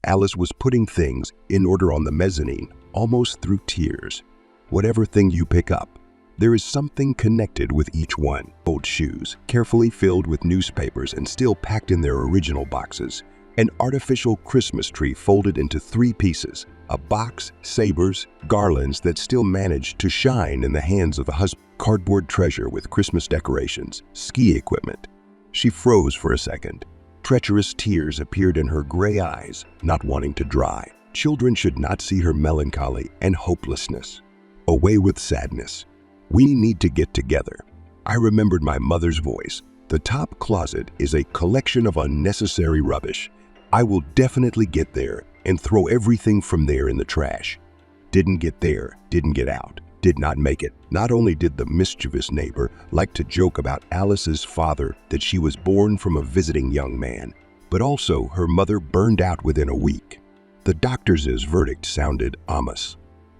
Alice was putting things in order on the mezzanine, almost through tears. Whatever thing you pick up, there is something connected with each one. Old shoes, carefully filled with newspapers and still packed in their original boxes. An artificial Christmas tree folded into 3 pieces. A box, sabers, garlands that still managed to shine in the hands of the husband. Cardboard treasure with Christmas decorations, ski equipment. She froze for a second. Treacherous tears appeared in her gray eyes, not wanting to dry. Children should not see her melancholy and hopelessness. Away with sadness. We need to get together. I remembered my mother's voice. The top closet is a collection of unnecessary rubbish. I will definitely get there and throw everything from there in the trash. Didn't get there, didn't get out, did not make it. Not only did the mischievous neighbor like to joke about Alice's father that she was born from a visiting young man, but also her mother burned out within a week. The doctor's verdict sounded ominous.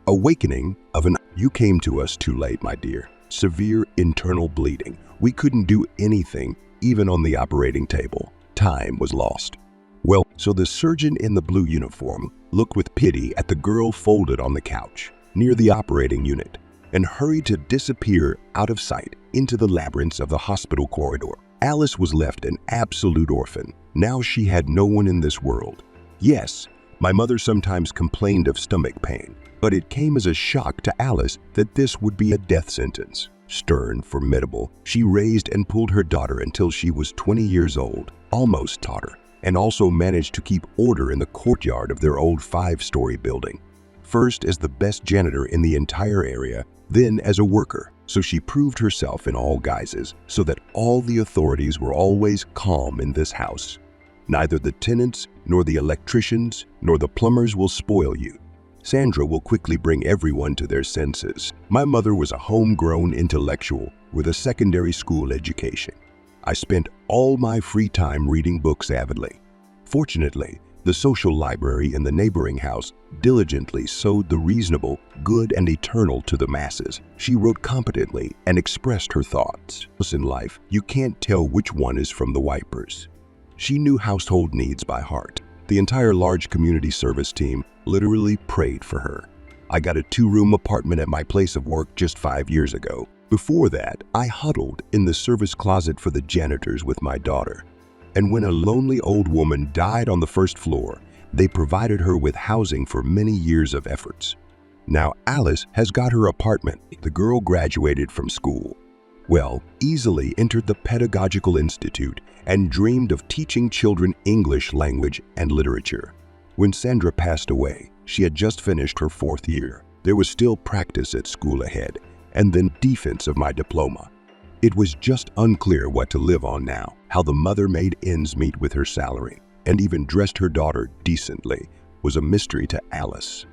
Awakening of an "You came to us too late, my dear. Severe internal bleeding. We couldn't do anything, even on the operating table. Time was lost." Well, so the surgeon in the blue uniform looked with pity at the girl folded on the couch near the operating unit and hurried to disappear out of sight into the labyrinths of the hospital corridor. Alice was left an absolute orphan. Now she had no one in this world. Yes, my mother sometimes complained of stomach pain, but it came as a shock to Alice that this would be a death sentence. Stern, formidable, she raised and pulled her daughter until she was 20 years old, almost taught her, and also managed to keep order in the courtyard of their old 5-story building. First as the best janitor in the entire area, then as a worker. So she proved herself in all guises, so that all the authorities were always calm in this house. Neither the tenants, nor the electricians, nor the plumbers will spoil you. Sandra will quickly bring everyone to their senses. My mother was a homegrown intellectual with a secondary school education. I spent all my free time reading books avidly. Fortunately, the social library in the neighboring house diligently sowed the reasonable, good, and eternal to the masses. She wrote competently and expressed her thoughts. In life, you can't tell which one is from the wipers. She knew household needs by heart. The entire large community service team literally prayed for her. I got a 2-room apartment at my place of work just 5 years ago. Before that, I huddled in the service closet for the janitors with my daughter. And when a lonely old woman died on the first floor, they provided her with housing for many years of efforts. Now Alice has got her apartment. The girl graduated from school. Well, easily entered the Pedagogical Institute and dreamed of teaching children English language and literature. When Sandra passed away, she had just finished her 4th year. There was still practice at school ahead, and then defense of my diploma. It was just unclear what to live on now, how the mother made ends meet with her salary, and even dressed her daughter decently, was a mystery to Alice.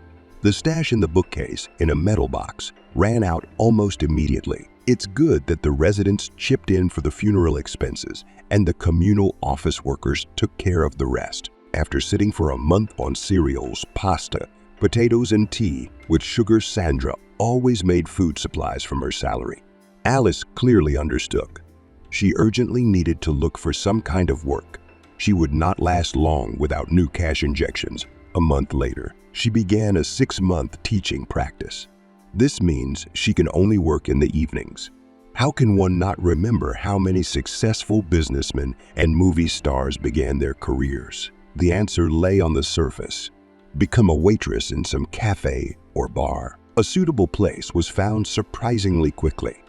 The stash in the bookcase, in a metal box, ran out almost immediately. It's good that the residents chipped in for the funeral expenses, and the communal office workers took care of the rest. After sitting for a month on cereals, pasta, potatoes, and tea with sugar, Sandra always made food supplies from her salary. Alice clearly understood. She urgently needed to look for some kind of work. She would not last long without new cash injections. A month later, she began a 6-month teaching practice. This means she can only work in the evenings. How can one not remember how many successful businessmen and movie stars began their careers? The answer lay on the surface. Become a waitress in some cafe or bar. A suitable place was found surprisingly quickly.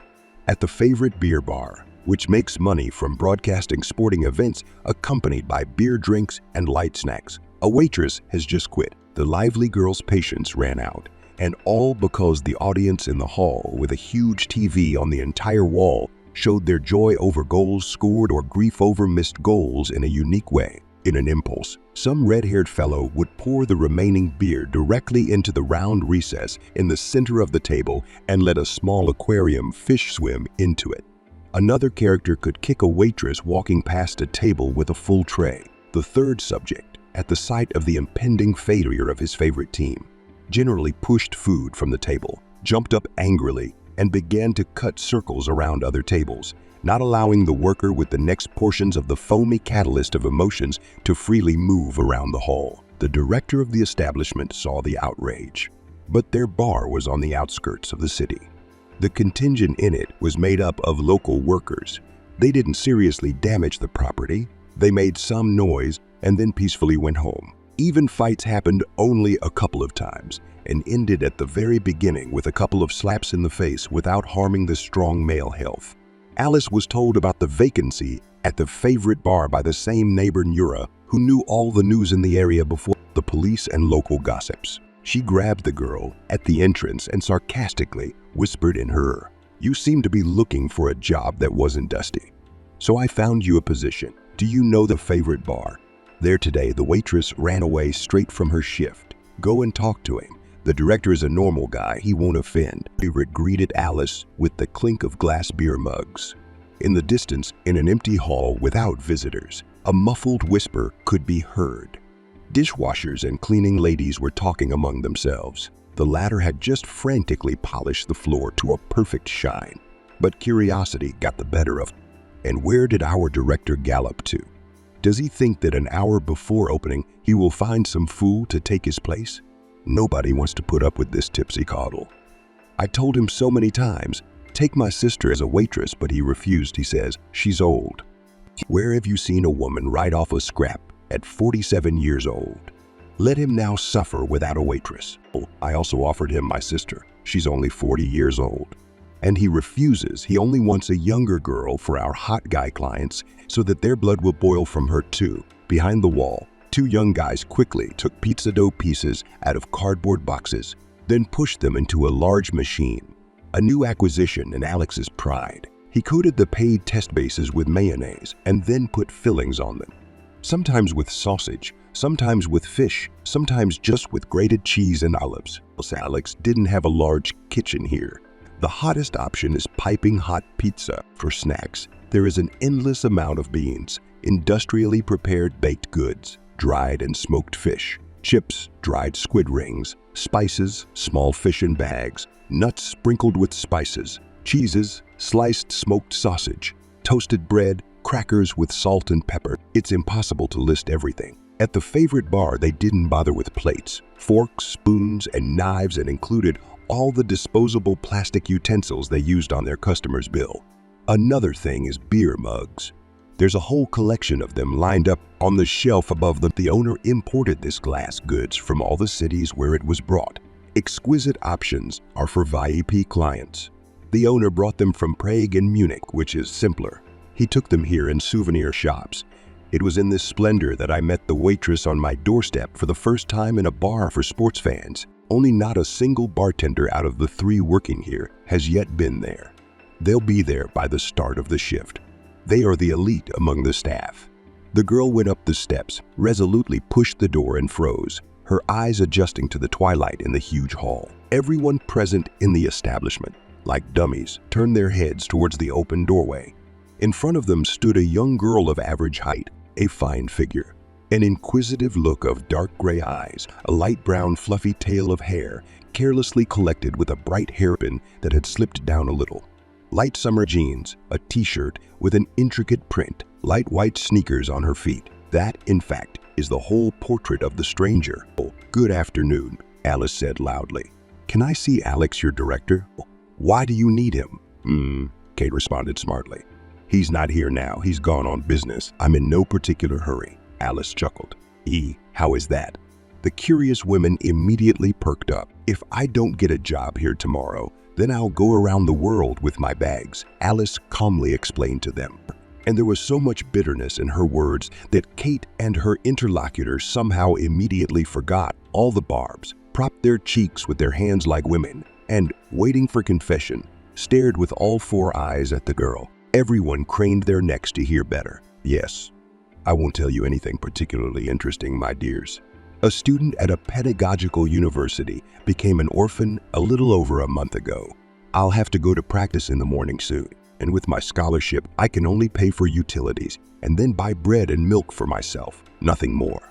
At the favorite beer bar, which makes money from broadcasting sporting events accompanied by beer drinks and light snacks. A waitress has just quit. The lively girl's patience ran out, and all because the audience in the hall, with a huge TV on the entire wall, showed their joy over goals scored or grief over missed goals in a unique way. In an impulse, some red-haired fellow would pour the remaining beer directly into the round recess in the center of the table and let a small aquarium fish swim into it. Another character could kick a waitress walking past a table with a full tray. The third subject, at the sight of the impending failure of his favorite team, generally pushed food from the table, jumped up angrily, and began to cut circles around other tables, not allowing the worker with the next portions of the foamy catalyst of emotions to freely move around the hall. The director of the establishment saw the outrage, but their bar was on the outskirts of the city. The contingent in it was made up of local workers. They didn't seriously damage the property. They made some noise and then peacefully went home. Even fights happened only a couple of times and ended at the very beginning with a couple of slaps in the face without harming the strong male health. Alice was told about the vacancy at the favorite bar by the same neighbor Nura, who knew all the news in the area before the police and local gossips. She grabbed the girl at the entrance and sarcastically whispered in her ear, "You seem to be looking for a job that wasn't dusty. So I found you a position. Do you know the favorite bar? There today, the waitress ran away straight from her shift. Go and talk to him. The director is a normal guy. He won't offend." Favorite greeted Alice with the clink of glass beer mugs. In the distance, in an empty hall without visitors, a muffled whisper could be heard. Dishwashers and cleaning ladies were talking among themselves. The latter had just frantically polished the floor to a perfect shine. But curiosity got the better of. And where did our director gallop to? Does he think that an hour before opening he will find some fool to take his place? Nobody wants to put up with this tipsy coddle. I told him so many times, take my sister as a waitress, but he refused. He says, she's old. Where have you seen a woman write off a scrap at 47 years old? Let him now suffer without a waitress. I also offered him my sister. She's only 40 years old. And he refuses. He only wants a younger girl for our hot guy clients so that their blood will boil from her too. Behind the wall, two young guys quickly took pizza dough pieces out of cardboard boxes, then pushed them into a large machine. A new acquisition in Alex's pride. He coated the paid test bases with mayonnaise and then put fillings on them. Sometimes with sausage, sometimes with fish, sometimes just with grated cheese and olives. Alex didn't have a large kitchen here. The hottest option is piping hot pizza. For snacks, there is an endless amount of beans, industrially prepared baked goods, dried and smoked fish, chips, dried squid rings, spices, small fish in bags, nuts sprinkled with spices, cheeses, sliced smoked sausage, toasted bread, crackers with salt and pepper. It's impossible to list everything. At the favorite bar, they didn't bother with plates, forks, spoons, and knives, and included all the disposable plastic utensils they used on their customers' bill. Another thing is beer mugs. There's a whole collection of them lined up on the shelf above them. The owner imported this glass goods from all the cities where it was brought. Exquisite options are for VIP clients. The owner brought them from Prague and Munich, which is simpler. He took them here in souvenir shops. It was in this splendor that I met the waitress on my doorstep for the first time in a bar for sports fans. Only not a single bartender out of the 3 working here has yet been there. They'll be there by the start of the shift. They are the elite among the staff. The girl went up the steps, resolutely pushed the door and froze, her eyes adjusting to the twilight in the huge hall. Everyone present in the establishment, like dummies, turned their heads towards the open doorway. In front of them stood a young girl of average height, a fine figure, an inquisitive look of dark gray eyes, a light brown fluffy tail of hair, carelessly collected with a bright hairpin that had slipped down a little. Light summer jeans, a t-shirt with an intricate print, light white sneakers on her feet. That, in fact, is the whole portrait of the stranger. "Good afternoon," Alice said loudly. "Can I see Alex, your director?" "Why do you need him?" Kate responded smartly. "He's not here now. He's gone on business. I'm in no particular hurry." Alice chuckled. How is that?" The curious women immediately perked up. "If I don't get a job here tomorrow, then I'll go around the world with my bags," Alice calmly explained to them. And there was so much bitterness in her words that Kate and her interlocutor somehow immediately forgot all the barbs, propped their cheeks with their hands like women, and, waiting for confession, stared with all 4 eyes at the girl. Everyone craned their necks to hear better. "Yes, I won't tell you anything particularly interesting, my dears. A student at a pedagogical university became an orphan a little over a month ago. I'll have to go to practice in the morning soon, and with my scholarship, I can only pay for utilities and then buy bread and milk for myself, nothing more.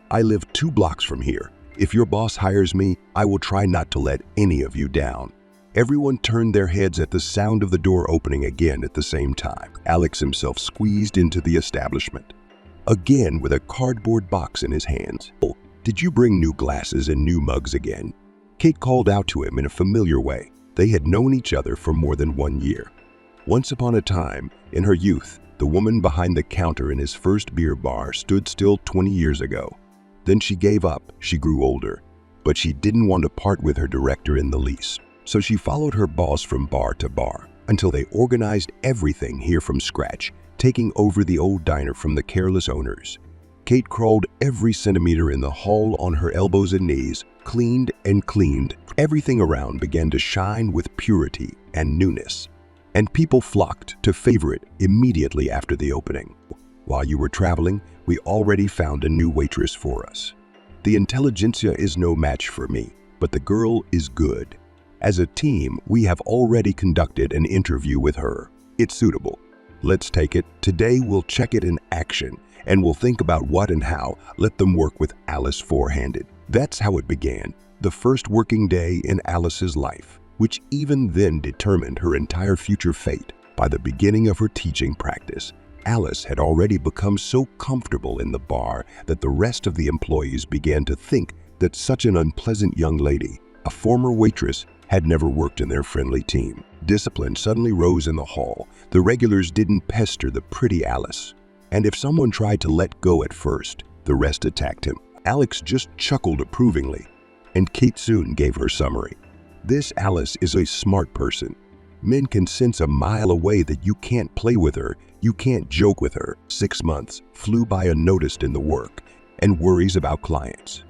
I live 2 blocks from here. If your boss hires me, I will try not to let any of you down." Everyone turned their heads at the sound of the door opening again at the same time. Alex himself squeezed into the establishment, again with a cardboard box in his hands. "Did you bring new glasses and new mugs again?" Kate called out to him in a familiar way. They had known each other for more than 1 year. Once upon a time, in her youth, the woman behind the counter in his first beer bar stood still 20 years ago. Then she gave up. She grew older. But she didn't want to part with her director in the least. So she followed her boss from bar to bar until they organized everything here from scratch, taking over the old diner from the careless owners. Kate crawled every centimeter in the hall on her elbows and knees, cleaned and cleaned. Everything around began to shine with purity and newness. And people flocked to favor it immediately after the opening. While you were traveling, we already found a new waitress for us. The intelligentsia is no match for me, but the girl is good. As a team, we have already conducted an interview with her. It's suitable. Let's take it. Today we'll check it in action, and we'll think about what and how. Let them work with Alice four-handed. That's how it began, the first working day in Alice's life, which even then determined her entire future fate. By the beginning of her teaching practice, Alice had already become so comfortable in the bar that the rest of the employees began to think that such an unpleasant young lady, a former waitress, had never worked in their friendly team. Discipline suddenly rose in the hall. The regulars didn't pester the pretty Alice. And if someone tried to let go at first, the rest attacked him. Alex just chuckled approvingly, and Kate soon gave her summary. This Alice is a smart person. Men can sense a mile away that you can't play with her, you can't joke with her. 6 months flew by unnoticed in the work and worries about clients.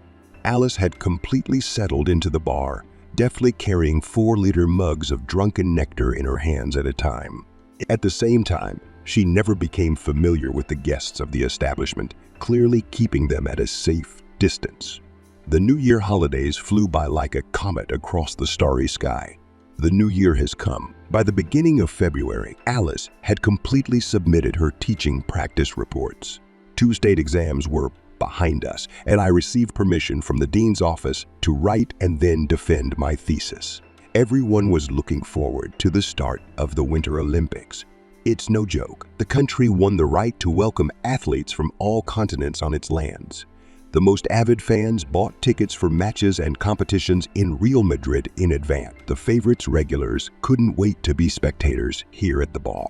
Alice had completely settled into the bar, deftly carrying 4-liter mugs of drunken nectar in her hands at a time. At the same time, she never became familiar with the guests of the establishment, clearly keeping them at a safe distance. The New Year holidays flew by like a comet across the starry sky. The new year has come. By the beginning of February, Alice had completely submitted her teaching practice reports. 2 state exams were behind us, and I received permission from the dean's office to write and then defend my thesis. Everyone was looking forward to the start of the Winter Olympics. It's no joke. The country won the right to welcome athletes from all continents on its lands. The most avid fans bought tickets for matches and competitions in Real Madrid in advance. The favorites' regulars couldn't wait to be spectators here at the bar.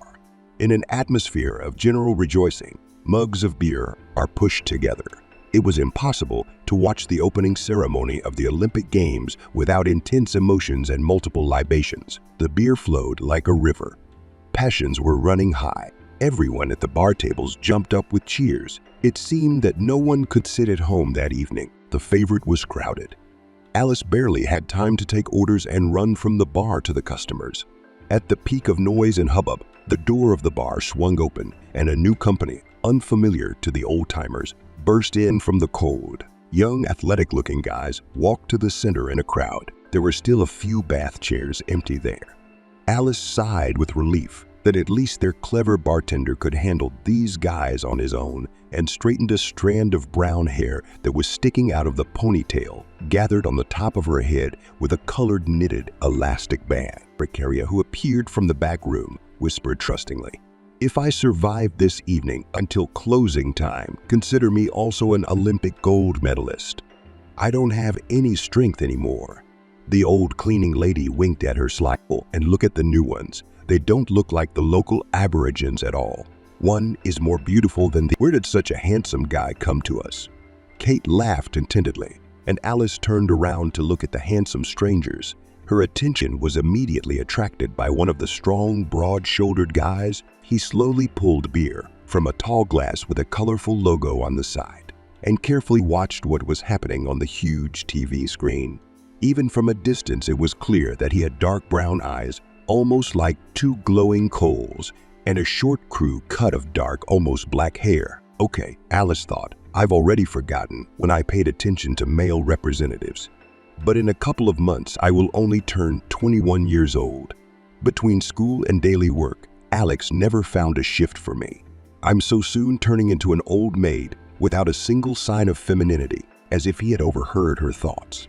In an atmosphere of general rejoicing, mugs of beer are pushed together. It was impossible to watch the opening ceremony of the Olympic Games without intense emotions and multiple libations. The beer flowed like a river. Passions were running high. Everyone at the bar tables jumped up with cheers. It seemed that no one could sit at home that evening. The favorite was crowded. Alice barely had time to take orders and run from the bar to the customers. At the peak of noise and hubbub, the door of the bar swung open, and a new company, unfamiliar to the old-timers, burst in from the cold. Young, athletic-looking guys walked to the center in a crowd. There were still a few bath chairs empty there. Alice sighed with relief that at least their clever bartender could handle these guys on his own, and straightened a strand of brown hair that was sticking out of the ponytail gathered on the top of her head with a colored knitted elastic band. Precaria, who appeared from the back room, whispered trustingly, "If I survive this evening until closing time, consider me also an Olympic gold medalist. I don't have any strength anymore." The old cleaning lady winked at her slyly. "And look at the new ones. They don't look like the local aborigines at all. One is more beautiful than the... Where did such a handsome guy come to us?" Kate laughed contentedly, and Alice turned around to look at the handsome strangers. Her attention was immediately attracted by one of the strong, broad-shouldered guys. He slowly pulled beer from a tall glass with a colorful logo on the side, and carefully watched what was happening on the huge TV screen. Even from a distance, it was clear that he had dark brown eyes, almost like 2 glowing coals, and a short crew cut of dark, almost black hair. Okay, Alice thought, I've already forgotten when I paid attention to male representatives. But in a couple of months, I will only turn 21 years old. Between school and daily work, Alex never found a shift for me. I'm so soon turning into an old maid without a single sign of femininity, as if he had overheard her thoughts.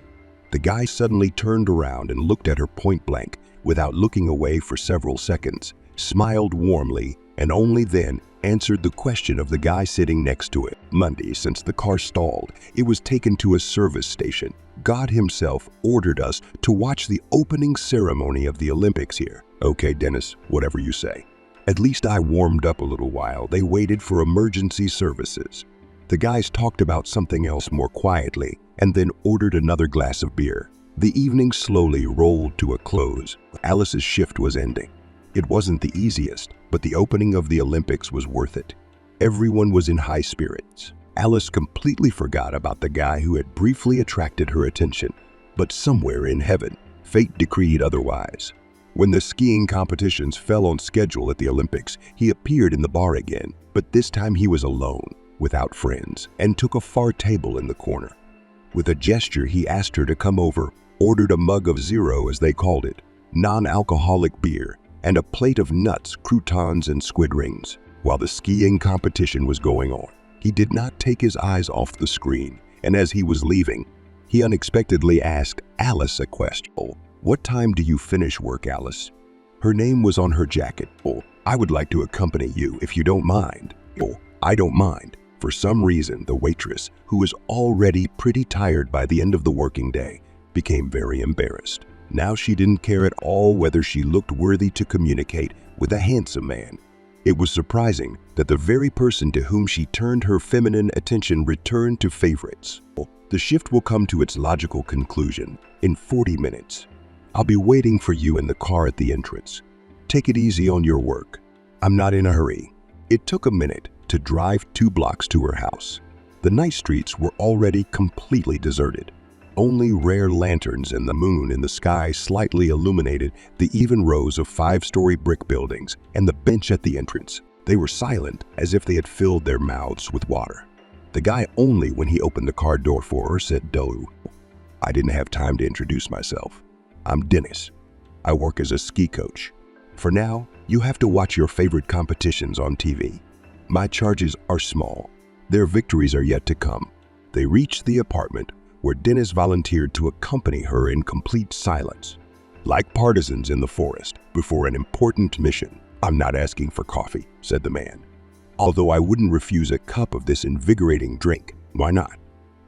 The guy suddenly turned around and looked at her point blank, without looking away for several seconds. smiled warmly, and only then answered the question of the guy sitting next to it. Monday, since the car stalled, it was taken to a service station. God himself ordered us to watch the opening ceremony of the Olympics here. Okay, Dennis, whatever you say. At least I warmed up a little while they waited for emergency services. The guys talked about something else more quietly and then ordered another glass of beer. The evening slowly rolled to a close. Alice's shift was ending. It wasn't the easiest, but the opening of the Olympics was worth it. Everyone was in high spirits. Alice completely forgot about the guy who had briefly attracted her attention, but somewhere in heaven, fate decreed otherwise. When the skiing competitions fell on schedule at the Olympics, he appeared in the bar again, but this time he was alone, without friends, and took a far table in the corner. With a gesture, he asked her to come over, ordered a mug of zero, as they called it, non-alcoholic beer, and a plate of nuts, croutons, and squid rings. While the skiing competition was going on, he did not take his eyes off the screen, and as he was leaving, he unexpectedly asked Alice a question. "Oh, what time do you finish work, Alice?" Her name was on her jacket. "Oh, I would like to accompany you if you don't mind." "Oh, I don't mind." For some reason, the waitress, who was already pretty tired by the end of the working day, became very embarrassed. Now she didn't care at all whether she looked worthy to communicate with a handsome man. It was surprising that the very person to whom she turned her feminine attention returned to favorites. "The shift will come to its logical conclusion in 40 minutes. I'll be waiting for you in the car at the entrance. Take it easy on your work. I'm not in a hurry." It took a minute to drive 2 blocks to her house. The night streets were already completely deserted. Only rare lanterns and the moon in the sky slightly illuminated the even rows of 5-story brick buildings and the bench at the entrance. They were silent, as if they had filled their mouths with water. The guy, only when he opened the car door for her, said, "Doe." I didn't have time to introduce myself. "I'm Dennis. I work as a ski coach. For now, you have to watch your favorite competitions on TV. My charges are small. Their victories are yet to come." They reached the apartment, where Dennis volunteered to accompany her in complete silence. Like partisans in the forest before an important mission. "I'm not asking for coffee," said the man. "Although I wouldn't refuse a cup of this invigorating drink. Why not?"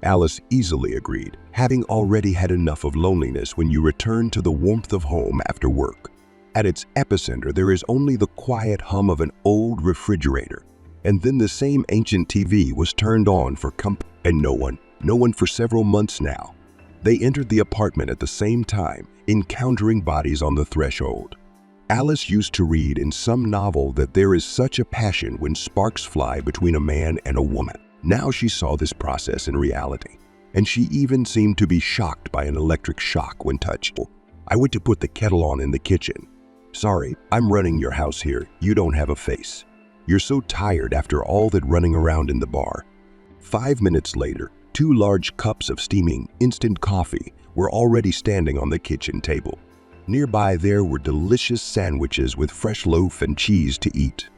Alice easily agreed, having already had enough of loneliness when you return to the warmth of home after work. At its epicenter, there is only the quiet hum of an old refrigerator, and then the same ancient TV was turned on for company, and no one for several months now. They entered the apartment at the same time, encountering bodies on the threshold. Alice used to read in some novel that there is such a passion when sparks fly between a man and a woman. Now she saw this process in reality, and she even seemed to be shocked by an electric shock when touched. "I went to put the kettle on in the kitchen. Sorry, I'm running your house here. You don't have a face. You're so tired after all that running around in the bar." 5 minutes later, 2 large cups of steaming instant coffee were already standing on the kitchen table. Nearby there were delicious sandwiches with fresh loaf and cheese to eat.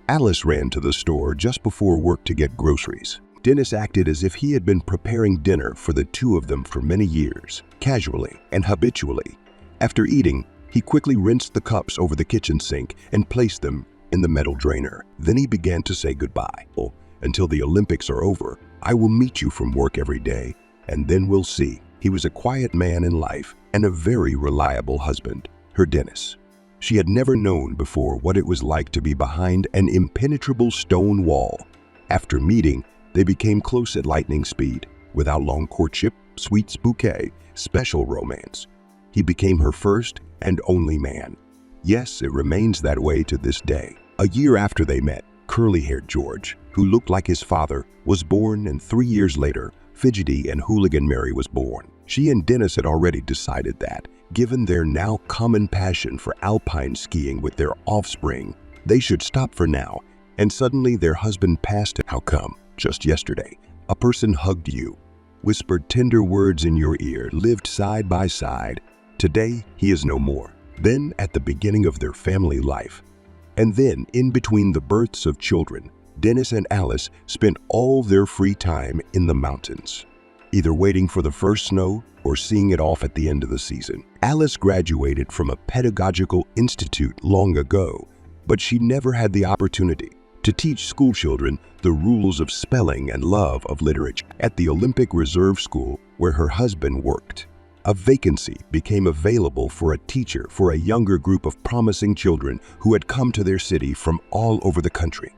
Alice ran to the store just before work to get groceries. Dennis acted as if he had been preparing dinner for the 2 of them for many years, casually and habitually. After eating, he quickly rinsed the cups over the kitchen sink and placed them in the metal drainer. Then he began to say goodbye. "Oh, until the Olympics are over, I will meet you from work every day, and then we'll see." He was a quiet man in life and a very reliable husband, her Dennis. She had never known before what it was like to be behind an impenetrable stone wall. After meeting, they became close at lightning speed, without long courtship, sweet bouquet, special romance. He became her first and only man. Yes, it remains that way to this day. A year after they met, curly-haired George, who looked like his father, was born, and 3 years later, fidgety and hooligan Mary was born. She and Dennis had already decided that, given their now common passion for alpine skiing with their offspring, they should stop for now, and suddenly their husband passed. "How come? Just yesterday, a person hugged you, whispered tender words in your ear, lived side by side. Today, he is no more." Then, at the beginning of their family life, and then in between the births of children, Dennis and Alice spent all their free time in the mountains, either waiting for the first snow or seeing it off at the end of the season. Alice graduated from a pedagogical institute long ago, but she never had the opportunity to teach schoolchildren the rules of spelling and love of literature. At the Olympic Reserve School where her husband worked, a vacancy became available for a teacher for a younger group of promising children who had come to their city from all over the country.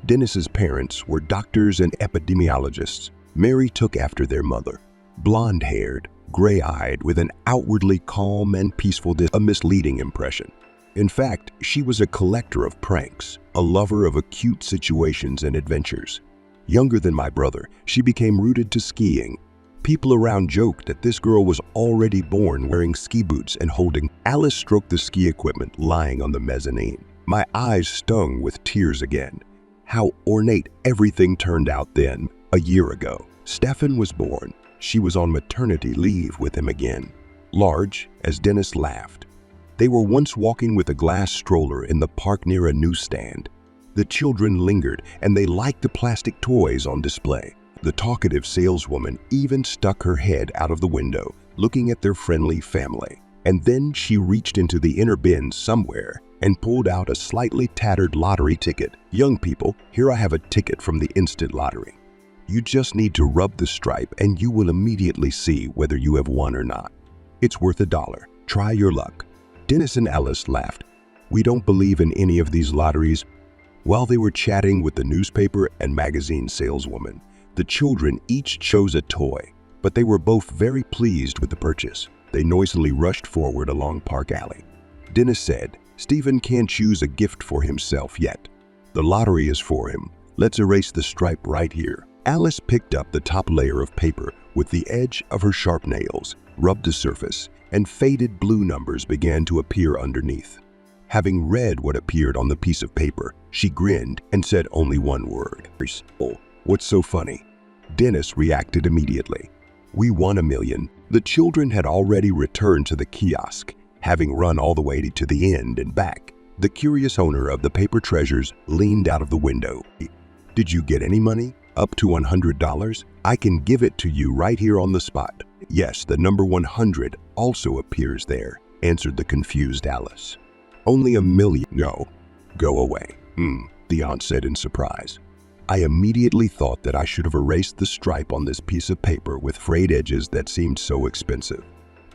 Dennis's parents were doctors and epidemiologists. Mary took after their mother, blonde-haired, gray-eyed, with an outwardly calm and peaceful, a misleading impression. In fact, she was a collector of pranks, a lover of acute situations and adventures. Younger than my brother, she became rooted to skiing. People around joked that this girl was already born wearing ski boots and holding. Alice stroked the ski equipment lying on the mezzanine. My eyes stung with tears again. How ornate everything turned out then, a year ago. Stefan was born. She was on maternity leave with him again. Large, as Dennis laughed. They were once walking with a glass stroller in the park near a newsstand. The children lingered, and they liked the plastic toys on display. The talkative saleswoman even stuck her head out of the window, looking at their friendly family. And then she reached into the inner bin somewhere and pulled out a slightly tattered lottery ticket. "Young people, here I have a ticket from the instant lottery. You just need to rub the stripe and you will immediately see whether you have won or not. It's worth $1. Try your luck." Dennis and Alice laughed. "We don't believe in any of these lotteries." While they were chatting with the newspaper and magazine saleswoman, the children each chose a toy, but they were both very pleased with the purchase. They noisily rushed forward along Park Alley. Dennis said, "Stephen can't choose a gift for himself yet. The lottery is for him. Let's erase the stripe right here." Alice picked up the top layer of paper with the edge of her sharp nails, rubbed the surface, and faded blue numbers began to appear underneath. Having read what appeared on the piece of paper, she grinned and said only one word. "Oh, what's so funny?" Dennis reacted immediately. "We won $1 million. The children had already returned to the kiosk, having run all the way to the end and back. The curious owner of the paper treasures leaned out of the window. "Did you get any money? Up to $100? I can give it to you right here on the spot." "Yes, the number 100 also appears there," answered the confused Alice. "Only $1 million. No, go away." The aunt said in surprise. I immediately thought that I should have erased the stripe on this piece of paper with frayed edges that seemed so expensive.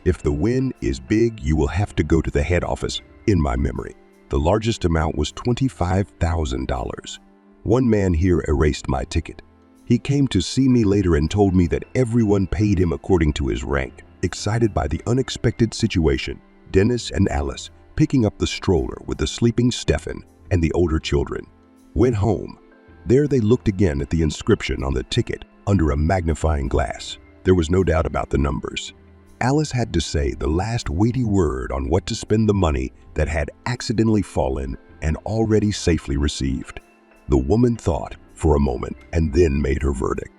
"If the win is big, you will have to go to the head office." In my memory, the largest amount was $25,000. One man here erased my ticket. He came to see me later and told me that everyone paid him according to his rank. Excited by the unexpected situation, Dennis and Alice, picking up the stroller with the sleeping Stefan and the older children, went home. There they looked again at the inscription on the ticket under a magnifying glass. There was no doubt about the numbers. Alice had to say the last weighty word on what to spend the money that had accidentally fallen and already safely received. The woman thought for a moment and then made her verdict.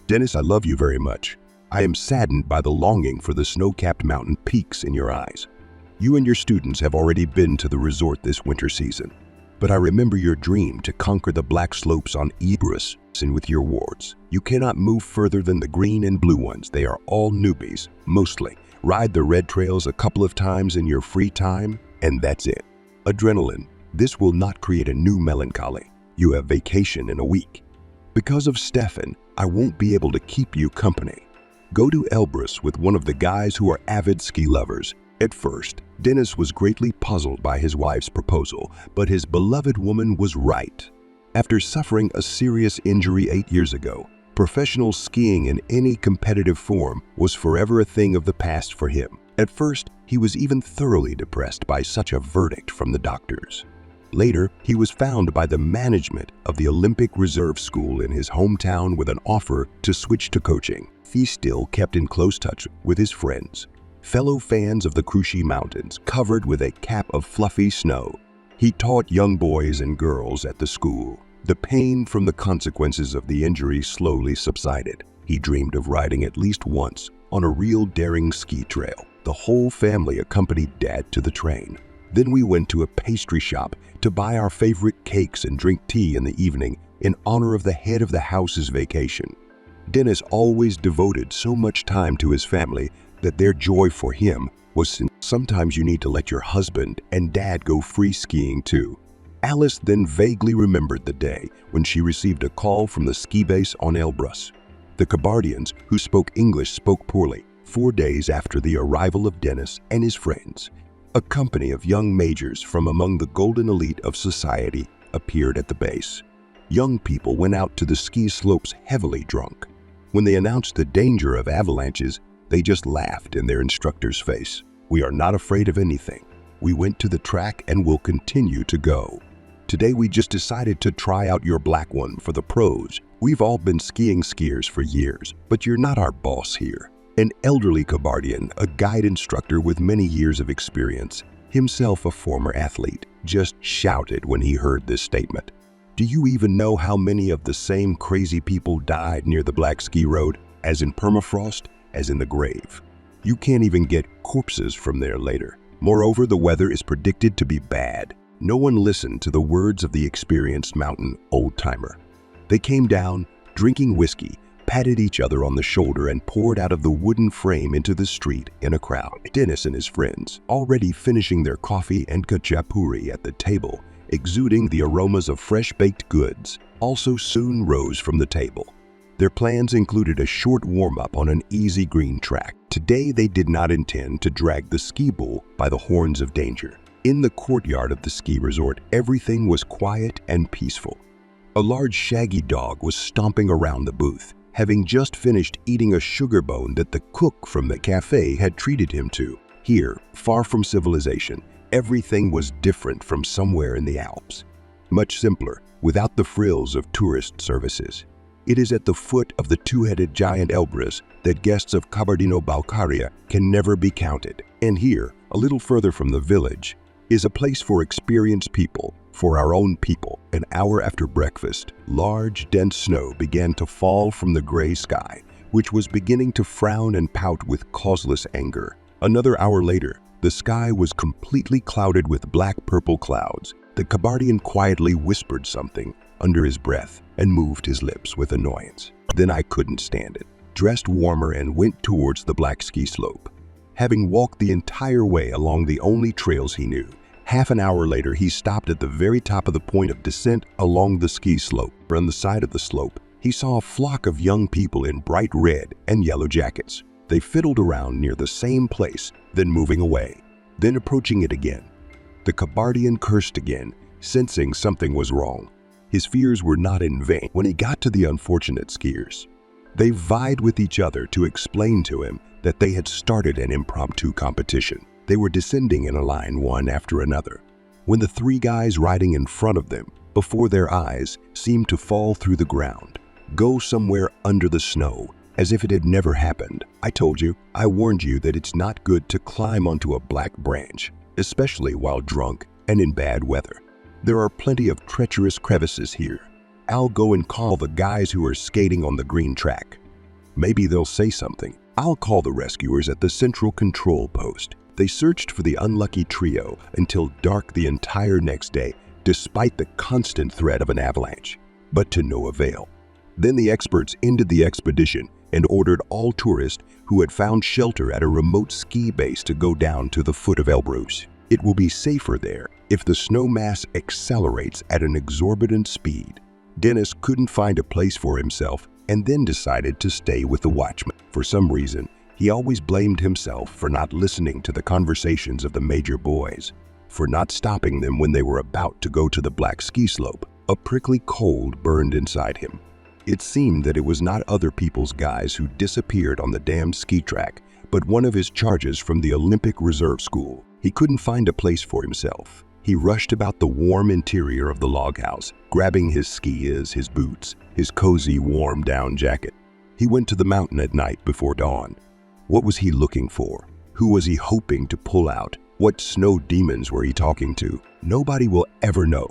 "Dennis, I love you very much. I am saddened by the longing for the snow-capped mountain peaks in your eyes. You and your students have already been to the resort this winter season. But I remember your dream to conquer the black slopes on Elbrus and with your wards. You cannot move further than the green and blue ones. They are all newbies, mostly. Ride the red trails a couple of times in your free time, and that's it. Adrenaline. This will not create a new melancholy. You have vacation in a week. Because of Stefan, I won't be able to keep you company. Go to Elbrus with one of the guys who are avid ski lovers." At first, Dennis was greatly puzzled by his wife's proposal, but his beloved woman was right. After suffering a serious injury 8 years ago, professional skiing in any competitive form was forever a thing of the past for him. At first, he was even thoroughly depressed by such a verdict from the doctors. Later, he was found by the management of the Olympic Reserve School in his hometown with an offer to switch to coaching. He still kept in close touch with his friends, fellow fans of the Krushi Mountains covered with a cap of fluffy snow. He taught young boys and girls at the school. The pain from the consequences of the injury slowly subsided. He dreamed of riding at least once on a real daring ski trail. The whole family accompanied Dad to the train. Then we went to a pastry shop to buy our favorite cakes and drink tea in the evening in honor of the head of the house's vacation. Dennis always devoted so much time to his family that their joy for him was sometimes you need to let your husband and Dad go free skiing too. Alice then vaguely remembered the day when she received a call from the ski base on Elbrus. The Kabardians, who spoke English, spoke poorly 4 days after the arrival of Dennis and his friends. A company of young majors from among the golden elite of society appeared at the base. Young people went out to the ski slopes heavily drunk. When they announced the danger of avalanches, they just laughed in their instructor's face. "We are not afraid of anything. We went to the track and will continue to go. Today we just decided to try out your black one for the pros. We've all been skiers for years, but you're not our boss here." An elderly Kabardian, a guide instructor with many years of experience, himself a former athlete, just shouted when he heard this statement. "Do you even know how many of the same crazy people died near the Black Ski Road, as in permafrost, as in the grave? You can't even get corpses from there later. Moreover, the weather is predicted to be bad." No one listened to the words of the experienced mountain old-timer. They came down, drinking whiskey, patted each other on the shoulder, and poured out of the wooden frame into the street in a crowd. Dennis and his friends, already finishing their coffee and khachapuri at the table, exuding the aromas of fresh-baked goods, also soon rose from the table. Their plans included a short warm-up on an easy green track. Today they did not intend to drag the ski bull by the horns of danger. In the courtyard of the ski resort, everything was quiet and peaceful. A large shaggy dog was stomping around the booth, having just finished eating a sugar bone that the cook from the cafe had treated him to. Here, far from civilization, everything was different from somewhere in the Alps. Much simpler, without the frills of tourist services. It is at the foot of the two-headed giant Elbrus that guests of Kabardino-Balkaria can never be counted. And here, a little further from the village, is a place for experienced people, for our own people. An hour after breakfast, large, dense snow began to fall from the gray sky, which was beginning to frown and pout with causeless anger. Another hour later, the sky was completely clouded with black-purple clouds. The Kabardian quietly whispered something under his breath and moved his lips with annoyance. Then I couldn't stand it, dressed warmer and went towards the black ski slope. Having walked the entire way along the only trails he knew, half an hour later he stopped at the very top of the point of descent along the ski slope. On the side of the slope, he saw a flock of young people in bright red and yellow jackets. They fiddled around near the same place, then moving away, then approaching it again. The Kabardian cursed again, sensing something was wrong. His fears were not in vain when he got to the unfortunate skiers. They vied with each other to explain to him that they had started an impromptu competition. They were descending in a line one after another, when the three guys riding in front of them, before their eyes, seemed to fall through the ground, go somewhere under the snow, as if it had never happened. I told you, I warned you that it's not good to climb onto a black branch, especially while drunk and in bad weather. There are plenty of treacherous crevices here. I'll go and call the guys who are skating on the green track. Maybe they'll say something. I'll call the rescuers at the central control post. They searched for the unlucky trio until dark the entire next day, despite the constant threat of an avalanche, but to no avail. Then the experts ended the expedition and ordered all tourists who had found shelter at a remote ski base to go down to the foot of Elbrus. It will be safer there if the snow mass accelerates at an exorbitant speed. Dennis couldn't find a place for himself and then decided to stay with the watchman. For some reason, he always blamed himself for not listening to the conversations of the major boys, for not stopping them when they were about to go to the black ski slope. A prickly cold burned inside him. It seemed that it was not other people's guys who disappeared on the damned ski track, but one of his charges from the Olympic Reserve School. He couldn't find a place for himself. He rushed about the warm interior of the log house, grabbing his skis, his boots, his cozy warm down jacket. He went to the mountain at night before dawn. What was he looking for? Who was he hoping to pull out? What snow demons were he talking to? Nobody will ever know.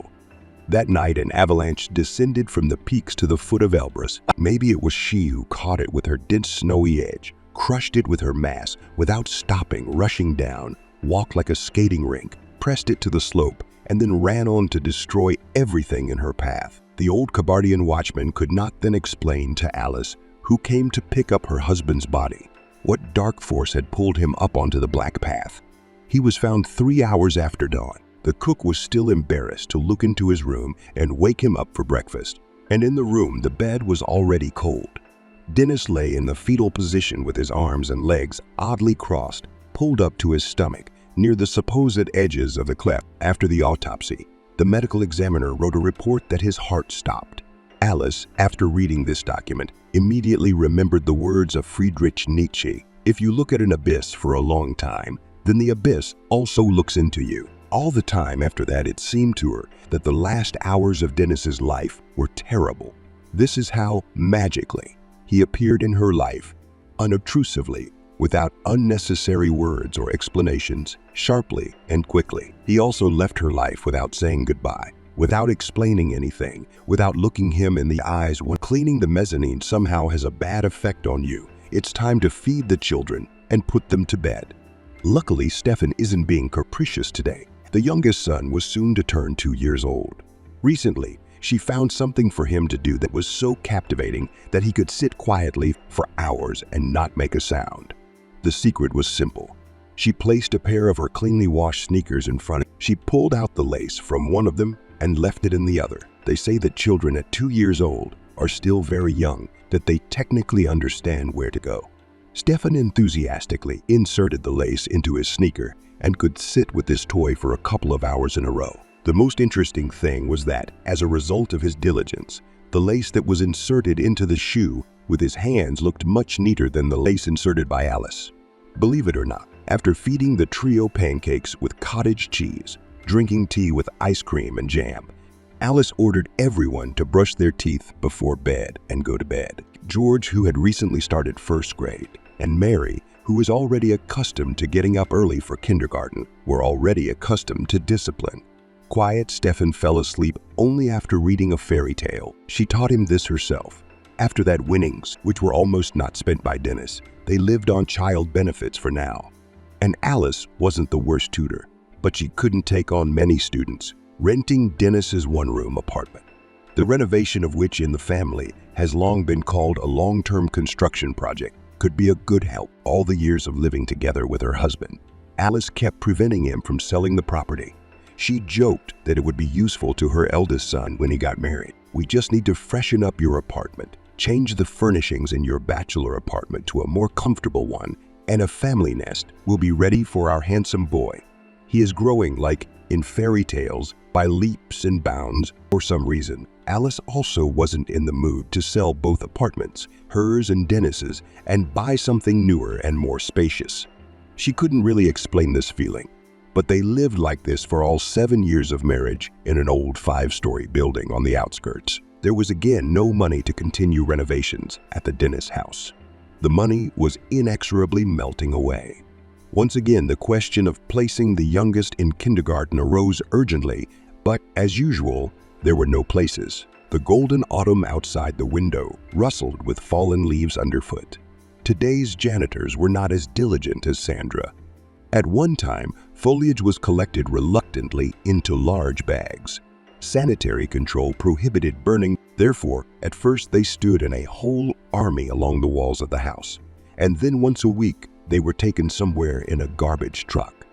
That night, an avalanche descended from the peaks to the foot of Elbrus. Maybe it was she who caught it with her dense snowy edge, crushed it with her mass without stopping, rushing down, walked like a skating rink, pressed it to the slope, and then ran on to destroy everything in her path. The old Kabardian watchman could not then explain to Alice, who came to pick up her husband's body, what dark force had pulled him up onto the black path. He was found 3 hours after dawn. The cook was still embarrassed to look into his room and wake him up for breakfast. And in the room, the bed was already cold. Dennis lay in the fetal position with his arms and legs oddly crossed, pulled up to his stomach, near the supposed edges of the cleft. After the autopsy, the medical examiner wrote a report that his heart stopped. Alice, after reading this document, immediately remembered the words of Friedrich Nietzsche: "If you look at an abyss for a long time, then the abyss also looks into you." All the time after that, it seemed to her that the last hours of Dennis's life were terrible. This is how, magically, he appeared in her life, unobtrusively, without unnecessary words or explanations, sharply and quickly. He also left her life without saying goodbye, without explaining anything, without looking him in the eyes. When cleaning the mezzanine somehow has a bad effect on you, it's time to feed the children and put them to bed. Luckily, Stefan isn't being capricious today. The youngest son was soon to turn 2 years old. Recently, she found something for him to do that was so captivating that he could sit quietly for hours and not make a sound. The secret was simple. She placed a pair of her cleanly washed sneakers in front of him. She pulled out the lace from one of them and left it in the other. They say that children at 2 years old are still very young, that they technically understand where to go. Stefan enthusiastically inserted the lace into his sneaker and could sit with this toy for a couple of hours in a row. The most interesting thing was that, as a result of his diligence, the lace that was inserted into the shoe with his hands looked much neater than the lace inserted by Alice. Believe it or not, after feeding the trio pancakes with cottage cheese, drinking tea with ice cream and jam, Alice ordered everyone to brush their teeth before bed and go to bed. George, who had recently started first grade, and Mary, who was already accustomed to getting up early for kindergarten, were already accustomed to discipline. Quiet Stefan fell asleep only after reading a fairy tale. She taught him this herself. After that, winnings, which were almost not spent by Dennis, they lived on child benefits for now. And Alice wasn't the worst tutor, but she couldn't take on many students, renting Dennis's one-room apartment, the renovation of which in the family has long been called a long-term construction project, could be a good help. All the years of living together with her husband, Alice kept preventing him from selling the property. She joked that it would be useful to her eldest son when he got married. "We just need to freshen up your apartment, change the furnishings in your bachelor apartment to a more comfortable one, and a family nest will be ready for our handsome boy. He is growing like in fairy tales by leaps and bounds." For some reason, Alice also wasn't in the mood to sell both apartments, hers and Dennis's, and buy something newer and more spacious. She couldn't really explain this feeling, but they lived like this for all 7 years of marriage in an old 5-story building on the outskirts. There was again no money to continue renovations at the Dennis house. The money was inexorably melting away. Once again, the question of placing the youngest in kindergarten arose urgently, but as usual, there were no places. The golden autumn outside the window rustled with fallen leaves underfoot. Today's janitors were not as diligent as Sandra. At one time, foliage was collected reluctantly into large bags. Sanitary control prohibited burning, therefore, at first they stood in a whole army along the walls of the house, and then once a week they were taken somewhere in a garbage truck.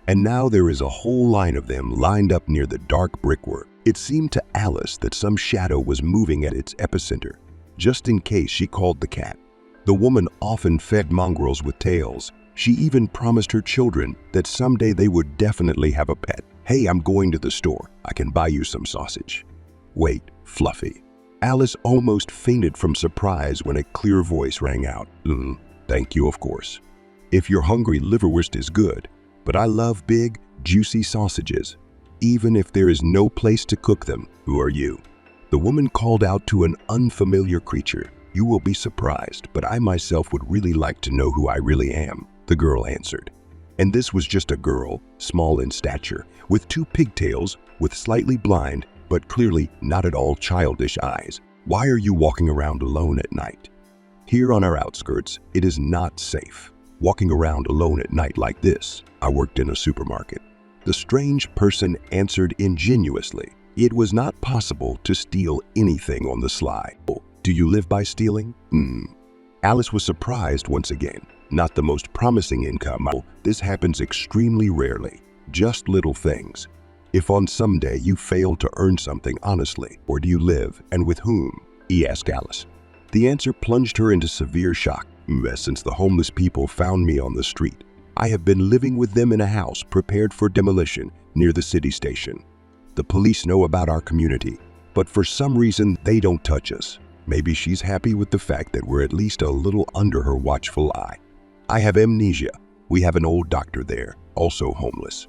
And now there is a whole line of them lined up near the dark brickwork. It seemed to Alice that some shadow was moving at its epicenter. Just in case, she called the cat. The woman often fed mongrels with tails. She even promised her children that someday they would definitely have a pet. "Hey, I'm going to the store. I can buy you some sausage." "Wait, Fluffy." Alice almost fainted from surprise when a clear voice rang out. Thank you, of course. If you're hungry, liverwurst is good, but I love big, juicy sausages. Even if there is no place to cook them." "Who are you?" The woman called out to an unfamiliar creature. "You will be surprised, but I myself would really like to know who I really am," the girl answered. And this was just a girl, small in stature, with 2 pigtails, with slightly blind, but clearly not at all childish eyes. "Why are you walking around alone at night?" "Here on our outskirts, it is not safe. Walking around alone at night like this. I worked in a supermarket." The strange person answered ingenuously. It was not possible to steal anything on the sly. "Do you live by stealing?" Alice was surprised once again. Not the most promising income. This happens extremely rarely. Just little things. If on some day you fail to earn something honestly, where do you live and with whom? He asked Alice. The answer plunged her into severe shock. Since the homeless people found me on the street, I have been living with them in a house prepared for demolition near the city station. The police know about our community, but for some reason they don't touch us. Maybe she's happy with the fact that we're at least a little under her watchful eye. I have amnesia. We have an old doctor there, also homeless.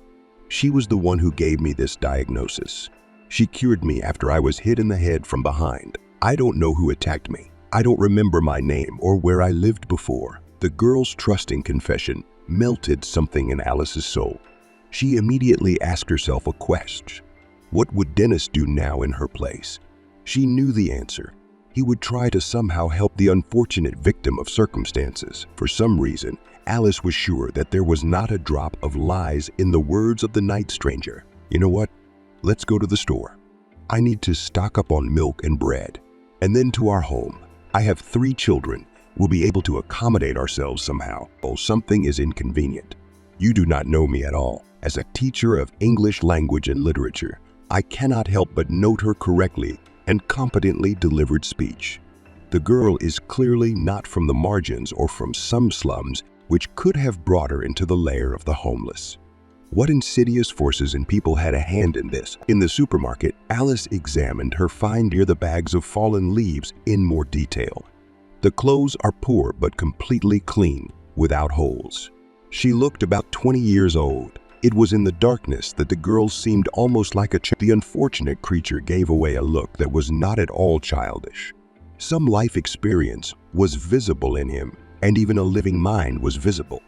She was the one who gave me this diagnosis. She cured me after I was hit in the head from behind. I don't know who attacked me. I don't remember my name or where I lived before. The girl's trusting confession melted something in Alice's soul. She immediately asked herself a question. What would Dennis do now in her place? She knew the answer. He would try to somehow help the unfortunate victim of circumstances. For some reason, Alice was sure that there was not a drop of lies in the words of the night stranger. You know what? Let's go to the store. I need to stock up on milk and bread. And then to our home. I have 3 children. We'll be able to accommodate ourselves somehow. Oh, something is inconvenient. You do not know me at all. As a teacher of English language and literature, I cannot help but note her correctly and competently delivered speech. The girl is clearly not from the margins or from some slums, which could have brought her into the lair of the homeless. What insidious forces and people had a hand in this? In the supermarket, Alice examined her find near the bags of fallen leaves in more detail. The clothes are poor but completely clean, without holes. She looked about 20 years old. It was in the darkness that the girl seemed almost like a child. The unfortunate creature gave away a look that was not at all childish. Some life experience was visible in him, and even a living mind was visible.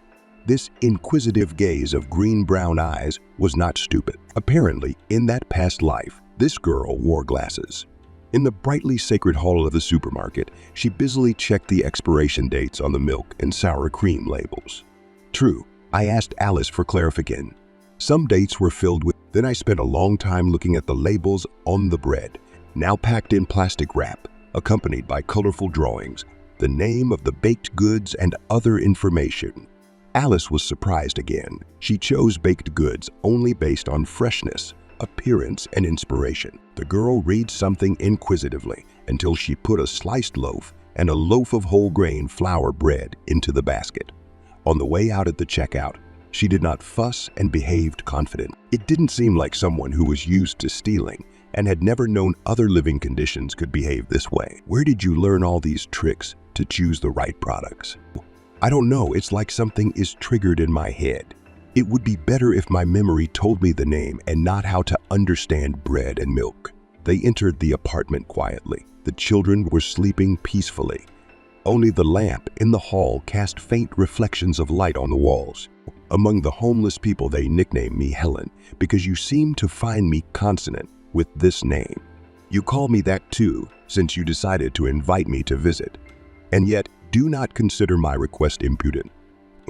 This inquisitive gaze of green-brown eyes was not stupid. Apparently, in that past life, this girl wore glasses. In the brightly sacred hall of the supermarket, she busily checked the expiration dates on the milk and sour cream labels. True, I asked Alice for clarification. Some dates were filled with. Then I spent a long time looking at the labels on the bread, now packed in plastic wrap, accompanied by colorful drawings, the name of the baked goods and other information. Alice was surprised again. She chose baked goods only based on freshness, appearance, and inspiration. The girl read something inquisitively until she put a sliced loaf and a loaf of whole grain flour bread into the basket. On the way out at the checkout, she did not fuss and behaved confident. It didn't seem like someone who was used to stealing and had never known other living conditions could behave this way. Where did you learn all these tricks to choose the right products? I don't know, it's like something is triggered in my head. It would be better if my memory told me the name and not how to understand bread and milk. They entered the apartment quietly. The children were sleeping peacefully. Only the lamp in the hall cast faint reflections of light on the walls. Among the homeless people, they nicknamed me Helen because you seem to find me consonant with this name. You call me that too, since you decided to invite me to visit. And yet, do not consider my request impudent.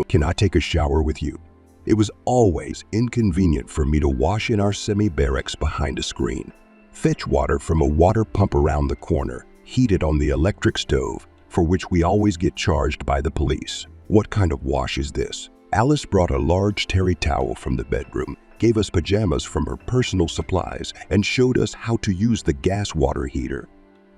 Can I take a shower with you? It was always inconvenient for me to wash in our semi-barracks behind a screen. Fetch water from a water pump around the corner, heated on the electric stove, for which we always get charged by the police. What kind of wash is this? Alice brought a large terry towel from the bedroom, gave us pajamas from her personal supplies, and showed us how to use the gas water heater.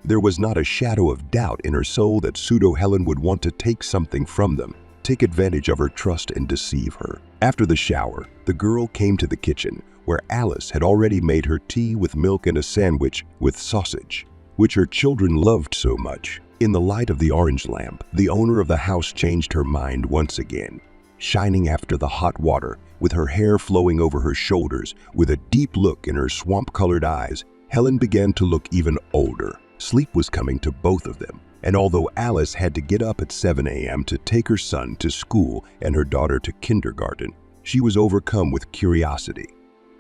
There was not a shadow of doubt in her soul that pseudo-Helen would want to take something from them, take advantage of her trust and deceive her. After the shower, the girl came to the kitchen, where Alice had already made her tea with milk and a sandwich with sausage, which her children loved so much. In the light of the orange lamp, the owner of the house changed her mind once again. Shining after the hot water, with her hair flowing over her shoulders, with a deep look in her swamp-colored eyes, Helen began to look even older. Sleep was coming to both of them, and although Alice had to get up at 7 a.m. to take her son to school and her daughter to kindergarten, she was overcome with curiosity.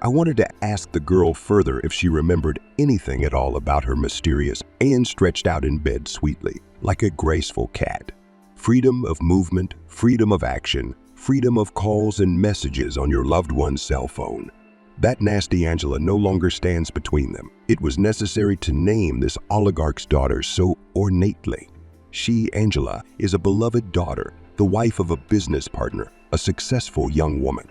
I wanted to ask the girl further if she remembered anything at all about her mysterious. Anne stretched out in bed sweetly, like a graceful cat. Freedom of movement, freedom of action, freedom of calls and messages on your loved one's cell phone. That nasty Angela no longer stands between them. It was necessary to name this oligarch's daughter so ornately. She, Angela, is a beloved daughter, the wife of a business partner, a successful young woman.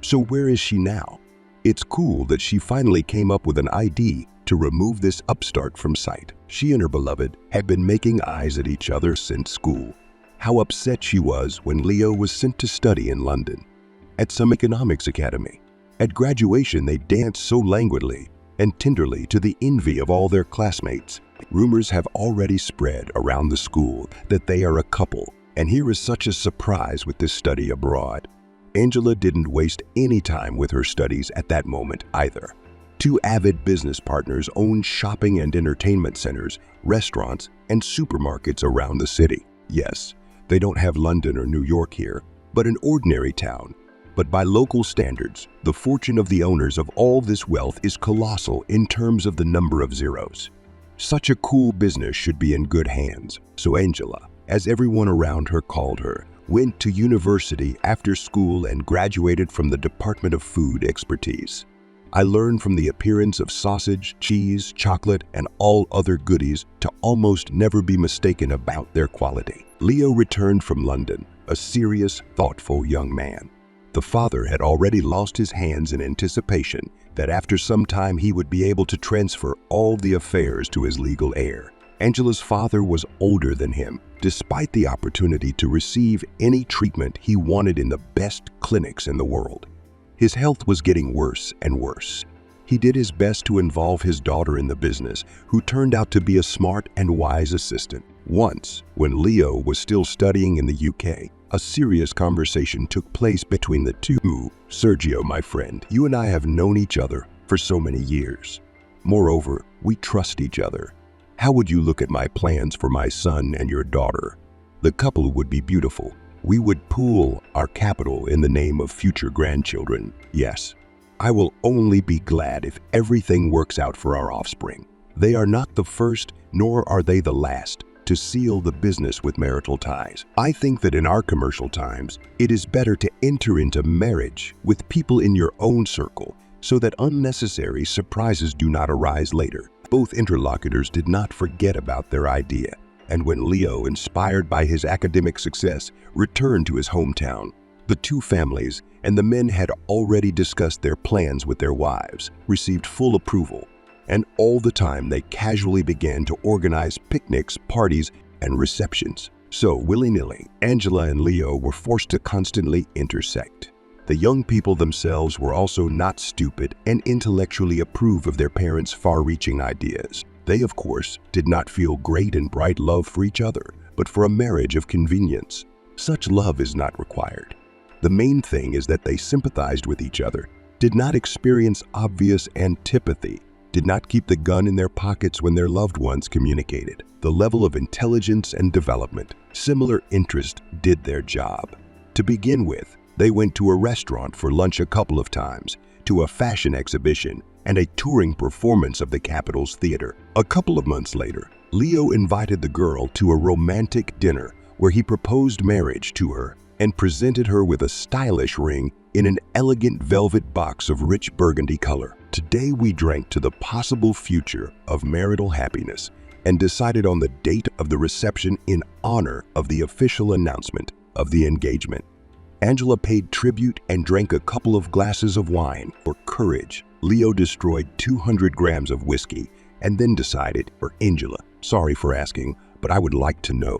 So where is she now? It's cool that she finally came up with an idea to remove this upstart from sight. She and her beloved had been making eyes at each other since school. How upset she was when Leo was sent to study in London, at some economics academy. At graduation, they danced so languidly and tenderly to the envy of all their classmates. Rumors have already spread around the school that they are a couple, and here is such a surprise with this study abroad. Angela didn't waste any time with her studies at that moment either. Two avid business partners own shopping and entertainment centers, restaurants, and supermarkets around the city. Yes, they don't have London or New York here, but an ordinary town. But by local standards, the fortune of the owners of all this wealth is colossal in terms of the number of zeros. Such a cool business should be in good hands. So Angela, as everyone around her called her, went to university after school and graduated from the Department of Food Expertise. I learned from the appearance of sausage, cheese, chocolate, and all other goodies to almost never be mistaken about their quality. Leo returned from London, a serious, thoughtful young man. The father had already lost his hands in anticipation that after some time he would be able to transfer all the affairs to his legal heir. Angela's father was older than him, despite the opportunity to receive any treatment he wanted in the best clinics in the world. His health was getting worse and worse. He did his best to involve his daughter in the business, who turned out to be a smart and wise assistant. Once, when Leo was still studying in the UK, a serious conversation took place between the two. "Sergio, my friend, you and I have known each other for so many years. Moreover, we trust each other. How would you look at my plans for my son and your daughter? The couple would be beautiful. We would pool our capital in the name of future grandchildren. Yes, I will only be glad if everything works out for our offspring. They are not the first, nor are they the last, to seal the business with marital ties. I think that in our commercial times, it is better to enter into marriage with people in your own circle so that unnecessary surprises do not arise later." Both interlocutors did not forget about their idea, and when Leo, inspired by his academic success, returned to his hometown, the two families and the men had already discussed their plans with their wives, received full approval, and all the time they casually began to organize picnics, parties, and receptions. So, willy-nilly, Angela and Leo were forced to constantly intersect. The young people themselves were also not stupid and intellectually approve of their parents' far-reaching ideas. They, of course, did not feel great and bright love for each other, but for a marriage of convenience. Such love is not required. The main thing is that they sympathized with each other, did not experience obvious antipathy, did not keep the gun in their pockets when their loved ones communicated. The level of intelligence and development, similar interest did their job. To begin with, they went to a restaurant for lunch a couple of times, to a fashion exhibition, and a touring performance of the capital's theater. A couple of months later, Leo invited the girl to a romantic dinner where he proposed marriage to her and presented her with a stylish ring in an elegant velvet box of rich burgundy color. Today we drank to the possible future of marital happiness and decided on the date of the reception in honor of the official announcement of the engagement. Angela paid tribute and drank a couple of glasses of wine for courage. Leo destroyed 200 grams of whiskey and then decided, "For Angela, sorry for asking, but I would like to know.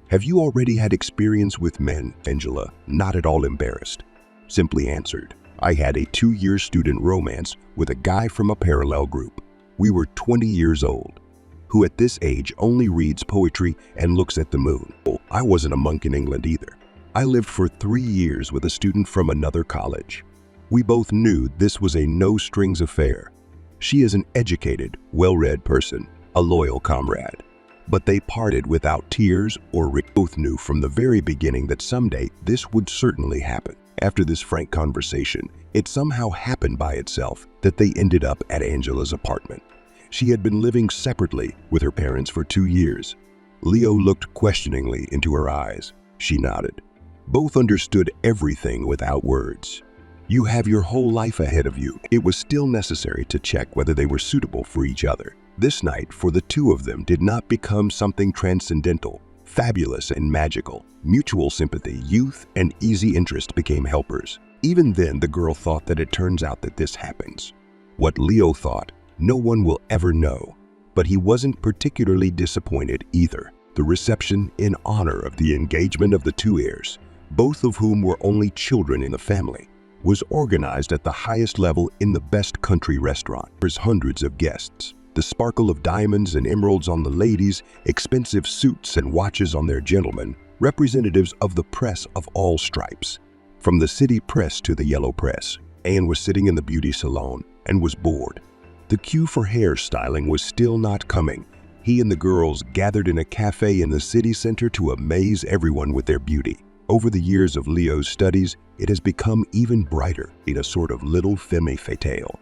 Have you already had experience with men?" Angela, not at all embarrassed, simply answered, "I had a 2-year student romance with a guy from a parallel group. We were 20 years old, who at this age only reads poetry and looks at the moon. I wasn't a monk in England either. I lived for 3 years with a student from another college. We both knew this was a no-strings affair. She is an educated, well-read person, a loyal comrade. But they parted without tears or both knew from the very beginning that someday this would certainly happen." After this frank conversation, it somehow happened by itself that they ended up at Angela's apartment. She had been living separately with her parents for 2 years. Leo looked questioningly into her eyes. She nodded. Both understood everything without words. You have your whole life ahead of you. It was still necessary to check whether they were suitable for each other. This night, for the two of them, did not become something transcendental, Fabulous and magical, mutual sympathy, youth, and easy interest became helpers. Even then, the girl thought that it turns out that this happens. What Leo thought, no one will ever know. But he wasn't particularly disappointed either. The reception in honor of the engagement of the two heirs, both of whom were only children in the family, was organized at the highest level in the best country restaurant. There's hundreds of guests. The sparkle of diamonds and emeralds on the ladies, expensive suits and watches on their gentlemen, representatives of the press of all stripes. From the city press to the yellow press, Anne was sitting in the beauty salon and was bored. The cue for hairstyling was still not coming. He and the girls gathered in a cafe in the city center to amaze everyone with their beauty. Over the years of Leo's studies, it has become even brighter, in a sort of little femme fatale.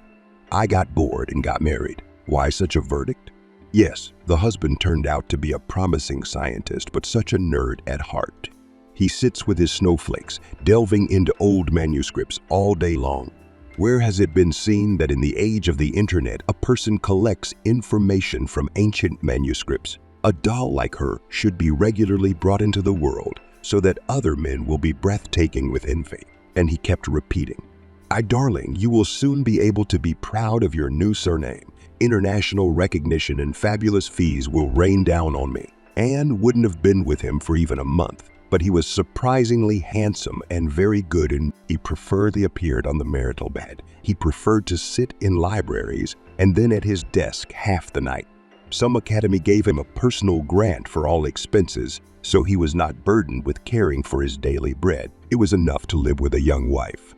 I got bored and got married. Why such a verdict? Yes, the husband turned out to be a promising scientist, but such a nerd at heart. He sits with his snowflakes, delving into old manuscripts all day long. Where has it been seen that in the age of the internet, a person collects information from ancient manuscripts? A doll like her should be regularly brought into the world so that other men will be breathtaking with envy. And he kept repeating, darling, you will soon be able to be proud of your new surname. International recognition and fabulous fees will rain down on me. Anne wouldn't have been with him for even a month, but he was surprisingly handsome and very good, and he preferred appeared on the marital bed. He preferred to sit in libraries and then at his desk half the night. Some academy gave him a personal grant for all expenses, so he was not burdened with caring for his daily bread. It was enough to live with a young wife.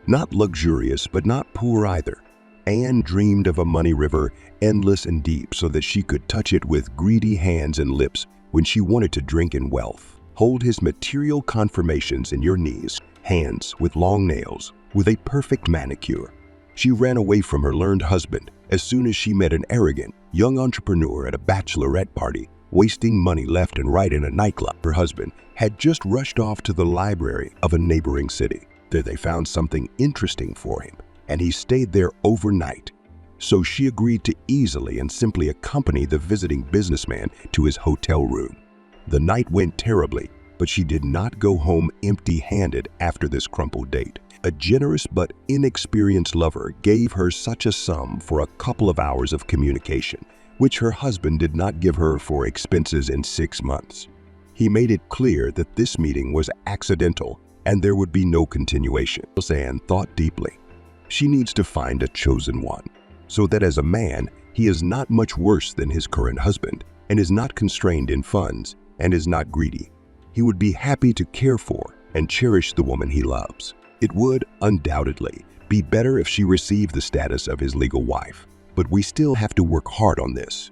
Not luxurious, but not poor either. Anne dreamed of a money river, endless and deep, so that she could touch it with greedy hands and lips when she wanted to drink in wealth. Hold his material confirmations in your knees, hands with long nails, with a perfect manicure. She ran away from her learned husband as soon as she met an arrogant, young entrepreneur at a bachelorette party, wasting money left and right in a nightclub. Her husband had just rushed off to the library of a neighboring city. There they found something interesting for him, and he stayed there overnight. So she agreed to easily and simply accompany the visiting businessman to his hotel room. The night went terribly, but she did not go home empty-handed after this crumpled date. A generous but inexperienced lover gave her such a sum for a couple of hours of communication, which her husband did not give her for expenses in 6 months. He made it clear that this meeting was accidental and there would be no continuation. Anne thought deeply. She needs to find a chosen one, so that as a man, he is not much worse than his current husband, and is not constrained in funds, and is not greedy. He would be happy to care for and cherish the woman he loves. It would, undoubtedly, be better if she received the status of his legal wife, but we still have to work hard on this.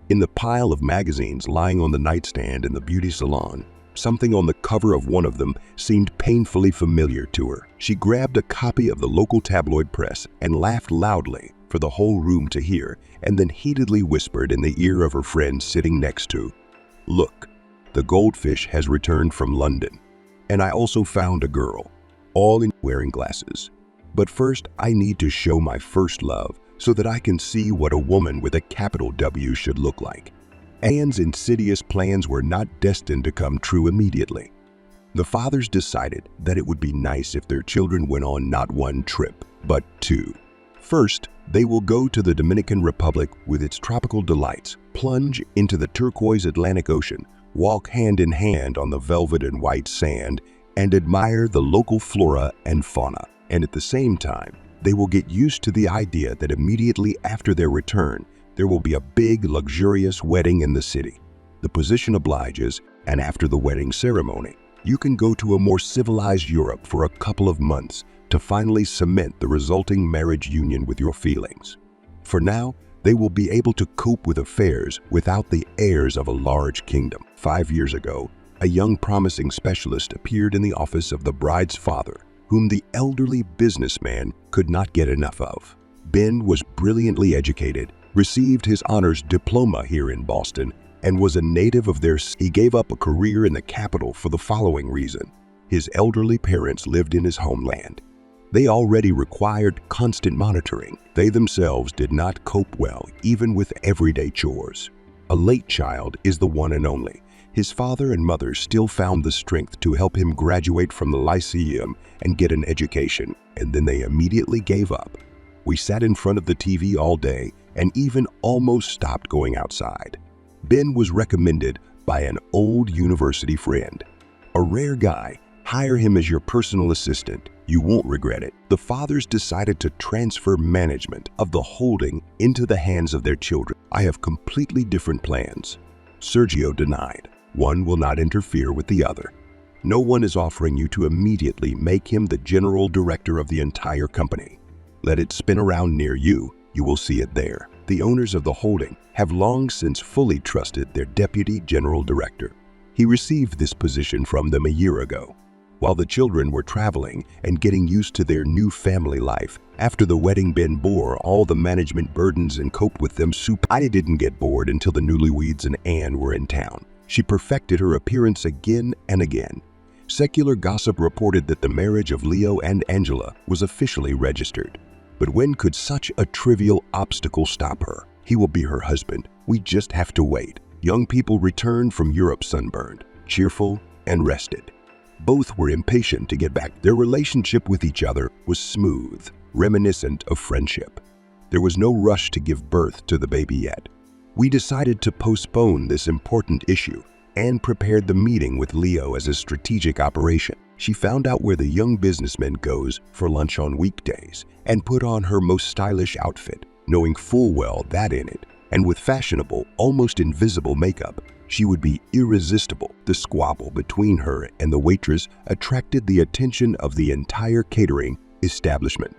In the pile of magazines lying on the nightstand in the beauty salon, something on the cover of one of them seemed painfully familiar to her. She grabbed a copy of the local tabloid press and laughed loudly for the whole room to hear, and then heatedly whispered in the ear of her friend sitting next to, "Look, the goldfish has returned from London, and I also found a girl, all in wearing glasses. But first, I need to show my first love so that I can see what a woman with a capital W should look like." Anne's insidious plans were not destined to come true immediately. The fathers decided that it would be nice if their children went on not one trip, but 2. First, they will go to the Dominican Republic with its tropical delights, plunge into the turquoise Atlantic Ocean, walk hand in hand on the velvet and white sand, and admire the local flora and fauna. And at the same time, they will get used to the idea that immediately after their return, there will be a big, luxurious wedding in the city. The position obliges, and after the wedding ceremony, you can go to a more civilized Europe for a couple of months to finally cement the resulting marriage union with your feelings. For now, they will be able to cope with affairs without the airs of a large kingdom. 5 years ago, a young promising specialist appeared in the office of the bride's father, whom the elderly businessman could not get enough of. Ben was brilliantly educated, received his honors diploma here in Boston, and was a native of their city. He gave up a career in the capital for the following reason. His elderly parents lived in his homeland. They already required constant monitoring. They themselves did not cope well, even with everyday chores. A late child is the one and only. His father and mother still found the strength to help him graduate from the lyceum and get an education, and then they immediately gave up. We sat in front of the TV all day and even almost stopped going outside. Ben was recommended by an old university friend. A rare guy. Hire him as your personal assistant. You won't regret it. The fathers decided to transfer management of the holding into the hands of their children. I have completely different plans. Sergio denied. One will not interfere with the other. No one is offering you to immediately make him the general director of the entire company. Let it spin around near you. You will see it there. The owners of the holding have long since fully trusted their deputy general director. He received this position from them a year ago. While the children were traveling and getting used to their new family life, after the wedding, Ben bore all the management burdens and coped with them. I didn't get bored until the newlyweds and Anne were in town. She perfected her appearance again and again. Secular gossip reported that the marriage of Leo and Angela was officially registered. But when could such a trivial obstacle stop her? He will be her husband. We just have to wait. Young people returned from Europe sunburned, cheerful, and rested. Both were impatient to get back. Their relationship with each other was smooth, reminiscent of friendship. There was no rush to give birth to the baby yet. We decided to postpone this important issue and prepared the meeting with Leo as a strategic operation. She found out where the young businessman goes for lunch on weekdays and put on her most stylish outfit, knowing full well that in it, and with fashionable, almost invisible makeup, she would be irresistible. The squabble between her and the waitress attracted the attention of the entire catering establishment.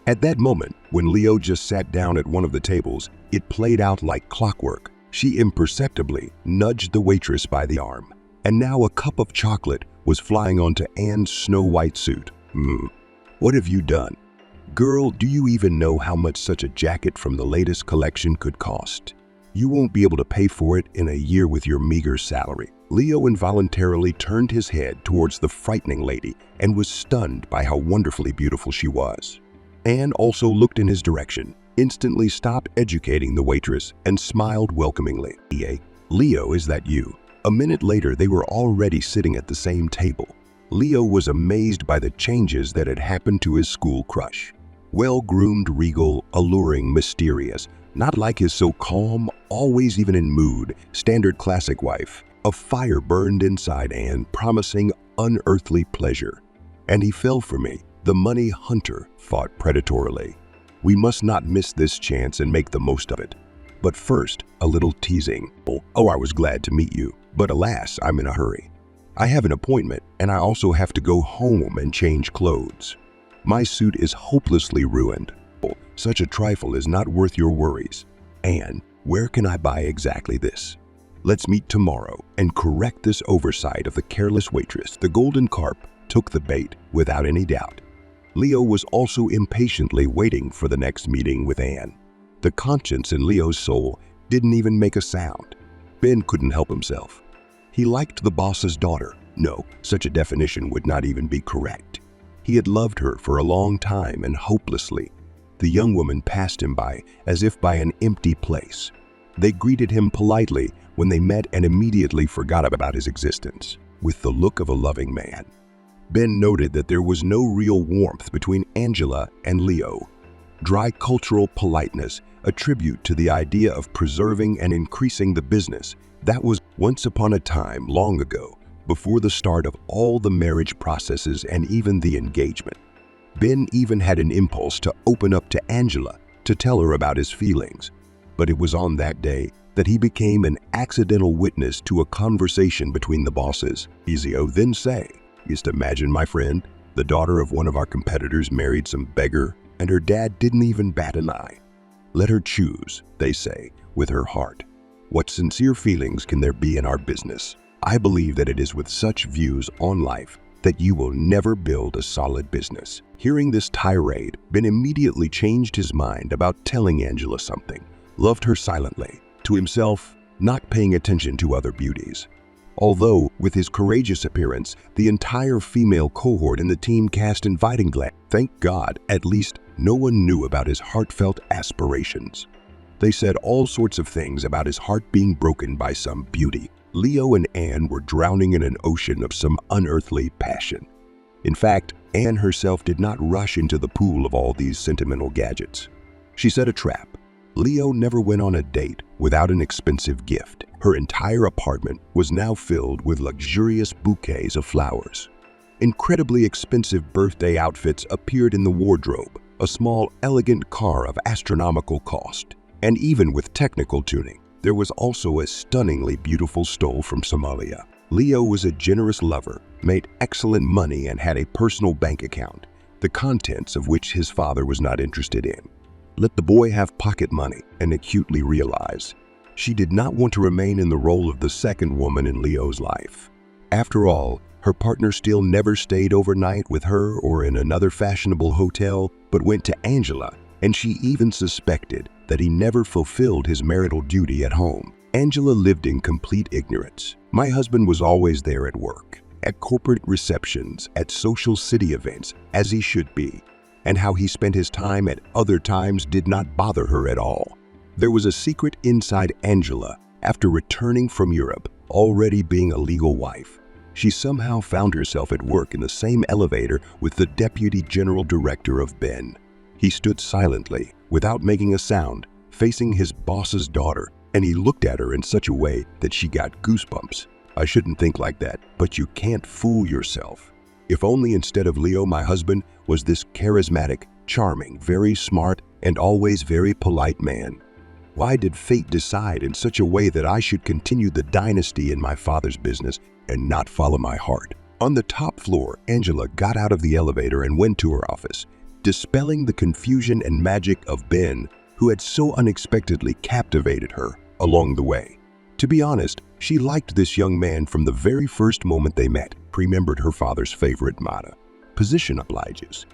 At that moment, when Leo just sat down at one of the tables, it played out like clockwork. She imperceptibly nudged the waitress by the arm, and now a cup of chocolate was flying onto Anne's snow-white suit. What have you done? Girl, do you even know how much such a jacket from the latest collection could cost? You won't be able to pay for it in a year with your meager salary. Leo involuntarily turned his head towards the frightening lady and was stunned by how wonderfully beautiful she was. Anne also looked in his direction, instantly stopped educating the waitress, and smiled welcomingly. Leo, is that you? A minute later, they were already sitting at the same table. Leo was amazed by the changes that had happened to his school crush. Well-groomed, regal, alluring, mysterious, not like his so calm, always even in mood, standard classic wife. A fire burned inside Anne, promising unearthly pleasure. And he fell for me. The money hunter thought predatorily. We must not miss this chance and make the most of it. But first, a little teasing. Oh, I was glad to meet you, but alas, I'm in a hurry. I have an appointment, and I also have to go home and change clothes. My suit is hopelessly ruined. Such a trifle is not worth your worries. Anne, where can I buy exactly this? Let's meet tomorrow and correct this oversight of the careless waitress. The golden carp took the bait without any doubt. Leo was also impatiently waiting for the next meeting with Anne. The conscience in Leo's soul didn't even make a sound. Ben couldn't help himself. He liked the boss's daughter. No, such a definition would not even be correct. He had loved her for a long time and hopelessly. The young woman passed him by as if by an empty place. They greeted him politely when they met and immediately forgot about his existence, with the look of a loving man. Ben noted that there was no real warmth between Angela and Leo. Dry cultural politeness, a tribute to the idea of preserving and increasing the business. That was once upon a time long ago, before the start of all the marriage processes and even the engagement. Ben even had an impulse to open up to Angela to tell her about his feelings. But it was on that day that he became an accidental witness to a conversation between the bosses. Ezio then say, "Just imagine, my friend, the daughter of one of our competitors married some beggar, and her dad didn't even bat an eye. Let her choose," they say, with her heart. What sincere feelings can there be in our business? I believe that it is with such views on life that you will never build a solid business. Hearing this tirade, Ben immediately changed his mind about telling Angela something, loved her silently, to himself, not paying attention to other beauties. Although, with his courageous appearance, the entire female cohort in the team cast inviting glances. Thank God, at least no one knew about his heartfelt aspirations. They said all sorts of things about his heart being broken by some beauty. Leo and Anne were drowning in an ocean of some unearthly passion. In fact, Anne herself did not rush into the pool of all these sentimental gadgets. She set a trap. Leo never went on a date without an expensive gift. Her entire apartment was now filled with luxurious bouquets of flowers. Incredibly expensive birthday outfits appeared in the wardrobe, a small, elegant car of astronomical cost. And even with technical tuning, there was also a stunningly beautiful stole from Somalia. Leo was a generous lover, made excellent money, and had a personal bank account, the contents of which his father was not interested in. Let the boy have pocket money and acutely realize she did not want to remain in the role of the second woman in Leo's life. After all, her partner still never stayed overnight with her or in another fashionable hotel, but went to Angela, and she even suspected that he never fulfilled his marital duty at home. Angela lived in complete ignorance. My husband was always there at work, at corporate receptions, at social city events, as he should be, and how he spent his time at other times did not bother her at all. There was a secret inside Angela. After returning from Europe, already being a legal wife, she somehow found herself at work in the same elevator with the deputy general director of Ben. He stood silently, without making a sound, facing his boss's daughter, and he looked at her in such a way that she got goosebumps. I shouldn't think like that, but you can't fool yourself. If only instead of Leo, my husband was this charismatic, charming, very smart, and always very polite man. Why did fate decide in such a way that I should continue the dynasty in my father's business and not follow my heart? On the top floor, Angela got out of the elevator and went to her office, dispelling the confusion and magic of Ben, who had so unexpectedly captivated her along the way. To be honest, she liked this young man from the very first moment they met. Remembered her father's favorite motto, "Position obliges."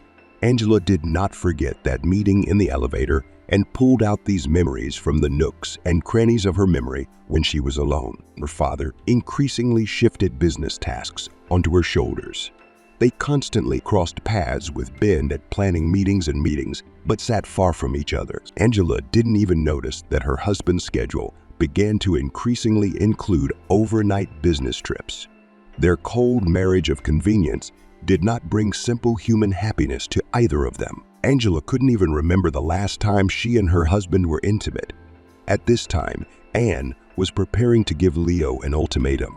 Angela did not forget that meeting in the elevator and pulled out these memories from the nooks and crannies of her memory when she was alone. Her father increasingly shifted business tasks onto her shoulders. They constantly crossed paths with Ben at planning meetings, but sat far from each other. Angela didn't even notice that her husband's schedule began to increasingly include overnight business trips. Their cold marriage of convenience did not bring simple human happiness to either of them. Angela couldn't even remember the last time she and her husband were intimate. At this time, Anne was preparing to give Leo an ultimatum.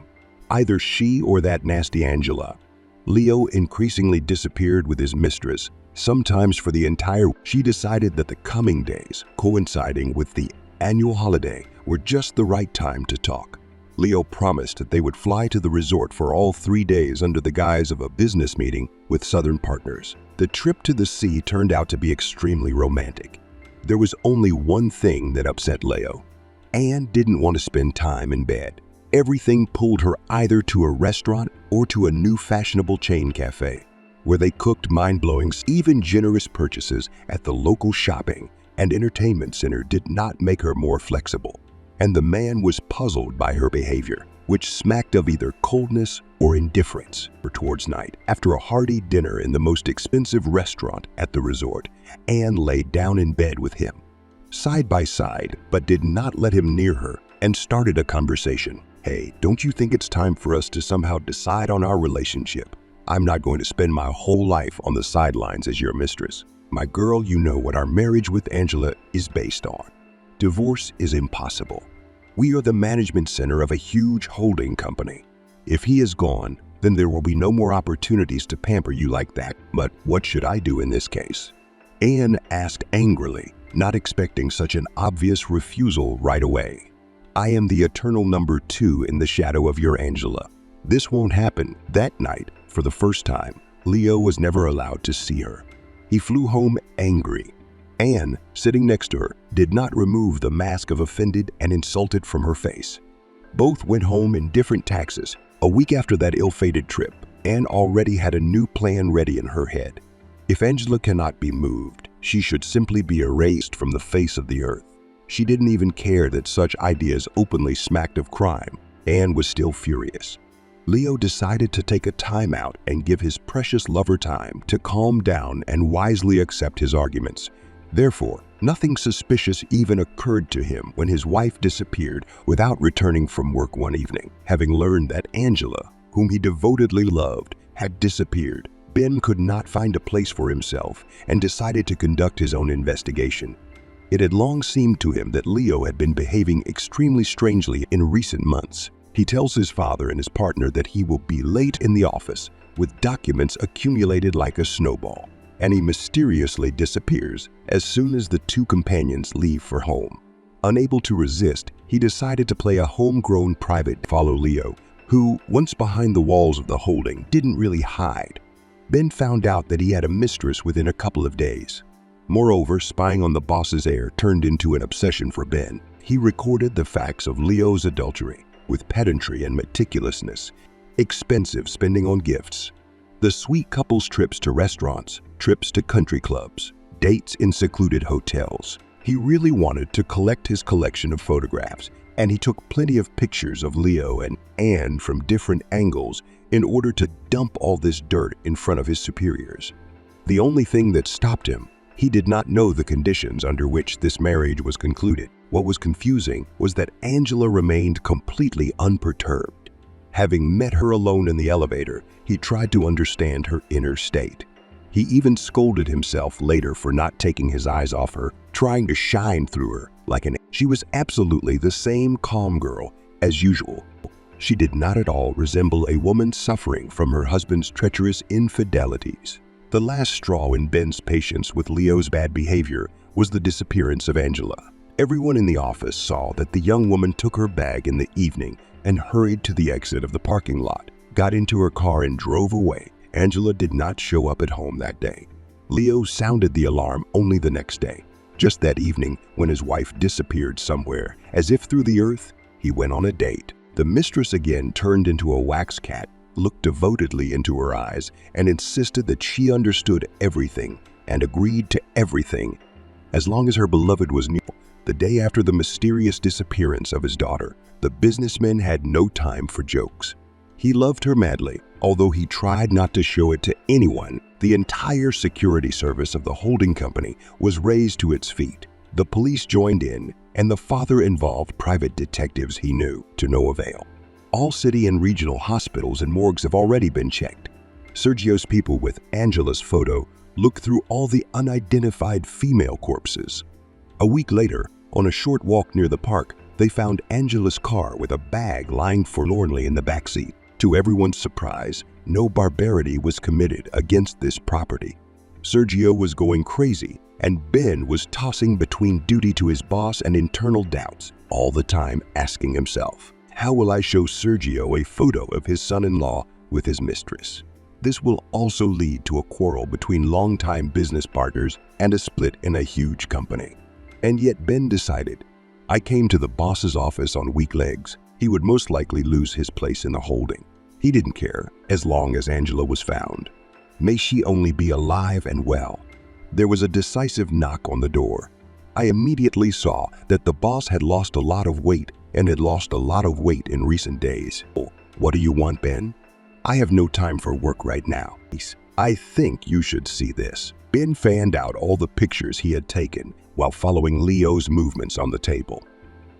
Either she or that nasty Angela. Leo increasingly disappeared with his mistress, sometimes for the entire week. She decided that the coming days, coinciding with the annual holiday, were just the right time to talk. Leo promised that they would fly to the resort for all 3 days under the guise of a business meeting with Southern partners. The trip to the sea turned out to be extremely romantic. There was only one thing that upset Leo. Anne didn't want to spend time in bed. Everything pulled her either to a restaurant or to a new fashionable chain cafe, where they cooked mind-blowing, even generous purchases at the local shopping and entertainment center did not make her more flexible. And the man was puzzled by her behavior, which smacked of either coldness or indifference towards night. After a hearty dinner in the most expensive restaurant at the resort, Anne laid down in bed with him, side by side, but did not let him near her, and started a conversation. "Hey, don't you think it's time for us to somehow decide on our relationship? I'm not going to spend my whole life on the sidelines as your mistress. My girl, you know what our marriage with Angela is based on. Divorce is impossible. We are the management center of a huge holding company. If he is gone, then there will be no more opportunities to pamper you like that. But what should I do in this case?" Anne asked angrily, not expecting such an obvious refusal right away. "I am the eternal number 2 in the shadow of your Angela. This won't happen." That night, for the first time, Leo was never allowed to see her. He flew home angry. Anne, sitting next to her, did not remove the mask of offended and insulted from her face. Both went home in different taxis. A week after that ill-fated trip, Anne already had a new plan ready in her head. If Angela cannot be moved, she should simply be erased from the face of the earth. She didn't even care that such ideas openly smacked of crime. Anne was still furious. Leo decided to take a time out and give his precious lover time to calm down and wisely accept his arguments. Therefore, Nothing suspicious even occurred to him when his wife disappeared without returning from work one evening. Having learned that Angela, whom he devotedly loved, had disappeared, Ben could not find a place for himself and decided to conduct his own investigation. It had long seemed to him that Leo had been behaving extremely strangely in recent months. He tells his father and his partner that he will be late in the office with documents accumulated like a snowball, and he mysteriously disappears as soon as the two companions leave for home. Unable to resist, he decided to play a homegrown private follow Leo, who, once behind the walls of the holding, didn't really hide. Ben found out that he had a mistress within a couple of days. Moreover, spying on the boss's heir turned into an obsession for Ben. He recorded the facts of Leo's adultery with pedantry and meticulousness, expensive spending on gifts, the sweet couple's trips to restaurants, trips to country clubs, dates in secluded hotels. He really wanted to collect his collection of photographs, and he took plenty of pictures of Leo and Anne from different angles in order to dump all this dirt in front of his superiors. The only thing that stopped him, he did not know the conditions under which this marriage was concluded. What was confusing was that Angela remained completely unperturbed. Having met her alone in the elevator, he tried to understand her inner state. He even scolded himself later for not taking his eyes off her, trying to shine through her like an... She was absolutely the same calm girl as usual. She did not at all resemble a woman suffering from her husband's treacherous infidelities. The last straw in Ben's patience with Leo's bad behavior was the disappearance of Angela. Everyone in the office saw that the young woman took her bag in the evening and hurried to the exit of the parking lot, got into her car and drove away. Angela did not show up at home that day. Leo sounded the alarm only the next day. Just that evening, when his wife disappeared somewhere, as if through the earth, he went on a date. The mistress again turned into a wax cat, looked devotedly into her eyes, and insisted that she understood everything and agreed to everything as long as her beloved was near. The day after the mysterious disappearance of his daughter, the businessman had no time for jokes. He loved her madly, although he tried not to show it to anyone. The entire security service of the holding company was raised to its feet. The police joined in, and the father involved private detectives he knew, to no avail. All city and regional hospitals and morgues have already been checked. Sergio's people with Angela's photo looked through all the unidentified female corpses. A week later, on a short walk near the park, they found Angela's car with a bag lying forlornly in the backseat. To everyone's surprise, no barbarity was committed against this property. Sergio was going crazy, and Ben was tossing between duty to his boss and internal doubts, all the time asking himself, how will I show Sergio a photo of his son-in-law with his mistress? This will also lead to a quarrel between longtime business partners and a split in a huge company. And yet Ben decided, I came to the boss's office on weak legs. He would most likely lose his place in the holding. He didn't care as long as Angela was found. May she only be alive and well. There was a decisive knock on the door. I immediately saw that the boss had lost a lot of weight and had lost a lot of weight in recent days. Oh, what do you want, Ben? I have no time for work right now. I think you should see this. Ben fanned out all the pictures he had taken while following Leo's movements on the table.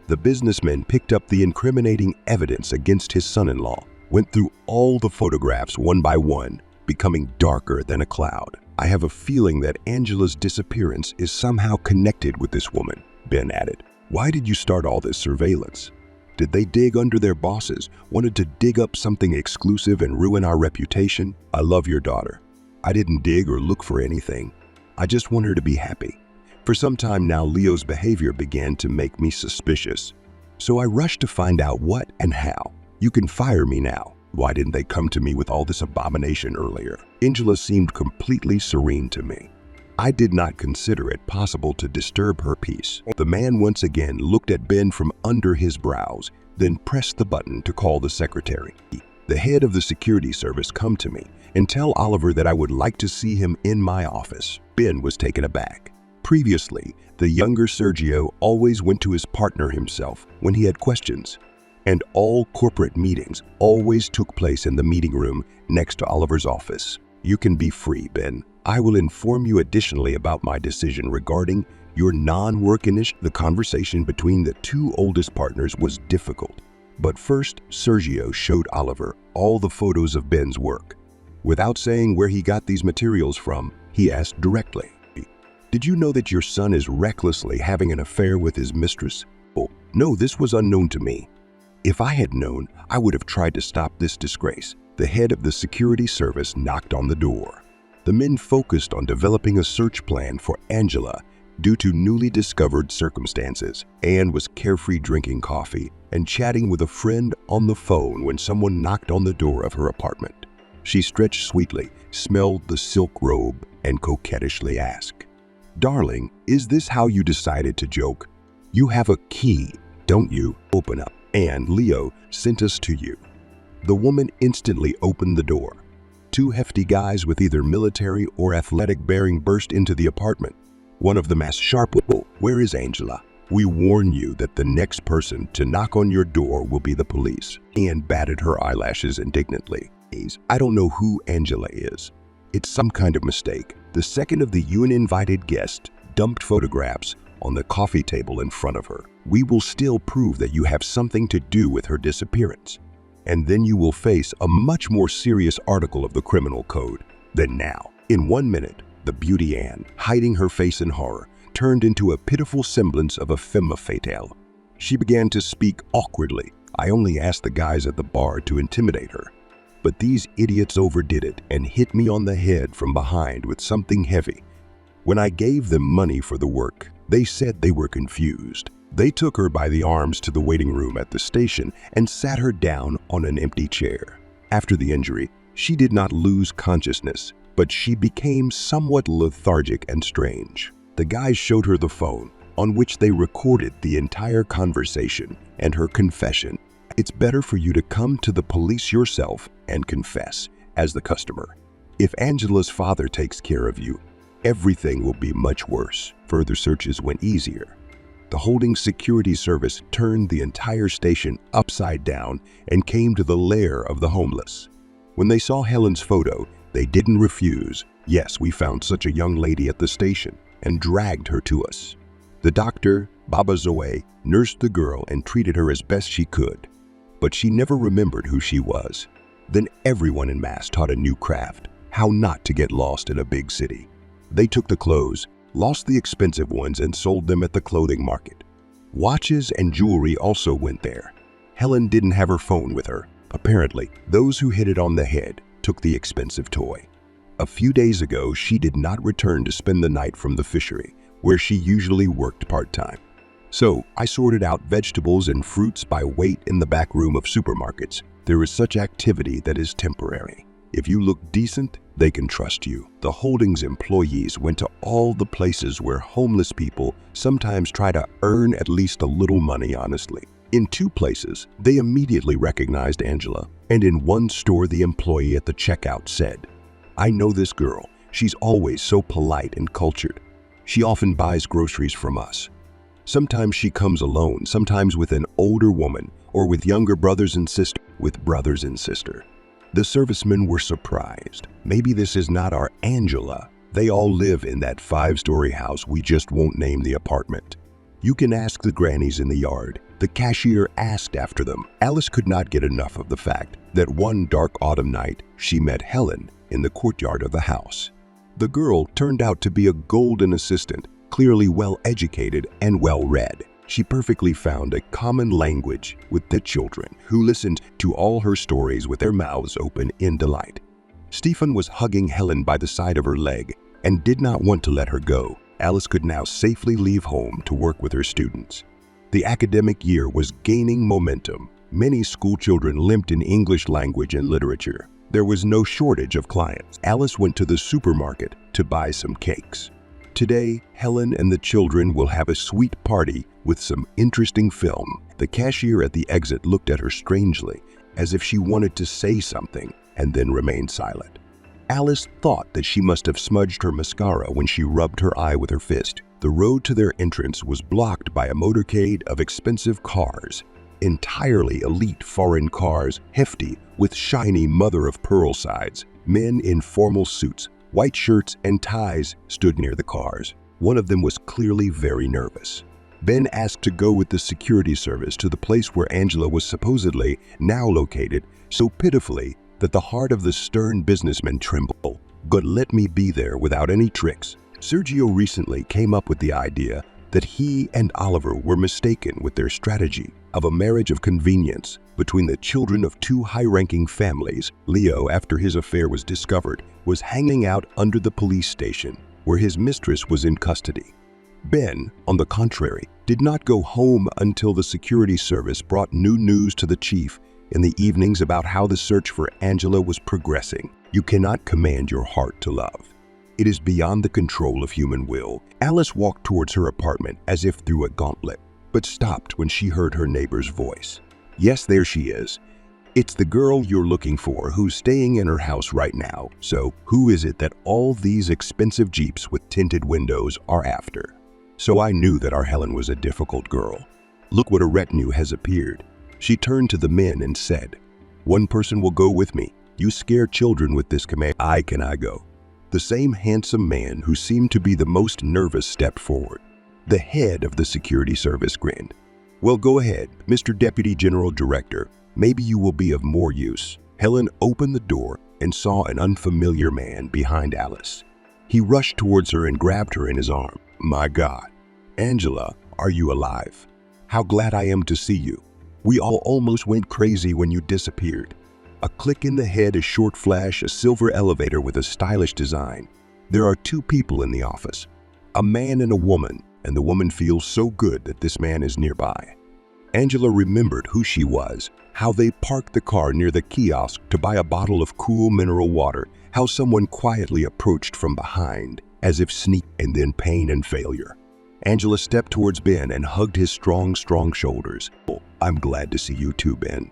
The businessman picked up the incriminating evidence against his son-in-law, went through all the photographs one by one, becoming darker than a cloud. I have a feeling that Angela's disappearance is somehow connected with this woman, Ben added. Why did you start all this surveillance? Did they dig under their bosses, wanted to dig up something exclusive and ruin our reputation? I love your daughter. I didn't dig or look for anything. I just want her to be happy. For some time now, Leo's behavior began to make me suspicious. So I rushed to find out what and how. You can fire me now. Why didn't they come to me with all this abomination earlier? Angela seemed completely serene to me. I did not consider it possible to disturb her peace. The man once again looked at Ben from under his brows, then pressed the button to call the secretary. The head of the security service come to me and tell Oliver that I would like to see him in my office. Ben was taken aback. Previously, the younger Sergio always went to his partner himself when he had questions, and all corporate meetings always took place in the meeting room next to Oliver's office. You can be free, Ben. I will inform you additionally about my decision regarding You're non-workinish. The conversation between the two oldest partners was difficult. But first, Sergio showed Oliver all the photos of Ben's work. Without saying where he got these materials from, he asked directly, "Did you know that your son is recklessly having an affair with his mistress?" "Oh, no, this was unknown to me. If I had known, I would have tried to stop this disgrace." The head of the security service knocked on the door. The men focused on developing a search plan for Angela due to newly discovered circumstances. Anne was carefree drinking coffee and chatting with a friend on the phone when someone knocked on the door of her apartment. She stretched sweetly, smelled the silk robe, and coquettishly asked, "Darling, is this how you decided to joke? You have a key, don't you? Open up. And Leo sent us to you." The woman instantly opened the door. Two hefty guys with either military or athletic bearing burst into the apartment. One of them asked sharply, "Where is Angela? We warn you that the next person to knock on your door will be the police." Anne batted her eyelashes indignantly. "I don't know who Angela is. It's some kind of mistake." The second of the uninvited guests dumped photographs on the coffee table in front of her. "We will still prove that you have something to do with her disappearance. And then you will face a much more serious article of the criminal code than now." In 1 minute, the beauty Anne, hiding her face in horror, turned into a pitiful semblance of a femme fatale. She began to speak awkwardly. "I only asked the guys at the bar to intimidate her. But these idiots overdid it and hit me on the head from behind with something heavy. When I gave them money for the work, they said they were confused. They took her by the arms to the waiting room at the station and sat her down on an empty chair. After the injury, she did not lose consciousness, but she became somewhat lethargic and strange. The guys showed her the phone, on which they recorded the entire conversation and her confession. It's better for you to come to the police yourself and confess as the customer. If Angela's father takes care of you, everything will be much worse. Further searches went easier. The holding security service turned the entire station upside down and came to the lair of the homeless. When they saw Helen's photo, they didn't refuse. Yes, we found such a young lady at the station, and dragged her to us. The doctor, Baba Zoe, nursed the girl and treated her as best she could. But she never remembered who she was. Then everyone en masse taught a new craft, how not to get lost in a big city. They took the clothes, lost the expensive ones, and sold them at the clothing market. Watches and jewelry also went there. Helen didn't have her phone with her. Apparently, those who hit it on the head took the expensive toy. A few days ago, she did not return to spend the night from the fishery, where she usually worked part-time. So I sorted out vegetables and fruits by weight in the back room of supermarkets. There is such activity that is temporary. If you look decent, they can trust you. The holdings employees went to all the places where homeless people sometimes try to earn at least a little money honestly. In 2 places, they immediately recognized Angela, and in one store the employee at the checkout said, "I know this girl. She's always so polite and cultured. She often buys groceries from us. Sometimes she comes alone, sometimes with an older woman, or with younger brothers and sisters." The servicemen were surprised. "Maybe this is not our Angela. They all live in that 5-story house. We just won't name the apartment. You can ask the grannies in the yard." The cashier asked after them. Alice could not get enough of the fact that one dark autumn night she met Helen in the courtyard of the house. The girl turned out to be a golden assistant, clearly well-educated and well-read. She perfectly found a common language with the children, who listened to all her stories with their mouths open in delight. Stephen was hugging Helen by the side of her leg and did not want to let her go. Alice could now safely leave home to work with her students. The academic year was gaining momentum. Many school children limped in English language and literature. There was no shortage of clients. Alice went to the supermarket to buy some cakes. Today, Helen and the children will have a sweet party with some interesting film. The cashier at the exit looked at her strangely, as if she wanted to say something, and then remained silent. Alice thought that she must have smudged her mascara when she rubbed her eye with her fist. The road to their entrance was blocked by a motorcade of expensive cars. Entirely elite foreign cars, hefty, with shiny mother-of-pearl sides. Men in formal suits, white shirts and ties stood near the cars. One of them was clearly very nervous. Ben asked to go with the security service to the place where Angela was supposedly now located, so pitifully that the heart of the stern businessman trembled. "But let me be there without any tricks." Sergio recently came up with the idea that he and Oliver were mistaken with their strategy of a marriage of convenience between the children of two high-ranking families. Leo, after his affair was discovered, was hanging out under the police station where his mistress was in custody. Ben, on the contrary, did not go home until the security service brought new news to the chief in the evenings about how the search for Angela was progressing. You cannot command your heart to love. It is beyond the control of human will. Alice walked towards her apartment as if through a gauntlet, but stopped when she heard her neighbor's voice. "Yes, there she is. It's the girl you're looking for who's staying in her house right now. So, who is it that all these expensive Jeeps with tinted windows are after?" So I knew that our Helen was a difficult girl. "Look what a retinue has appeared." She turned to the men and said, "One person will go with me. You scare children with this command. Can I go?" The same handsome man who seemed to be the most nervous stepped forward. The head of the security service grinned. "Well, go ahead, Mr. Deputy General Director. Maybe you will be of more use." Helen opened the door and saw an unfamiliar man behind Alice. He rushed towards her and grabbed her in his arm. "My God. Angela, are you alive? How glad I am to see you. We all almost went crazy when you disappeared." A click in the head, a short flash, a silver elevator with a stylish design. There are two people in the office, a man and a woman, and the woman feels so good that this man is nearby. Angela remembered who she was, how they parked the car near the kiosk to buy a bottle of cool mineral water, how someone quietly approached from behind, as if sneak, and then pain and failure. Angela stepped towards Ben and hugged his strong shoulders. "Oh, I'm glad to see you too, Ben.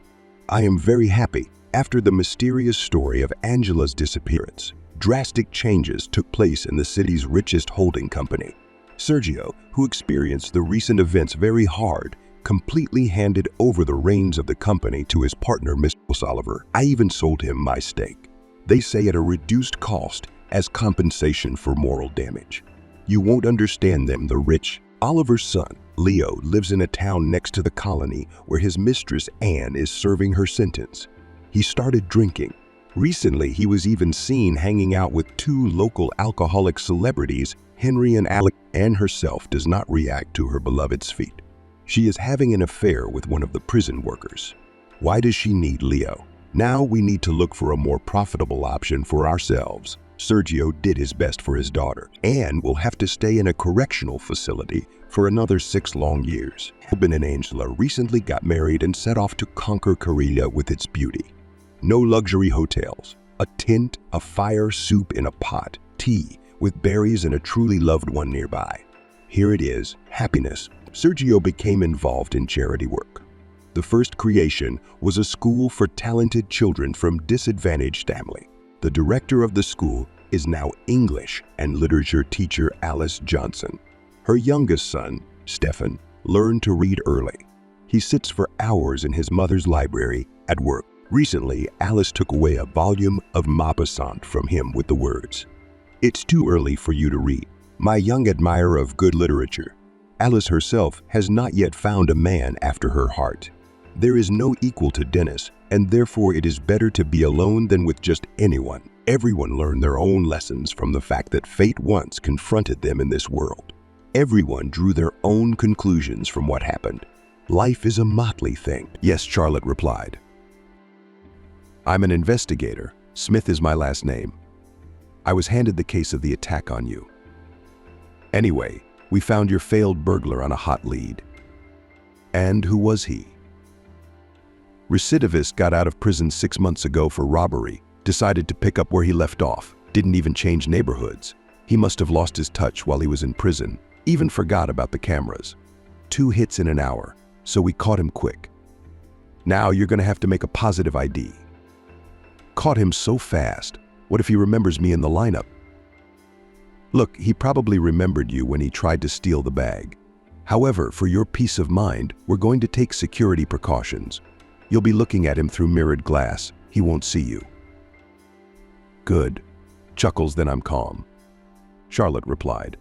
I am very happy." After the mysterious story of Angela's disappearance, drastic changes took place in the city's richest holding company. Sergio, who experienced the recent events very hard, completely handed over the reins of the company to his partner, Mr. Oliver. "I even sold him my stake. They say at a reduced cost as compensation for moral damage. You won't understand them, the rich." Oliver's son, Leo, lives in a town next to the colony where his mistress, Anne, is serving her sentence. He started drinking. Recently, he was even seen hanging out with two local alcoholic celebrities, Henry and Alec. Anne herself does not react to her beloved's feat. She is having an affair with one of the prison workers. Why does she need Leo? Now we need to look for a more profitable option for ourselves. Sergio did his best for his daughter. Anne will have to stay in a correctional facility for another 6 long years. Ben and Angela recently got married and set off to conquer Korea with its beauty. No luxury hotels, a tent, a fire, soup in a pot, tea with berries and a truly loved one nearby. Here it is, happiness. Sergio became involved in charity work. The first creation was a school for talented children from disadvantaged families. The director of the school is now English and literature teacher Alice Johnson. Her youngest son, Stefan, learned to read early. He sits for hours in his mother's library at work. Recently, Alice took away a volume of Maupassant from him with the words, "It's too early for you to read, my young admirer of good literature." Alice herself has not yet found a man after her heart. There is no equal to Dennis, and therefore it is better to be alone than with just anyone. Everyone learned their own lessons from the fact that fate once confronted them in this world. Everyone drew their own conclusions from what happened. Life is a motley thing. "Yes," Charlotte replied. "I'm an investigator. Smith is my last name. I was handed the case of the attack on you. Anyway, we found your failed burglar on a hot lead." "And who was he?" "Recidivist, got out of prison 6 months ago for robbery, decided to pick up where he left off, didn't even change neighborhoods. He must have lost his touch while he was in prison, even forgot about the cameras. 2 hits in an hour, so we caught him quick. Now you're gonna have to make a positive ID." "Caught him so fast. What if he remembers me in the lineup?" "Look, he probably remembered you when he tried to steal the bag. However, for your peace of mind, we're going to take security precautions. You'll be looking at him through mirrored glass. He won't see you." "Good." Chuckles, "Then I'm calm." Charlotte replied,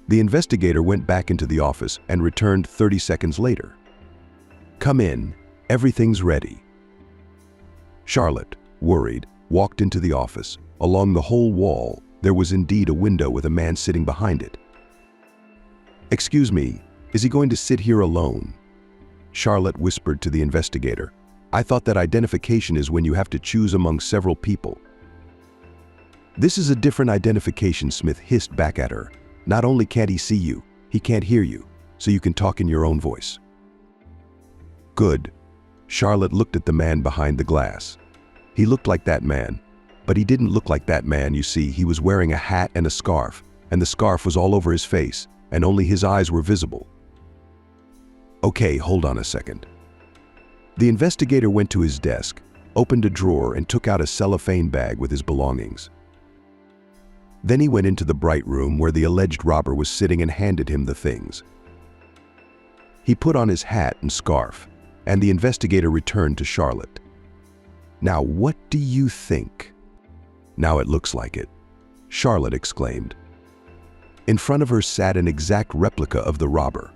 The investigator went back into the office and returned 30 seconds later. "Come in, everything's ready." Charlotte, worried, walked into the office. Along the whole wall, there was indeed a window with a man sitting behind it. "Excuse me, is he going to sit here alone?" Charlotte whispered to the investigator. "I thought that identification is when you have to choose among several people." "This is a different identification," Smith hissed back at her. "Not only can't he see you, he can't hear you, so you can talk in your own voice." "Good." Charlotte looked at the man behind the glass. He looked like that man, but he didn't look like that man, you see. He was wearing a hat and a scarf, and the scarf was all over his face, and only his eyes were visible. "Okay, hold on a second." The investigator went to his desk, opened a drawer, and took out a cellophane bag with his belongings. Then he went into the bright room where the alleged robber was sitting and handed him the things. He put on his hat and scarf, and the investigator returned to Charlotte. "Now, what do you think?" "Now it looks like it," Charlotte exclaimed. In front of her sat an exact replica of the robber.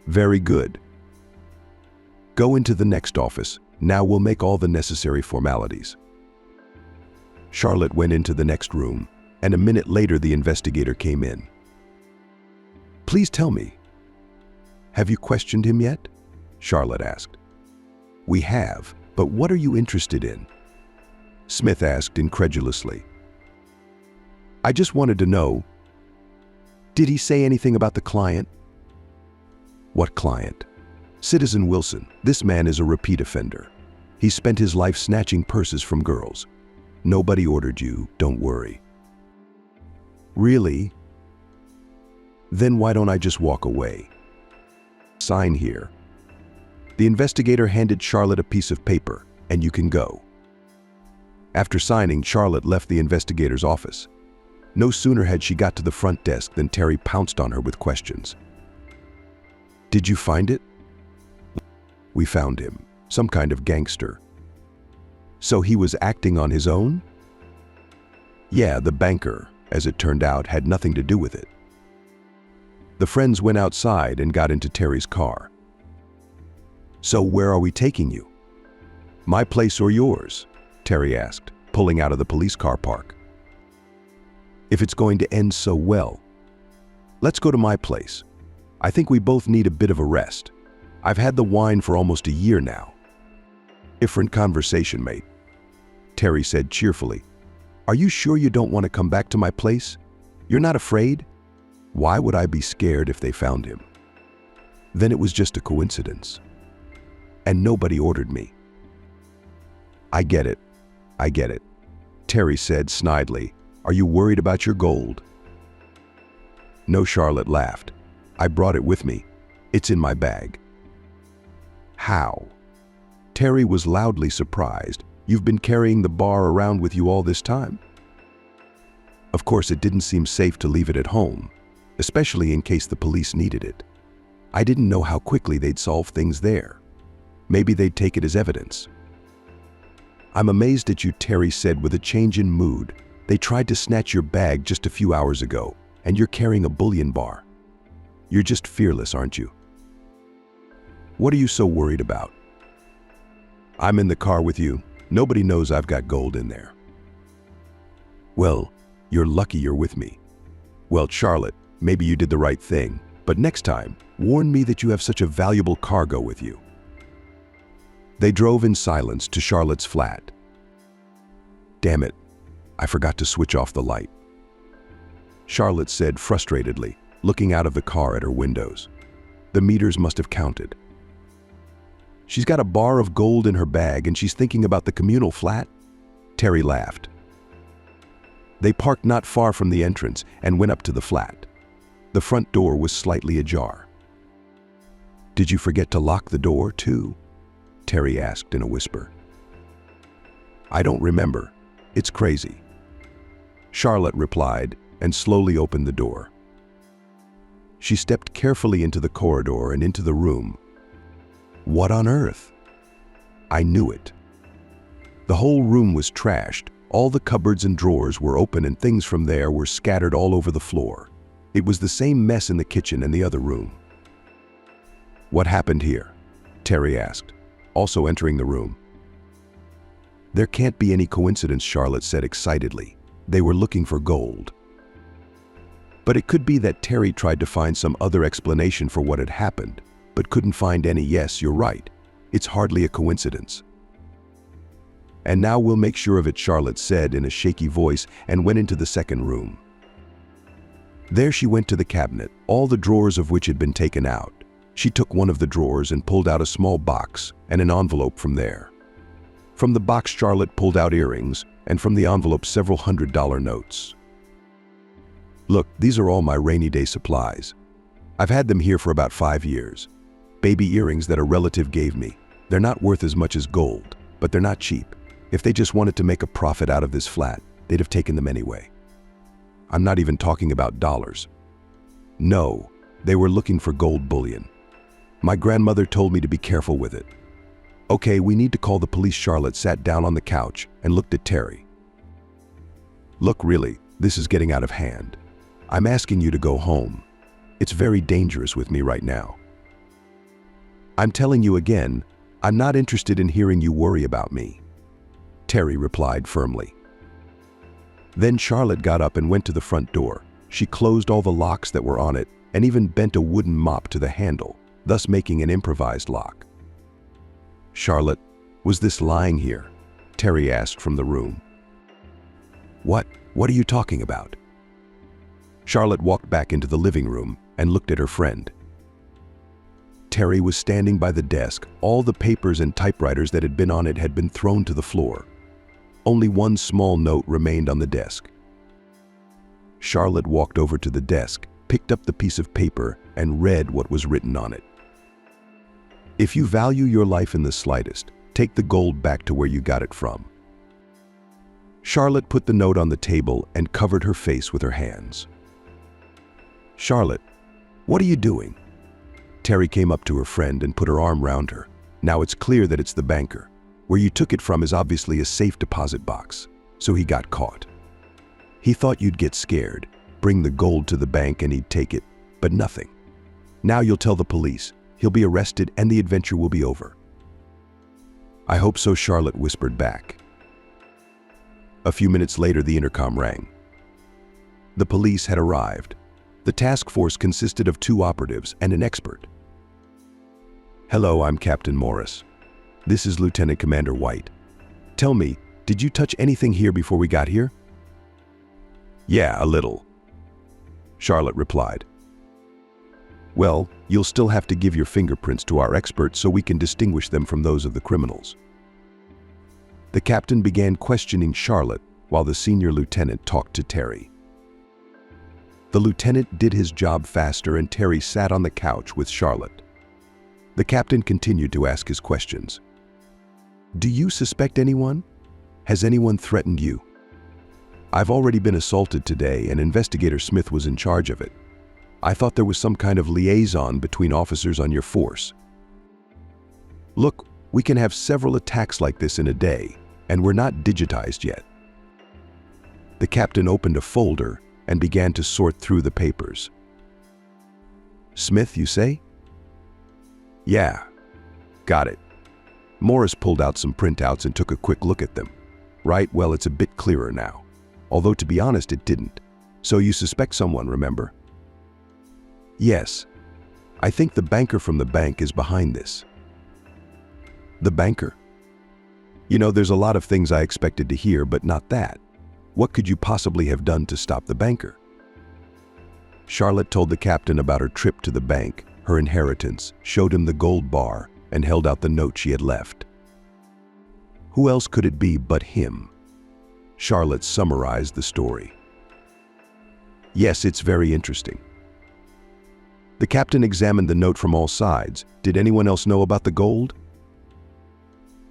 "Very good. Go into the next office. Now we'll make all the necessary formalities." Charlotte went into the next room, and a minute later the investigator came in. "Please tell me, have you questioned him yet?" Charlotte asked. "We have, but what are you interested in?" Smith asked incredulously. "I just wanted to know, did he say anything about the client?" "What client?" "Citizen Wilson. This man is a repeat offender. He spent his life snatching purses from girls. Nobody ordered you, don't worry." "Really? Then why don't I just walk away?" "Sign here." The investigator handed Charlotte a piece of paper, "and you can go." After signing, Charlotte left the investigator's office. No sooner had she got to the front desk than Terry pounced on her with questions. "Did you find it?" "We found him. Some kind of gangster." "So he was acting on his own?" "Yeah, the banker, as it turned out, had nothing to do with it." The friends went outside and got into Terry's car. "So where are we taking you?" "My place or yours?" Terry asked, pulling out of the police car park. "If it's going to end so well, let's go to my place. I think we both need a bit of a rest. I've had the wine for almost a year now." "Different conversation, mate," Terry said cheerfully. "Are you sure you don't want to come back to my place? You're not afraid?" "Why would I be scared if they found him?" "Then it was just a coincidence. And nobody ordered me." I get it, Terry said snidely. "Are you worried about your gold?" "No," Charlotte laughed. "I brought it with me. It's in my bag." "How?" Terry was loudly surprised. "You've been carrying the bar around with you all this time?" "Of course, it didn't seem safe to leave it at home, especially in case the police needed it. I didn't know how quickly they'd solve things there. Maybe they'd take it as evidence." "I'm amazed at you," Terry said with a change in mood. "They tried to snatch your bag just a few hours ago, and you're carrying a bullion bar. You're just fearless, aren't you?" "What are you so worried about?" "I'm in the car with you. Nobody knows I've got gold in there." "Well, you're lucky you're with me." "Well, Charlotte, maybe you did the right thing, but next time, warn me that you have such a valuable cargo with you." They drove in silence to Charlotte's flat. "Damn it, I forgot to switch off the light," Charlotte said frustratedly, looking out of the car at her windows. The meters must have counted. "She's got a bar of gold in her bag and she's thinking about the communal flat?" Terry laughed. They parked not far from the entrance and went up to the flat. The front door was slightly ajar. "Did you forget to lock the door, too?" Terry asked in a whisper. "I don't remember. It's crazy," Charlotte replied and slowly opened the door. She stepped carefully into the corridor and into the room. What on earth? I knew it. The whole room was trashed. All the cupboards and drawers were open and things from there were scattered all over the floor. It was the same mess in the kitchen and the other room. "What happened here?" Terry asked, also entering the room. "There can't be any coincidence," Charlotte said excitedly. "They were looking for gold." But it could be that Terry tried to find some other explanation for what had happened, but couldn't find any. "Yes, you're right. It's hardly a coincidence." "And now we'll make sure of it," Charlotte said in a shaky voice and went into the second room. There she went to the cabinet, all the drawers of which had been taken out. She took one of the drawers and pulled out a small box and an envelope from there. From the box, Charlotte pulled out earrings, and from the envelope several $100 notes. "Look, these are all my rainy day supplies. I've had them here for about 5 years. Baby earrings that a relative gave me. They're not worth as much as gold, but they're not cheap. If they just wanted to make a profit out of this flat, they'd have taken them anyway. I'm not even talking about dollars. No, they were looking for gold bullion. My grandmother told me to be careful with it. Okay, we need to call the police." Charlotte sat down on the couch and looked at Terry. "Look, really, this is getting out of hand. I'm asking you to go home. It's very dangerous with me right now. I'm telling you again, I'm not interested in hearing you worry about me," Terry replied firmly. Then Charlotte got up and went to the front door. She closed all the locks that were on it and even bent a wooden mop to the handle, thus making an improvised lock. "Charlotte, was this lying here?" Terry asked from the room. What are you talking about?" Charlotte walked back into the living room and looked at her friend. Terry was standing by the desk. All the papers and typewriters that had been on it had been thrown to the floor. Only one small note remained on the desk. Charlotte walked over to the desk, picked up the piece of paper, and read what was written on it. "If you value your life in the slightest, take the gold back to where you got it from." Charlotte put the note on the table and covered her face with her hands. "Charlotte, what are you doing?" Terry came up to her friend and put her arm round her. "Now it's clear that it's the banker. Where you took it from is obviously a safe deposit box, so he got caught. He thought you'd get scared, bring the gold to the bank and he'd take it, but nothing. Now you'll tell the police, he'll be arrested and the adventure will be over." "I hope so," Charlotte whispered back. A few minutes later, the intercom rang. The police had arrived. The task force consisted of 2 operatives and an expert. "Hello, I'm Captain Morris. This is Lieutenant Commander White. Tell me, did you touch anything here before we got here?" "Yeah, a little," Charlotte replied. "Well, you'll still have to give your fingerprints to our expert so we can distinguish them from those of the criminals." The captain began questioning Charlotte while the senior lieutenant talked to Terry. The lieutenant did his job faster and Terry sat on the couch with Charlotte. The captain continued to ask his questions. "Do you suspect anyone? Has anyone threatened you?" "I've already been assaulted today and Investigator Smith was in charge of it. I thought there was some kind of liaison between officers on your force." "Look, we can have several attacks like this in a day, and we're not digitized yet." The captain opened a folder and began to sort through the papers. "Smith, you say?" "Yeah, got it." Morris pulled out some printouts and took a quick look at them. "Right, well, it's a bit clearer now. Although, to be honest, it didn't. So you suspect someone, remember?" "Yes. I think the banker from the bank is behind this." "The banker?" "You know, there's a lot of things I expected to hear, but not that. What could you possibly have done to stop the banker?" Charlotte told the captain about her trip to the bank, her inheritance, showed him the gold bar, and held out the note she had left. Who else could it be but him? Charlotte summarized the story. "Yes, it's very interesting." The captain examined the note from all sides. "Did anyone else know about the gold?"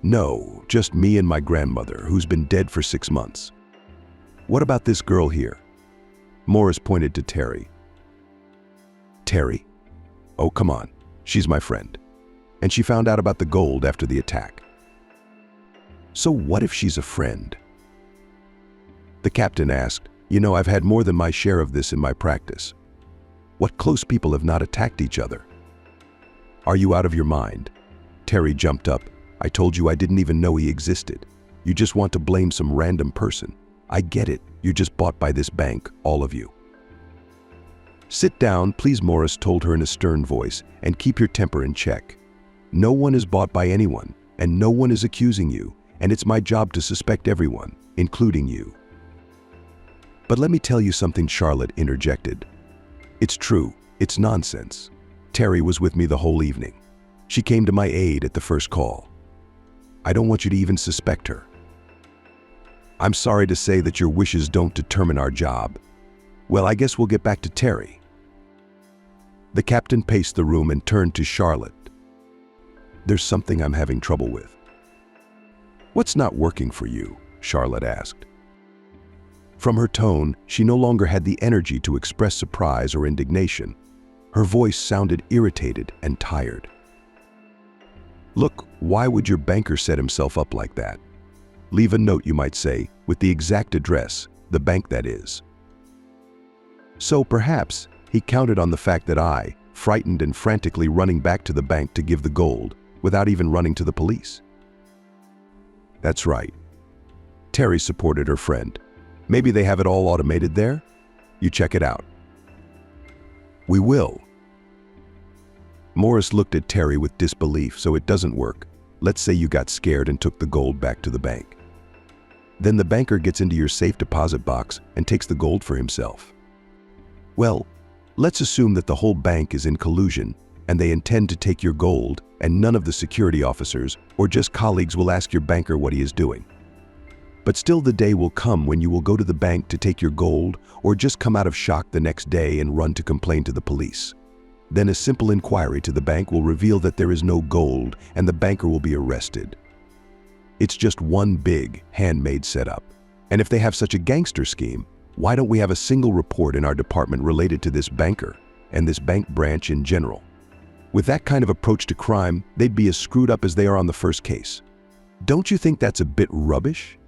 "No, just me and my grandmother, who's been dead for 6 months." "What about this girl here?" Morris pointed to Terry. "Terry? Oh, come on, she's my friend. And she found out about the gold after the attack." "So what if she's a friend?" The captain asked. "You know, I've had more than my share of this in my practice. What close people have not attacked each other? Are you out of your mind? Terry jumped up. I told you I didn't even know he existed. You just want to blame some random person. I get it. You're just bought by this bank, all of you. Sit down, please, Morris told her in a stern voice, and keep your temper in check. No one is bought by anyone, and no one is accusing you, and it's my job to suspect everyone, including you. But let me tell you something, Charlotte interjected. It's true. It's nonsense. Terry was with me the whole evening. She came to my aid at the first call. I don't want you to even suspect her. I'm sorry to say that your wishes don't determine our job. Well, I guess we'll get back to Terry. The captain paced the room and turned to Charlotte. There's something I'm having trouble with. What's not working for you? Charlotte asked. From her tone, she no longer had the energy to express surprise or indignation. Her voice sounded irritated and tired. Look, why would your banker set himself up like that? Leave a note, you might say, with the exact address, the bank that is. So perhaps he counted on the fact that I, frightened and frantically running back to the bank to give the gold, without even running to the police. That's right. Terry supported her friend. Maybe they have it all automated there? You check it out. We will. Morris looked at Terry with disbelief. So it doesn't work. Let's say you got scared and took the gold back to the bank. Then the banker gets into your safe deposit box and takes the gold for himself. Well, let's assume that the whole bank is in collusion and they intend to take your gold, and none of the security officers or just colleagues will ask your banker what he is doing. But still, the day will come when you will go to the bank to take your gold or just come out of shock the next day and run to complain to the police. Then a simple inquiry to the bank will reveal that there is no gold and the banker will be arrested. It's just one big, handmade setup. And if they have such a gangster scheme, why don't we have a single report in our department related to this banker and this bank branch in general? With that kind of approach to crime, they'd be as screwed up as they are on the first case. Don't you think that's a bit rubbish?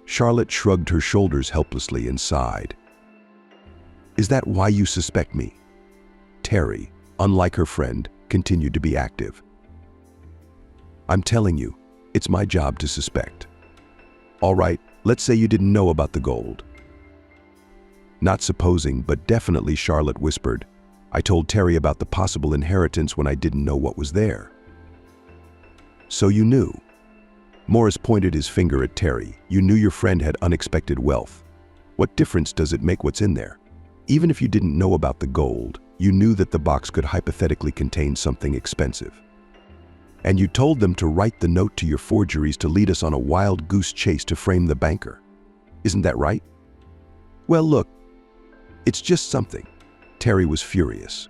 Charlotte shrugged her shoulders helplessly and sighed. Is that why you suspect me? Terry, unlike her friend, continued to be active. I'm telling you, it's my job to suspect. All right, let's say you didn't know about the gold. Not supposing, but definitely, Charlotte whispered. I told Terry about the possible inheritance when I didn't know what was there. So you knew. Morris pointed his finger at Terry. You knew your friend had unexpected wealth. What difference does it make what's in there? Even if you didn't know about the gold, you knew that the box could hypothetically contain something expensive. And you told them to write the note to your forgeries to lead us on a wild goose chase to frame the banker. Isn't that right? Well, look, it's just something. Terry was furious.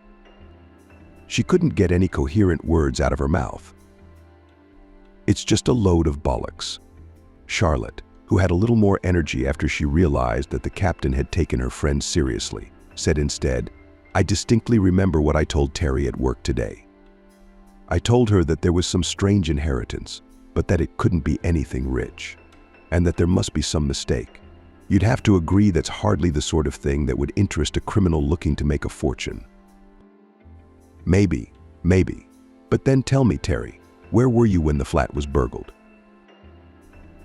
She couldn't get any coherent words out of her mouth. It's just a load of bollocks. Charlotte, who had a little more energy after she realized that the captain had taken her friend seriously, said instead, I distinctly remember what I told Terry at work today. I told her that there was some strange inheritance, but that it couldn't be anything rich, and that there must be some mistake. You'd have to agree that's hardly the sort of thing that would interest a criminal looking to make a fortune. Maybe. But then tell me, Terry, where were you when the flat was burgled?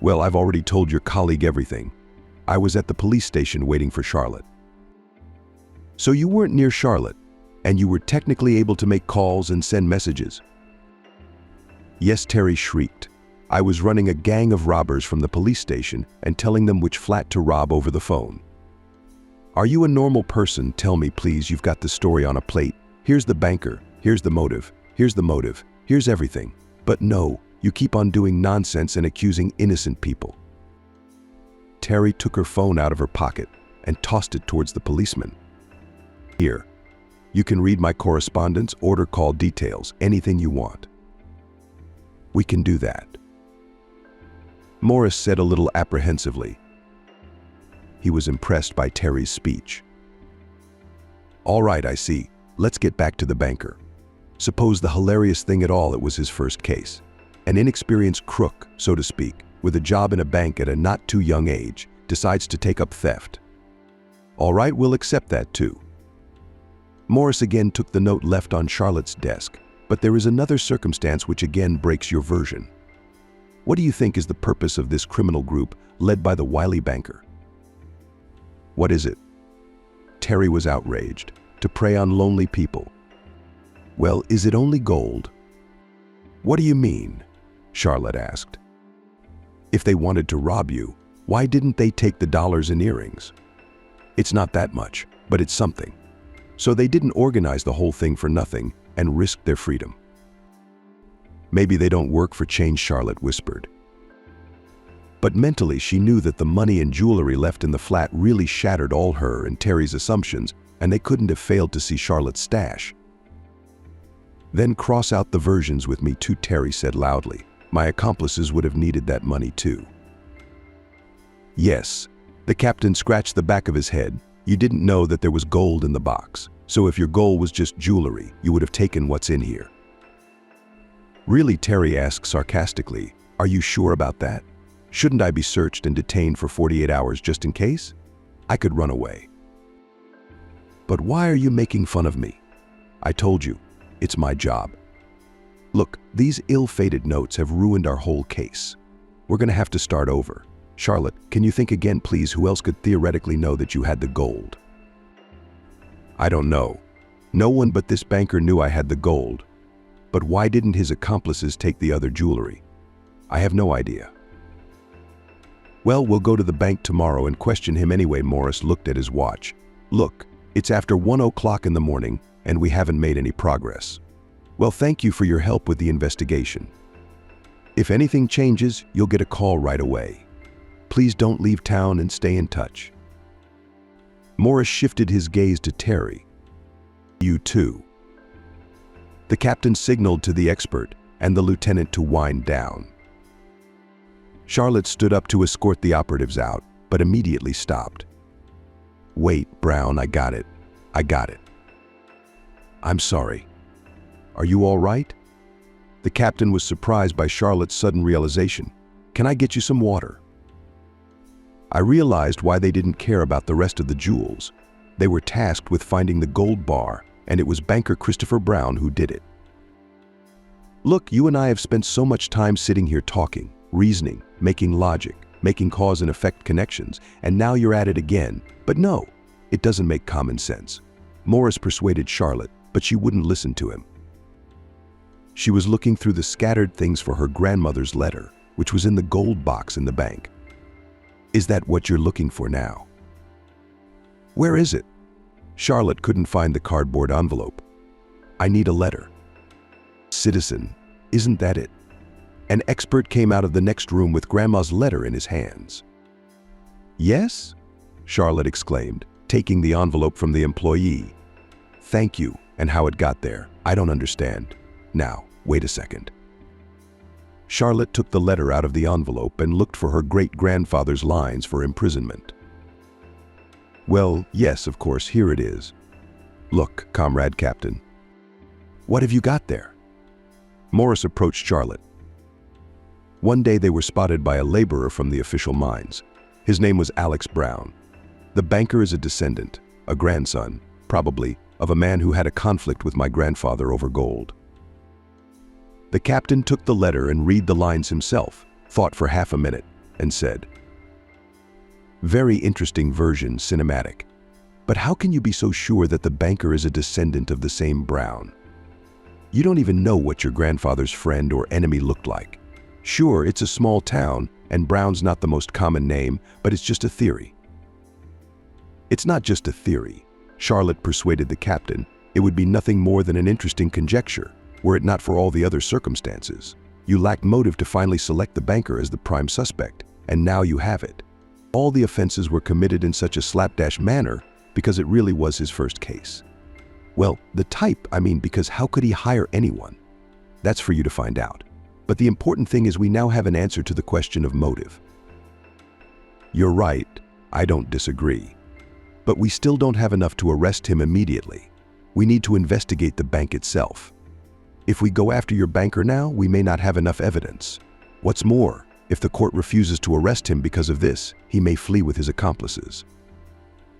Well, I've already told your colleague everything. I was at the police station waiting for Charlotte. So you weren't near Charlotte, and you were technically able to make calls and send messages? Yes, Terry shrieked. I was running a gang of robbers from the police station and telling them which flat to rob over the phone. Are you a normal person? Tell me, please. You've got the story on a plate. Here's the banker. Here's the motive. Here's everything. But no, you keep on doing nonsense and accusing innocent people. Terry took her phone out of her pocket and tossed it towards the policeman. Here, you can read my correspondence, order call details, anything you want. We can do that. Morris said a little apprehensively. He was impressed by Terry's speech. All right, I see. Let's get back to the banker. Suppose the hilarious thing at all, it was his first case. An inexperienced crook, so to speak, with a job in a bank at a not too young age, decides to take up theft. All right, we'll accept that too. Morris again took the note left on Charlotte's desk, but there is another circumstance which again breaks your version. What do you think is the purpose of this criminal group led by the wily banker? What is it? Terry was outraged. To prey on lonely people. Well, is it only gold? What do you mean? Charlotte asked. If they wanted to rob you, why didn't they take the dollars and earrings? It's not that much, but it's something. So they didn't organize the whole thing for nothing and risk their freedom. Maybe they don't work for change, Charlotte whispered. But mentally she knew that the money and jewelry left in the flat really shattered all her and Terry's assumptions, and they couldn't have failed to see Charlotte's stash. Then cross out the versions with me too, Terry said loudly. My accomplices would have needed that money too. Yes, the captain scratched the back of his head. You didn't know that there was gold in the box. So if your goal was just jewelry, you would have taken what's in here. Really, Terry asked sarcastically, are you sure about that? Shouldn't I be searched and detained for 48 hours just in case? I could run away. But why are you making fun of me? I told you, it's my job. Look, these ill-fated notes have ruined our whole case. We're gonna have to start over. Charlotte, can you think again, please? Who else could theoretically know that you had the gold? I don't know. No one but this banker knew I had the gold. But why didn't his accomplices take the other jewelry? I have no idea. Well, we'll go to the bank tomorrow and question him anyway. Morris looked at his watch. Look, it's after 1 o'clock in the morning and we haven't made any progress. Well, thank you for your help with the investigation. If anything changes, you'll get a call right away. Please don't leave town and stay in touch. Morris shifted his gaze to Terry. You too. The captain signaled to the expert and the lieutenant to wind down. Charlotte stood up to escort the operatives out, but immediately stopped. Wait, Brown, I got it. I'm sorry. Are you all right? The captain was surprised by Charlotte's sudden realization. Can I get you some water? I realized why they didn't care about the rest of the jewels. They were tasked with finding the gold bar, and it was banker Christopher Brown who did it. Look, you and I have spent so much time sitting here talking, reasoning, making logic, making cause and effect connections, and now you're at it again. But no, it doesn't make common sense. Morris persuaded Charlotte, but she wouldn't listen to him. She was looking through the scattered things for her grandmother's letter, which was in the gold box in the bank. Is that what you're looking for now? Where is it? Charlotte couldn't find the cardboard envelope. I need a letter. Citizen, isn't that it? An expert came out of the next room with Grandma's letter in his hands. Yes? Charlotte exclaimed, taking the envelope from the employee. Thank you, and how it got there, I don't understand. Now, wait a second. Charlotte took the letter out of the envelope and looked for her great-grandfather's lines for imprisonment. Well, yes, of course, here it is. Look, Comrade Captain. What have you got there? Morris approached Charlotte. One day they were spotted by a laborer from the official mines. His name was Alex Brown. The banker is a descendant, a grandson, probably, of a man who had a conflict with my grandfather over gold. The captain took the letter and read the lines himself, thought for half a minute, and said, Very interesting version, cinematic. But how can you be so sure that the banker is a descendant of the same Brown? You don't even know what your grandfather's friend or enemy looked like. Sure, it's a small town, and Brown's not the most common name, but it's just a theory. It's not just a theory. Charlotte persuaded the captain. It would be nothing more than an interesting conjecture, were it not for all the other circumstances. You lacked motive to finally select the banker as the prime suspect, and now you have it. All the offenses were committed in such a slapdash manner because it really was his first case. Well, the type, because how could he hire anyone? That's for you to find out. But the important thing is we now have an answer to the question of motive. You're right, I don't disagree. But we still don't have enough to arrest him immediately. We need to investigate the bank itself. If we go after your banker now, we may not have enough evidence. What's more, if the court refuses to arrest him because of this, he may flee with his accomplices.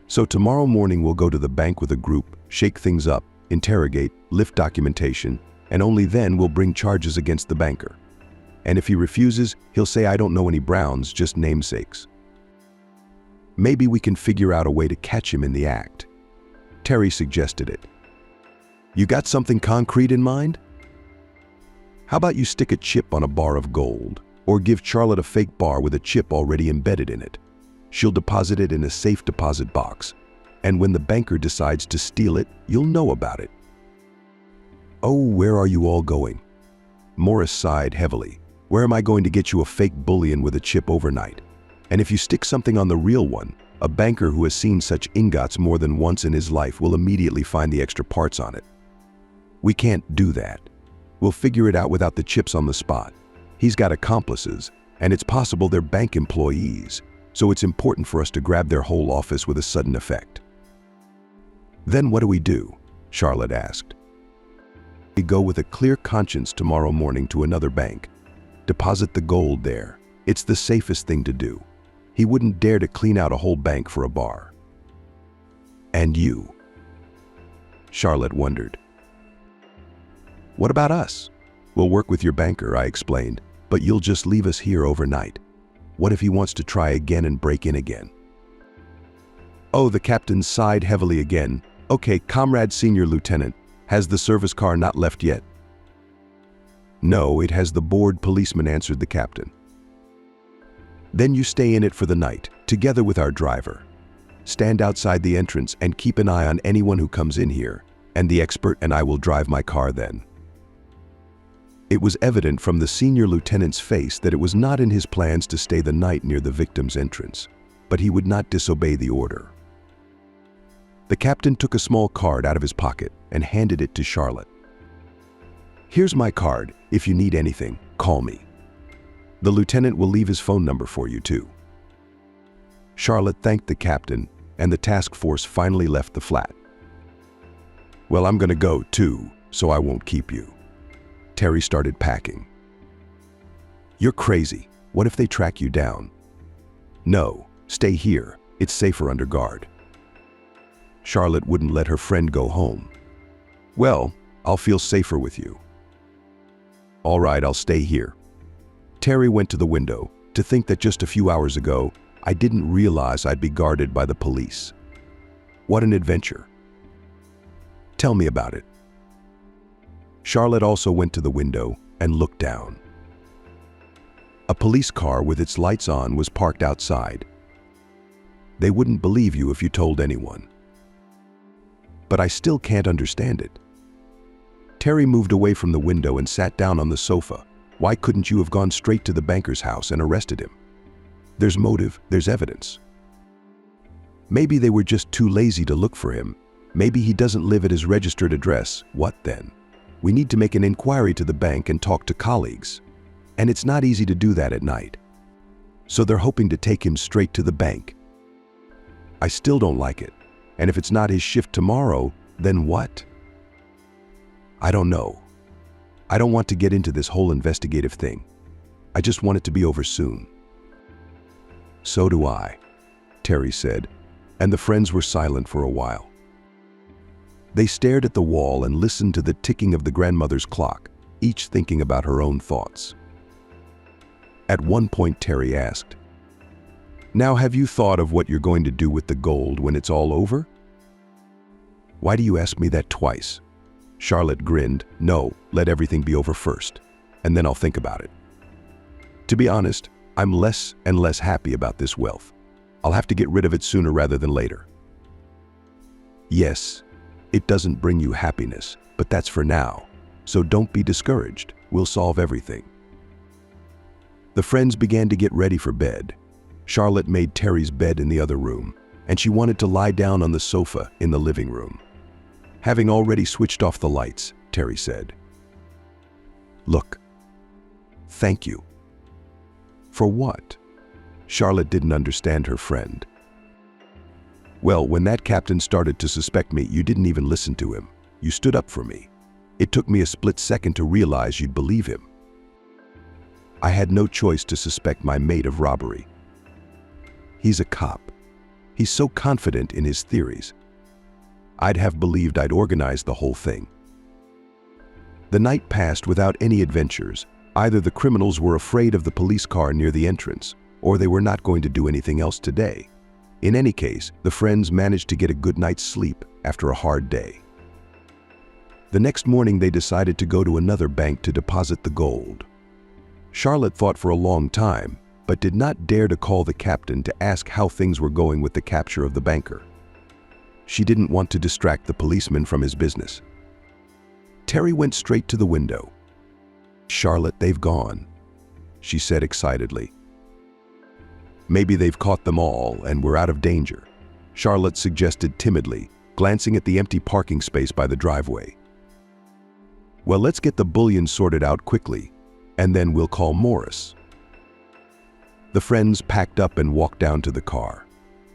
So tomorrow morning we'll go to the bank with a group, shake things up, interrogate, lift documentation, and only then we'll bring charges against the banker. And if he refuses, he'll say, "I don't know any Browns, just namesakes." Maybe we can figure out a way to catch him in the act. Terry suggested it. You got something concrete in mind? How about you stick a chip on a bar of gold, or give Charlotte a fake bar with a chip already embedded in it. She'll deposit it in a safe deposit box, and when the banker decides to steal it, you'll know about it. Oh, where are you all going? Morris sighed heavily. Where am I going to get you a fake bullion with a chip overnight? And if you stick something on the real one, a banker who has seen such ingots more than once in his life will immediately find the extra parts on it. We can't do that. We'll figure it out without the chips on the spot. He's got accomplices, and it's possible they're bank employees, so it's important for us to grab their whole office with a sudden effect. Then what do we do? Charlotte asked. We go with a clear conscience tomorrow morning to another bank. Deposit the gold there. It's the safest thing to do. He wouldn't dare to clean out a whole bank for a bar. And you? Charlotte wondered. What about us? We'll work with your banker, I explained, but you'll just leave us here overnight. What if he wants to try again and break in again? Oh, the captain sighed heavily again. Okay, Comrade Senior Lieutenant, has the service car not left yet? No, it has the bored policeman, answered the captain. Then you stay in it for the night, together with our driver. Stand outside the entrance and keep an eye on anyone who comes in here, and the expert and I will drive my car then. It was evident from the senior lieutenant's face that it was not in his plans to stay the night near the victim's entrance, but he would not disobey the order. The captain took a small card out of his pocket and handed it to Charlotte. Here's my card. If you need anything, call me. The lieutenant will leave his phone number for you too. Charlotte thanked the captain, and the task force finally left the flat. Well, I'm gonna go too, so I won't keep you. Terry started packing. You're crazy. What if they track you down? No, stay here. It's safer under guard. Charlotte wouldn't let her friend go home. Well, I'll feel safer with you. All right, I'll stay here. Terry went to the window to think that just a few hours ago, I didn't realize I'd be guarded by the police. What an adventure. Tell me about it. Charlotte also went to the window and looked down. A police car with its lights on was parked outside. They wouldn't believe you if you told anyone. But I still can't understand it. Terry moved away from the window and sat down on the sofa. Why couldn't you have gone straight to the banker's house and arrested him? There's motive, there's evidence. Maybe they were just too lazy to look for him. Maybe he doesn't live at his registered address. What then? We need to make an inquiry to the bank and talk to colleagues. And it's not easy to do that at night. So they're hoping to take him straight to the bank. I still don't like it. And if it's not his shift tomorrow, then what? I don't know. I don't want to get into this whole investigative thing. I just want it to be over soon. So do I, Terry said, and the friends were silent for a while. They stared at the wall and listened to the ticking of the grandmother's clock, each thinking about her own thoughts. At one point, Terry asked, "Now have you thought of what you're going to do with the gold when it's all over?" Why do you ask me that twice? Charlotte grinned. No, let everything be over first, and then I'll think about it. To be honest, I'm less and less happy about this wealth. I'll have to get rid of it sooner rather than later. Yes, it doesn't bring you happiness, but that's for now. So don't be discouraged. We'll solve everything. The friends began to get ready for bed. Charlotte made Terry's bed in the other room, and she wanted to lie down on the sofa in the living room. Having already switched off the lights, Terry said, "Look, thank you." For what? Charlotte didn't understand her friend. Well, when that captain started to suspect me, you didn't even listen to him. You stood up for me. It took me a split second to realize you'd believe him. I had no choice to suspect my mate of robbery. He's a cop. He's so confident in his theories. I'd have believed I'd organized the whole thing. The night passed without any adventures. Either the criminals were afraid of the police car near the entrance, or they were not going to do anything else today. In any case, the friends managed to get a good night's sleep after a hard day. The next morning they decided to go to another bank to deposit the gold. Charlotte thought for a long time, but did not dare to call the captain to ask how things were going with the capture of the banker. She didn't want to distract the policeman from his business. Terry went straight to the window. "Charlotte, they've gone," she said excitedly. "Maybe they've caught them all and we're out of danger," Charlotte suggested timidly, glancing at the empty parking space by the driveway. "Well, let's get the bullion sorted out quickly, and then we'll call Morris." The friends packed up and walked down to the car.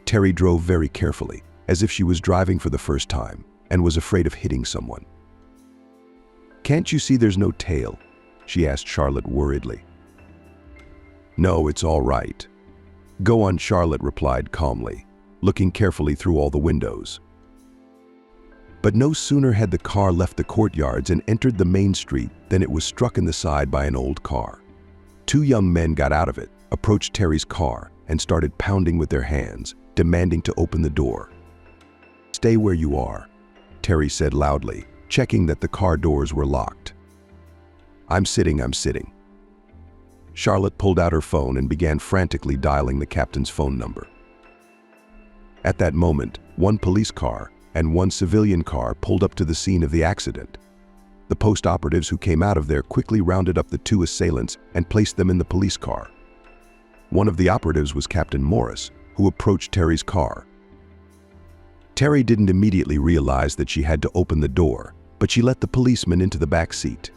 Terry drove very carefully, as if she was driving for the first time, and was afraid of hitting someone. "Can't you see there's no tail?" she asked Charlotte worriedly. "No, it's all right. Go on," Charlotte replied calmly, looking carefully through all the windows. But no sooner had the car left the courtyards and entered the main street than it was struck in the side by an old car. Two young men got out of it, approached Terry's car, and started pounding with their hands, demanding to open the door. "Stay where you are," Terry said loudly, checking that the car doors were locked. I'm sitting. Charlotte pulled out her phone and began frantically dialing the captain's phone number. At that moment, one police car and one civilian car pulled up to the scene of the accident. The post operatives who came out of there quickly rounded up the two assailants and placed them in the police car. One of the operatives was Captain Morris, who approached Terry's car. Terry didn't immediately realize that she had to open the door, but she let the policeman into the back seat.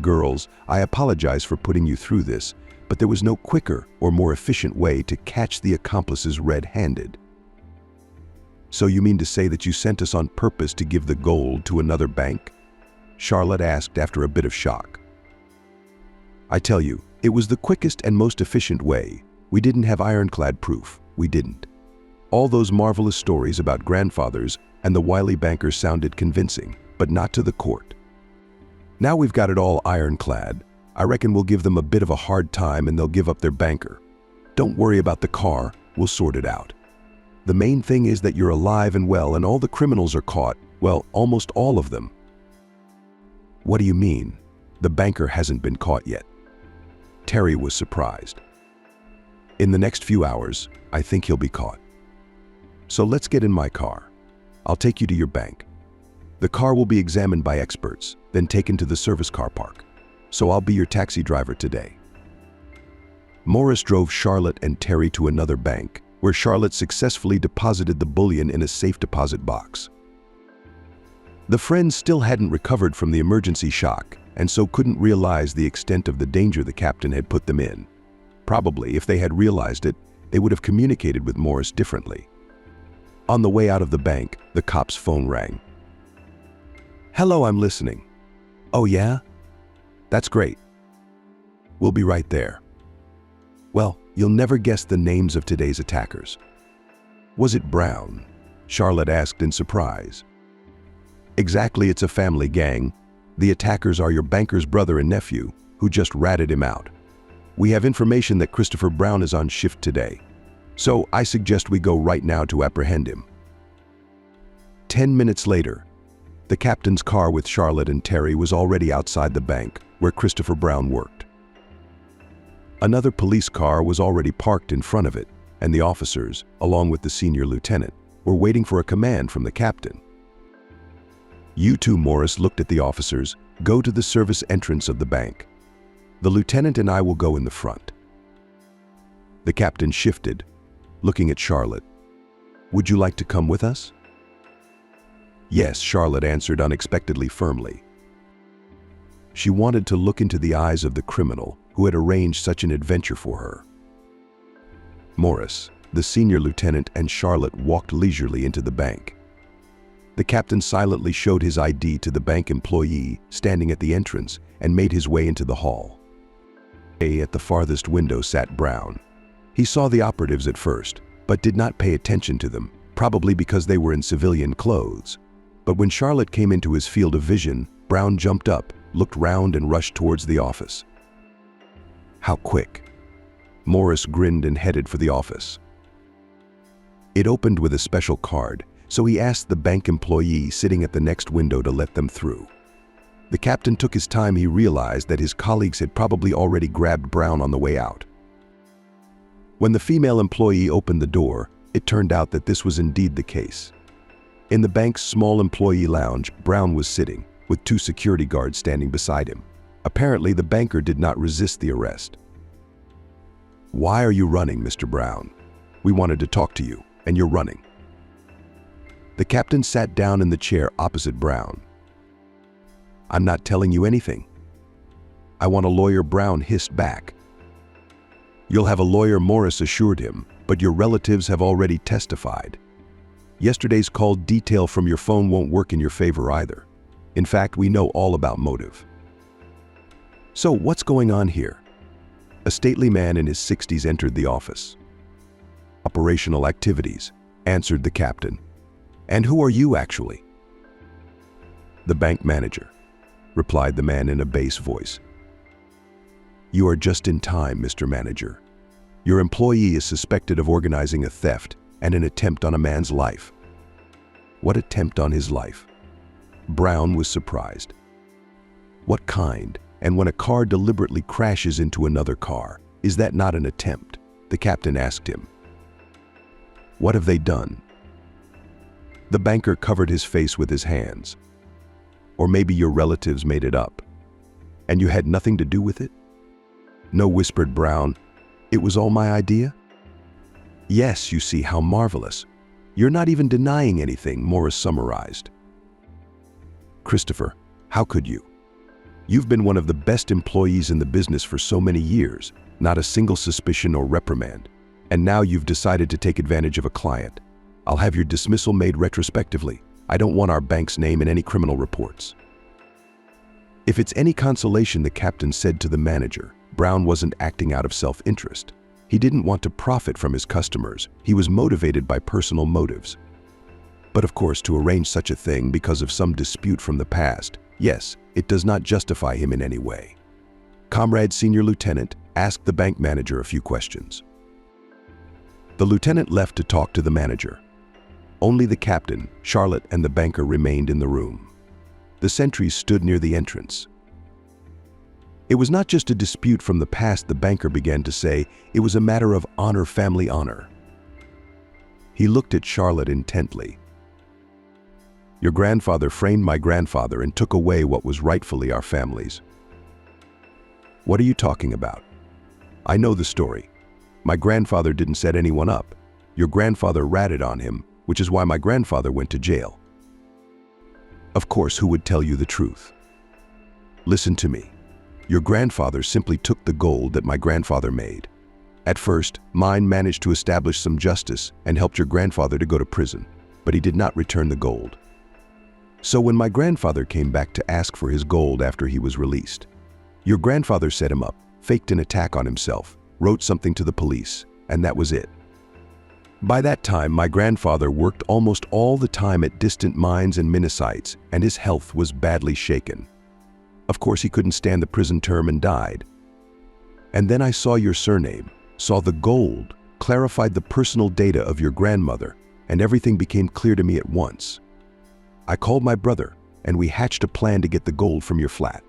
"Girls, I apologize for putting you through this, but there was no quicker or more efficient way to catch the accomplices red-handed." "So you mean to say that you sent us on purpose to give the gold to another bank?" Charlotte asked after a bit of shock. "I tell you, it was the quickest and most efficient way. We didn't have ironclad proof. We didn't. All those marvelous stories about grandfathers and the wily bankers sounded convincing, but not to the court. Now we've got it all ironclad. I reckon we'll give them a bit of a hard time and they'll give up their banker. Don't worry about the car, we'll sort it out. The main thing is that you're alive and well and all the criminals are caught, well, almost all of them." "What do you mean? The banker hasn't been caught yet?" Terry was surprised. "In the next few hours, I think he'll be caught. So let's get in my car. I'll take you to your bank. The car will be examined by experts, then taken to the service car park. So I'll be your taxi driver today." Morris drove Charlotte and Terry to another bank, where Charlotte successfully deposited the bullion in a safe deposit box. The friends still hadn't recovered from the emergency shock, and so couldn't realize the extent of the danger the captain had put them in. Probably, if they had realized it, they would have communicated with Morris differently. On the way out of the bank, the cop's phone rang. "Hello, I'm listening." "Oh yeah? That's great. We'll be right there." "Well, you'll never guess the names of today's attackers." "Was it Brown?" Charlotte asked in surprise. "Exactly, it's a family gang. The attackers are your banker's brother and nephew, who just ratted him out. We have information that Christopher Brown is on shift today. So I suggest we go right now to apprehend him." 10 minutes later, the captain's car with Charlotte and Terry was already outside the bank where Christopher Brown worked. Another police car was already parked in front of it, and the officers, along with the senior lieutenant, were waiting for a command from the captain. "You two," Morris looked at the officers, "go to the service entrance of the bank. The lieutenant and I will go in the front." The captain shifted, looking at Charlotte. "Would you like to come with us?" "Yes," Charlotte answered unexpectedly firmly. She wanted to look into the eyes of the criminal who had arranged such an adventure for her. Morris, the senior lieutenant, and Charlotte walked leisurely into the bank. The captain silently showed his ID to the bank employee standing at the entrance and made his way into the hall. At the farthest window sat Brown. He saw the operatives at first, but did not pay attention to them, probably because they were in civilian clothes. But when Charlotte came into his field of vision, Brown jumped up, looked round and rushed towards the office. How quick! Morris grinned and headed for the office. It opened with a special card, so he asked the bank employee sitting at the next window to let them through. The captain took his time. He realized that his colleagues had probably already grabbed Brown on the way out. When the female employee opened the door, it turned out that this was indeed the case. In the bank's small employee lounge, Brown was sitting, with 2 security guards standing beside him. Apparently, the banker did not resist the arrest. "Why are you running, Mr. Brown? We wanted to talk to you, and you're running." The captain sat down in the chair opposite Brown. "I'm not telling you anything." "I want a lawyer," Brown hissed back. "You'll have a lawyer," Morris assured him, "but your relatives have already testified. Yesterday's call detail from your phone won't work in your favor either. In fact, we know all about motive." "So what's going on here?" A stately man in his 60s entered the office. "Operational activities," answered the captain. "And who are you actually?" "The bank manager," replied the man in a bass voice. "You are just in time, Mr. Manager. Your employee is suspected of organizing a theft and an attempt on a man's life." "What attempt on his life?" Brown was surprised. "What kind? And when a car deliberately crashes into another car, is that not an attempt?" the captain asked him. "What have they done?" The banker covered his face with his hands. "Or maybe your relatives made it up, and you had nothing to do with it?" "No," whispered Brown. "It was all my idea." "Yes, you see, how marvelous. You're not even denying anything," Morris summarized. "Christopher, how could you? You've been one of the best employees in the business for so many years, not a single suspicion or reprimand. And now you've decided to take advantage of a client. I'll have your dismissal made retrospectively. I don't want our bank's name in any criminal reports." If it's any consolation, the captain said to the manager, Brown wasn't acting out of self-interest. He didn't want to profit from his customers. He was motivated by personal motives. But of course, to arrange such a thing because of some dispute from the past, yes, it does not justify him in any way. Comrade Senior Lieutenant asked the bank manager a few questions. The lieutenant left to talk to the manager. Only the captain, Charlotte, and the banker remained in the room. The sentries stood near the entrance. It was not just a dispute from the past, the banker began to say. It was a matter of honor, family honor. He looked at Charlotte intently. "Your grandfather framed my grandfather and took away what was rightfully our family's." "What are you talking about?" "I know the story. My grandfather didn't set anyone up. Your grandfather ratted on him, which is why my grandfather went to jail." "Of course, who would tell you the truth?" "Listen to me. Your grandfather simply took the gold that my grandfather made. At first, mine managed to establish some justice and helped your grandfather to go to prison, but he did not return the gold. So when my grandfather came back to ask for his gold after he was released, your grandfather set him up, faked an attack on himself, wrote something to the police, and that was it. By that time, my grandfather worked almost all the time at distant mines and mine sites, and his health was badly shaken. Of course, he couldn't stand the prison term and died. And then I saw your surname, saw the gold, clarified the personal data of your grandmother, and everything became clear to me at once. I called my brother, and we hatched a plan to get the gold from your flat.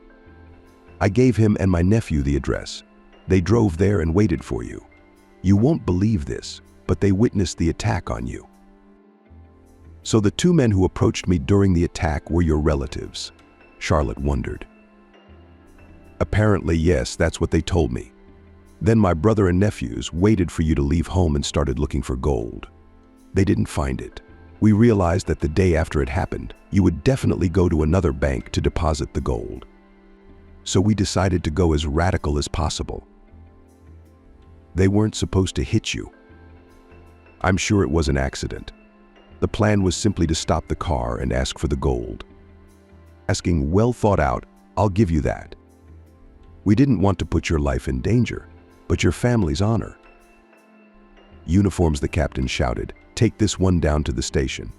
I gave him and my nephew the address. They drove there and waited for you. You won't believe this, but they witnessed the attack on you. So the 2 men who approached me during the attack were your relatives?" Charlotte wondered. "Apparently, yes, that's what they told me. Then my brother and nephews waited for you to leave home and started looking for gold. They didn't find it. We realized that the day after it happened, you would definitely go to another bank to deposit the gold. So we decided to go as radical as possible. They weren't supposed to hit you. I'm sure it was an accident. The plan was simply to stop the car and ask for the gold. Asking well thought out, I'll give you that. We didn't want to put your life in danger, but your family's honor. Uniforms, the captain shouted. Take this one down to the station.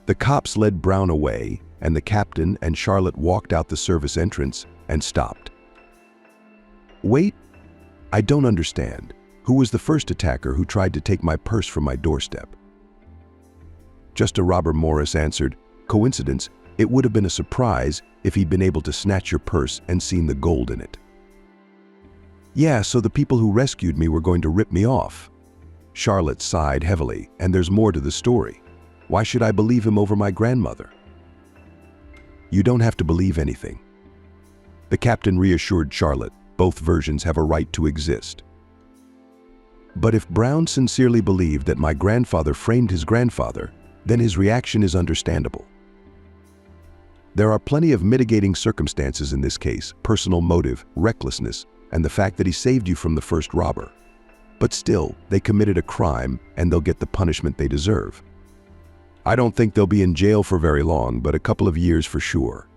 The cops led Brown away, and the captain and Charlotte walked out the service entrance and stopped. Wait, I don't understand. Who was the first attacker who tried to take my purse from my doorstep? Just a robber, Morris answered. Coincidence, it would have been a surprise if he'd been able to snatch your purse and seen the gold in it. Yeah, so the people who rescued me were going to rip me off. Charlotte sighed heavily, and there's more to the story. Why should I believe him over my grandmother? You don't have to believe anything. The captain reassured Charlotte. Both versions have a right to exist. But if Brown sincerely believed that my grandfather framed his grandfather, then his reaction is understandable. There are plenty of mitigating circumstances in this case: personal motive, recklessness, and the fact that he saved you from the first robber. But still, they committed a crime, and they'll get the punishment they deserve. I don't think they'll be in jail for very long, but a couple of years for sure.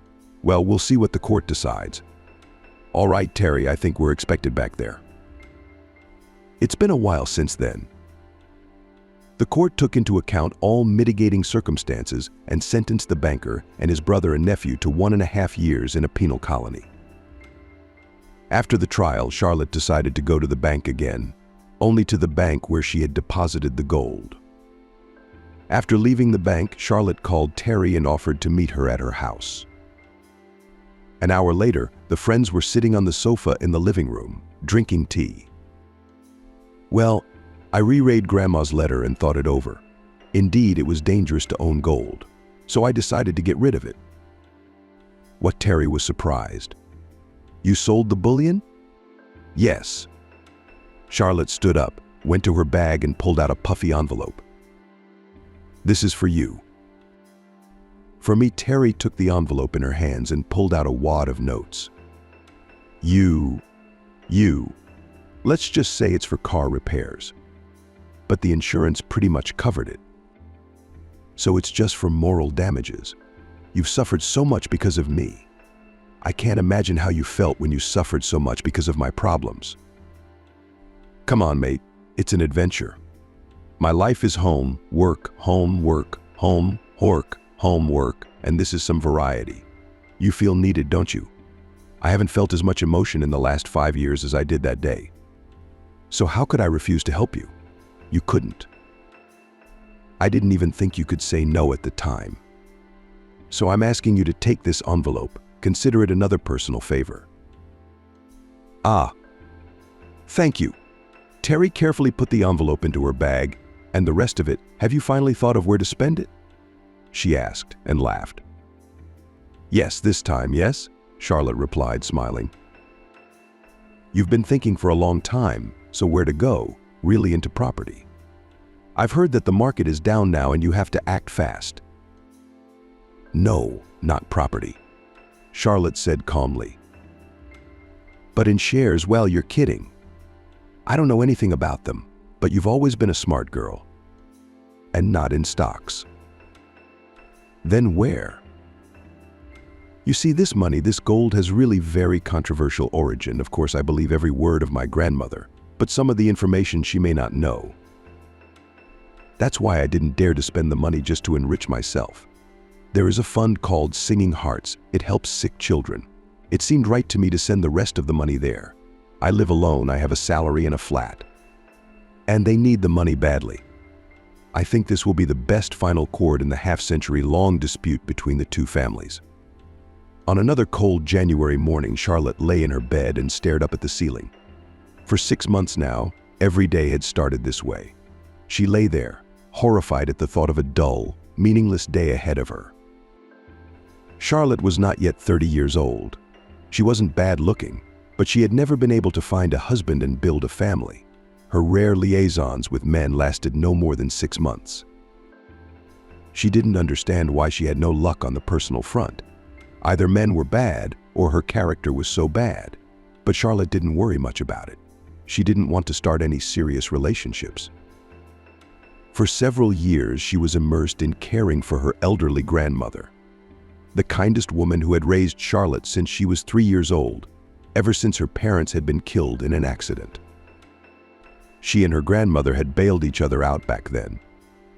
Well, we'll see what the court decides. All right, Terry, I think we're expected back there. It's been a while since then. The court took into account all mitigating circumstances and sentenced the banker and his brother and nephew to 1.5 years in a penal colony. After the trial, Charlotte decided to go to the bank again, only to the bank where she had deposited the gold. After leaving the bank, Charlotte called Terry and offered to meet her at her house. An hour later, the friends were sitting on the sofa in the living room, drinking tea. Well, I reread Grandma's letter and thought it over. Indeed, it was dangerous to own gold, so I decided to get rid of it. What? Terry was surprised. You sold the bullion? Yes. Charlotte stood up, went to her bag and pulled out a puffy envelope. This is for you. For me, Terry took the envelope in her hands and pulled out a wad of notes. You. Let's just say it's for car repairs. But the insurance pretty much covered it. So it's just for moral damages. You've suffered so much because of me. I can't imagine how you felt when you suffered so much because of my problems. Come on, mate, it's an adventure. My life is home, work, home, work, home, work, home, work, and this is some variety. You feel needed, don't you? I haven't felt as much emotion in the last 5 years as I did that day. So how could I refuse to help you? You couldn't. I didn't even think you could say no at the time. So I'm asking you to take this envelope. Consider it another personal favor. Ah, thank you. Terry carefully put the envelope into her bag, and the rest of it, have you finally thought of where to spend it? She asked and laughed. Yes, this time, yes, Charlotte replied, smiling. You've been thinking for a long time, so where to go? Really into property. I've heard that the market is down now and you have to act fast. No, not property, Charlotte said calmly. But in shares? Well, you're kidding. I don't know anything about them, but you've always been a smart girl. And not in stocks. Then where? You see, this money, this gold has really very controversial origin. Of course, I believe every word of my grandmother, but some of the information she may not know. That's why I didn't dare to spend the money just to enrich myself. There is a fund called Singing Hearts. It helps sick children. It seemed right to me to send the rest of the money there. I live alone, I have a salary and a flat. And they need the money badly. I think this will be the best final chord in the half-century-long dispute between the two families. On another cold January morning, Charlotte lay in her bed and stared up at the ceiling. For 6 months now, every day had started this way. She lay there, horrified at the thought of a dull, meaningless day ahead of her. Charlotte was not yet 30 years old. She wasn't bad looking, but she had never been able to find a husband and build a family. Her rare liaisons with men lasted no more than 6 months. She didn't understand why she had no luck on the personal front. Either men were bad or her character was so bad, but Charlotte didn't worry much about it. She didn't want to start any serious relationships. For several years, she was immersed in caring for her elderly grandmother, the kindest woman who had raised Charlotte since she was 3 years old, ever since her parents had been killed in an accident. She and her grandmother had bailed each other out back then.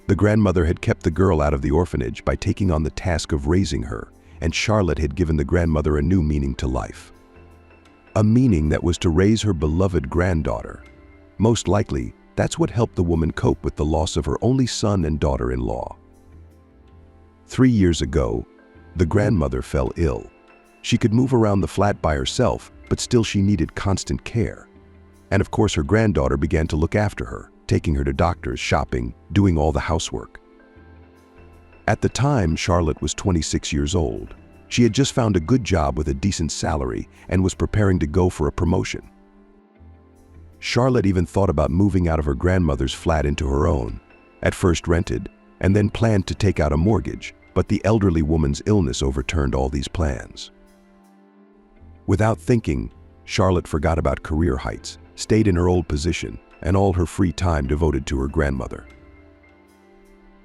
The grandmother had kept the girl out of the orphanage by taking on the task of raising her, and Charlotte had given the grandmother a new meaning to life. A meaning that was to raise her beloved granddaughter. Most likely, that's what helped the woman cope with the loss of her only son and daughter-in-law. 3 years ago, the grandmother fell ill. She could move around the flat by herself, but still she needed constant care. And of course her granddaughter began to look after her, taking her to doctors, shopping, doing all the housework. At the time, Charlotte was 26 years old. She had just found a good job with a decent salary and was preparing to go for a promotion. Charlotte even thought about moving out of her grandmother's flat into her own, at first rented, and then planned to take out a mortgage, but the elderly woman's illness overturned all these plans. Without thinking, Charlotte forgot about career heights, stayed in her old position, and all her free time devoted to her grandmother.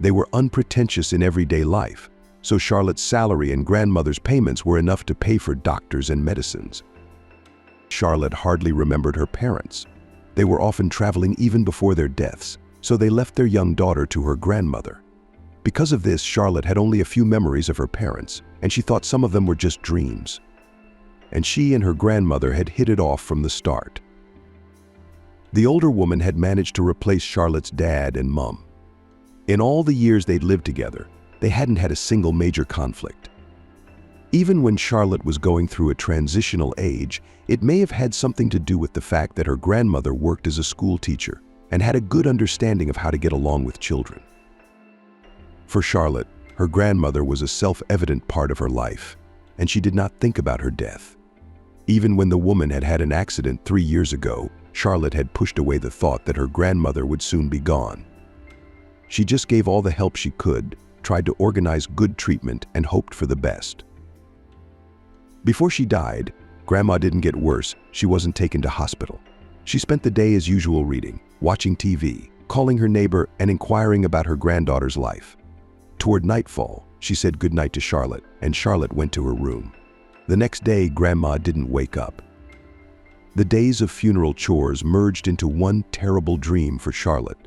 They were unpretentious in everyday life, so Charlotte's salary and grandmother's payments were enough to pay for doctors and medicines. Charlotte hardly remembered her parents. They were often traveling even before their deaths, so they left their young daughter to her grandmother. Because of this, Charlotte had only a few memories of her parents, and she thought some of them were just dreams. And she and her grandmother had hit it off from the start. The older woman had managed to replace Charlotte's dad and mom. In all the years they'd lived together, they hadn't had a single major conflict. Even when Charlotte was going through a transitional age, it may have had something to do with the fact that her grandmother worked as a school teacher and had a good understanding of how to get along with children. For Charlotte, her grandmother was a self-evident part of her life, and she did not think about her death. Even when the woman had had an accident 3 years ago, Charlotte had pushed away the thought that her grandmother would soon be gone. She just gave all the help she could, tried to organize good treatment, and hoped for the best. Before she died, Grandma didn't get worse. She wasn't taken to hospital. She spent the day as usual reading, watching TV, calling her neighbor, and inquiring about her granddaughter's life. Toward nightfall, she said goodnight to Charlotte, and Charlotte went to her room. The next day, Grandma didn't wake up. The days of funeral chores merged into one terrible dream for Charlotte.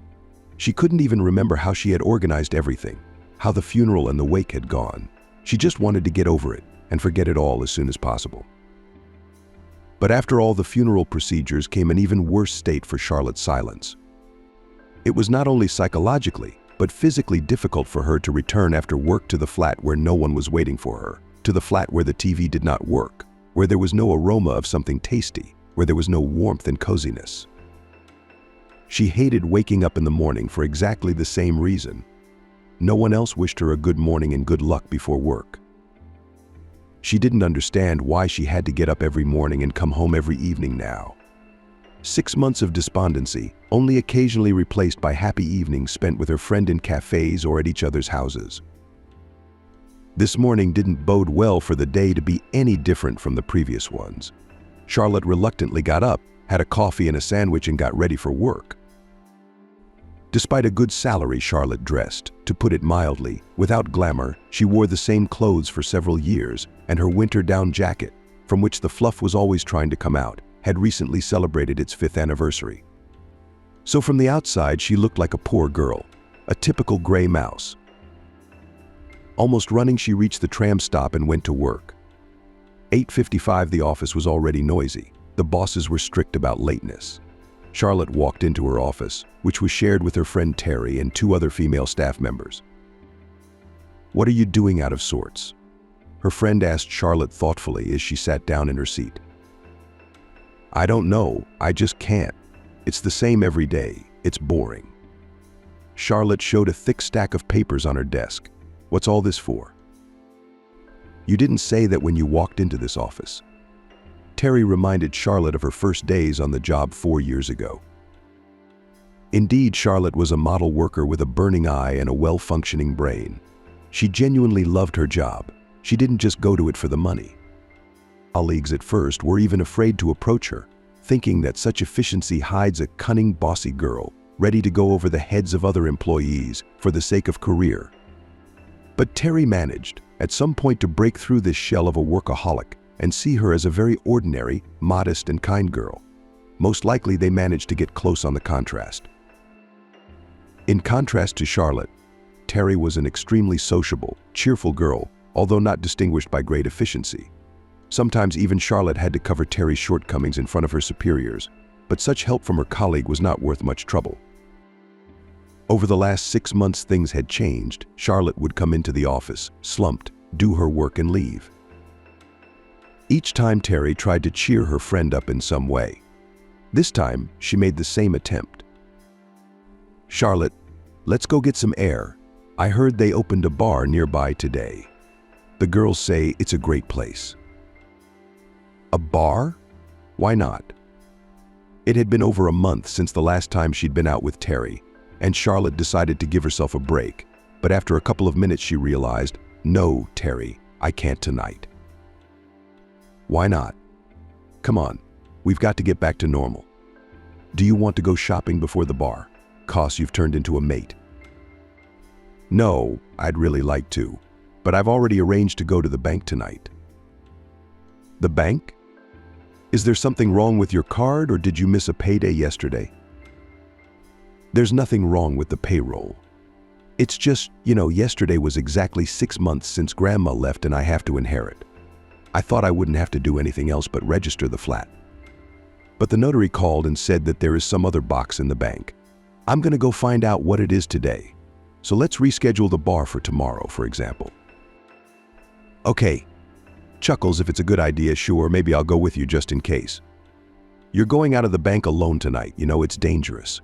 She couldn't even remember how she had organized everything, how the funeral and the wake had gone. She just wanted to get over it and forget it all as soon as possible. But after all the funeral procedures came an even worse state for Charlotte's silence. It was not only psychologically, but physically difficult for her to return after work to the flat where no one was waiting for her, to the flat where the TV did not work, where there was no aroma of something tasty, where there was no warmth and coziness. She hated waking up in the morning for exactly the same reason. No one else wished her a good morning and good luck before work. She didn't understand why she had to get up every morning and come home every evening now. 6 months of despondency, only occasionally replaced by happy evenings spent with her friend in cafes or at each other's houses. This morning didn't bode well for the day to be any different from the previous ones. Charlotte reluctantly got up, had a coffee and a sandwich, and got ready for work. Despite a good salary, Charlotte dressed, to put it mildly, without glamour. She wore the same clothes for several years, and her winter down jacket, from which the fluff was always trying to come out, had recently celebrated its 5th anniversary. So from the outside, she looked like a poor girl, a typical gray mouse. Almost running, she reached the tram stop and went to work. 8:55, the office was already noisy. The bosses were strict about lateness. Charlotte walked into her office, which was shared with her friend Terry and 2 other female staff members. "What are you doing out of sorts?" her friend asked Charlotte thoughtfully as she sat down in her seat. "I don't know, I just can't. It's the same every day. It's boring." Charlotte showed a thick stack of papers on her desk. "What's all this for?" "You didn't say that when you walked into this office." Terry reminded Charlotte of her first days on the job 4 years ago. Indeed, Charlotte was a model worker with a burning eye and a well-functioning brain. She genuinely loved her job. She didn't just go to it for the money. Colleagues at first were even afraid to approach her, thinking that such efficiency hides a cunning, bossy girl, ready to go over the heads of other employees for the sake of career. But Terry managed, at some point, to break through this shell of a workaholic and see her as a very ordinary, modest, and kind girl. Most likely they managed to get close on the contrast. In contrast to Charlotte, Terry was an extremely sociable, cheerful girl, although not distinguished by great efficiency. Sometimes even Charlotte had to cover Terry's shortcomings in front of her superiors, but such help from her colleague was not worth much trouble. Over the last 6 months things had changed. Charlotte would come into the office, slumped, do her work and leave. Each time Terry tried to cheer her friend up in some way. This time, she made the same attempt. "Charlotte, let's go get some air. I heard they opened a bar nearby today. The girls say it's a great place." A bar? Why not? It had been over a month since the last time she'd been out with Terry, and Charlotte decided to give herself a break, but after a couple of minutes she realized, "No, Terry, I can't tonight." "Why not?" "Come on, we've got to get back to normal. Do you want to go shopping before the bar? 'Cause you've turned into a mate." "No, I'd really like to, but I've already arranged to go to the bank tonight." "The bank? Is there something wrong with your card or did you miss a payday yesterday?" "There's nothing wrong with the payroll. It's just, yesterday was exactly 6 months since Grandma left and I have to inherit. I thought I wouldn't have to do anything else but register the flat. But the notary called and said that there is some other box in the bank. I'm going to go find out what it is today. So let's reschedule the bar for tomorrow, for example." "Okay." Chuckles, "If it's a good idea, sure, maybe I'll go with you just in case. You're going out of the bank alone tonight, it's dangerous."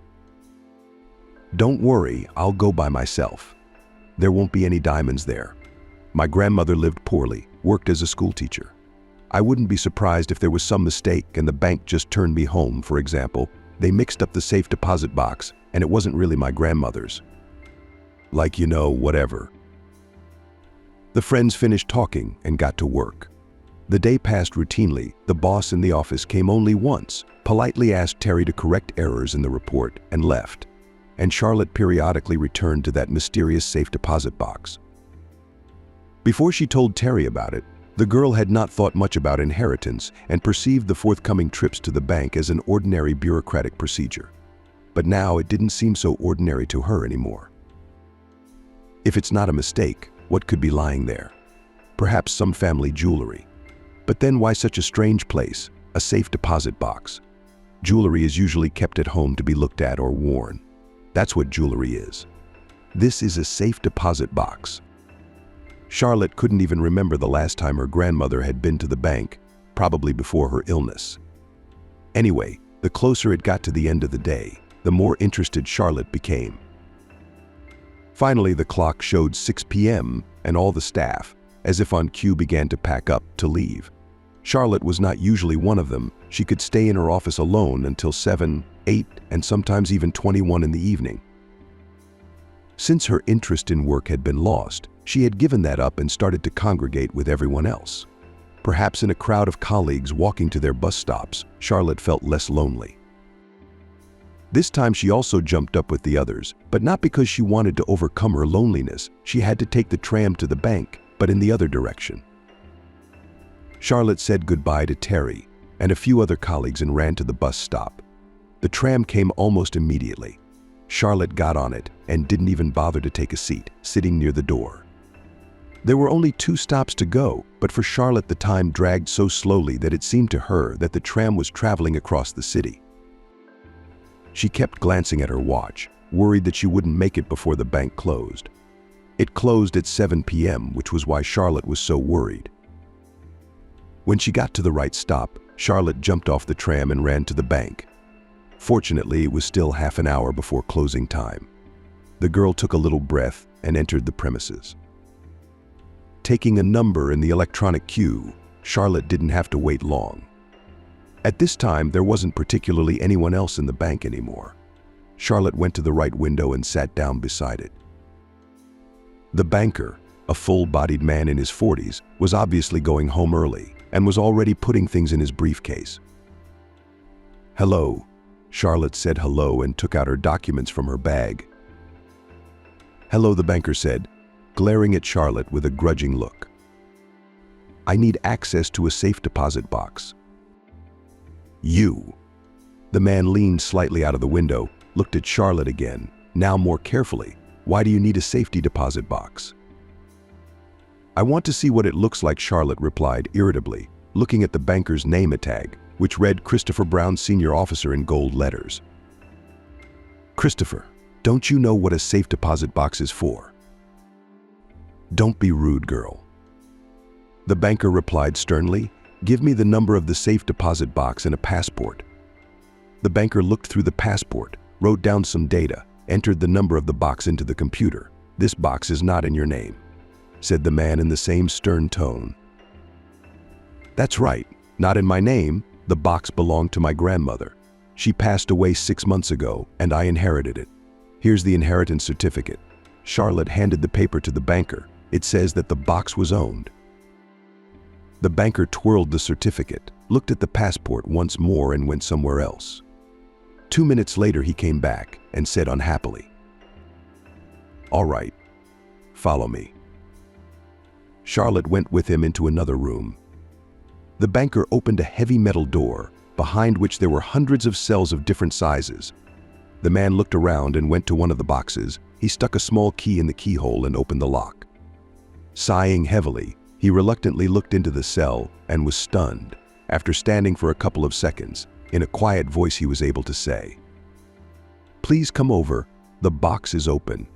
"Don't worry, I'll go by myself. There won't be any diamonds there. My grandmother lived poorly, worked as a school teacher. I wouldn't be surprised if there was some mistake and the bank just turned me home, for example. They mixed up the safe deposit box and it wasn't really my grandmother's. Like, whatever." The friends finished talking and got to work. The day passed routinely. The boss in the office came only once, politely asked Terry to correct errors in the report, and left. And Charlotte periodically returned to that mysterious safe deposit box. Before she told Terry about it, the girl had not thought much about inheritance and perceived the forthcoming trips to the bank as an ordinary bureaucratic procedure. But now it didn't seem so ordinary to her anymore. If it's not a mistake, what could be lying there? Perhaps some family jewelry. But then why such a strange place, a safe deposit box? Jewelry is usually kept at home to be looked at or worn. That's what jewelry is. This is a safe deposit box. Charlotte couldn't even remember the last time her grandmother had been to the bank, probably before her illness. Anyway, the closer it got to the end of the day, the more interested Charlotte became. Finally, the clock showed 6 p.m. and all the staff, as if on cue, began to pack up to leave. Charlotte was not usually one of them. She could stay in her office alone until 7, 8, and sometimes even 21 in the evening. Since her interest in work had been lost, she had given that up and started to congregate with everyone else. Perhaps in a crowd of colleagues walking to their bus stops, Charlotte felt less lonely. This time she also jumped up with the others, but not because she wanted to overcome her loneliness. She had to take the tram to the bank, but in the other direction. Charlotte said goodbye to Terry and a few other colleagues and ran to the bus stop. The tram came almost immediately. Charlotte got on it and didn't even bother to take a seat, sitting near the door. There were only 2 stops to go, but for Charlotte the time dragged so slowly that it seemed to her that the tram was traveling across the city. She kept glancing at her watch, worried that she wouldn't make it before the bank closed. It closed at 7 p.m., which was why Charlotte was so worried. When she got to the right stop, Charlotte jumped off the tram and ran to the bank. Fortunately, it was still half an hour before closing time. The girl took a little breath and entered the premises. Taking a number in the electronic queue, Charlotte didn't have to wait long. At this time, there wasn't particularly anyone else in the bank anymore. Charlotte went to the right window and sat down beside it. The banker, a full-bodied man in his 40s, was obviously going home early and was already putting things in his briefcase. "Hello." Charlotte said hello and took out her documents from her bag. "Hello," the banker said, glaring at Charlotte with a grudging look. "I need access to a safe deposit box." "You." The man leaned slightly out of the window, looked at Charlotte again, now more carefully. "Why do you need a safety deposit box?" "I want to see what it looks like," Charlotte replied irritably, looking at the banker's name tag, which read Christopher Brown, Senior Officer in gold letters. "Christopher, don't you know what a safe deposit box is for?" "Don't be rude, girl." The banker replied sternly, "Give me the number of the safe deposit box and a passport." The banker looked through the passport, wrote down some data, entered the number of the box into the computer. "This box is not in your name," said the man in the same stern tone. "That's right, not in my name. The box belonged to my grandmother. She passed away 6 months ago, and I inherited it. Here's the inheritance certificate." Charlotte handed the paper to the banker. "It says that the box was owned." The banker twirled the certificate, looked at the passport once more and went somewhere else. 2 minutes later he came back and said unhappily, "All right, follow me." Charlotte went with him into another room. The banker opened a heavy metal door, behind which there were hundreds of cells of different sizes. The man looked around and went to one of the boxes. He stuck a small key in the keyhole and opened the lock. Sighing heavily, he reluctantly looked into the cell and was stunned. After standing for a couple of seconds, in a quiet voice he was able to say, "Please come over, the box is open."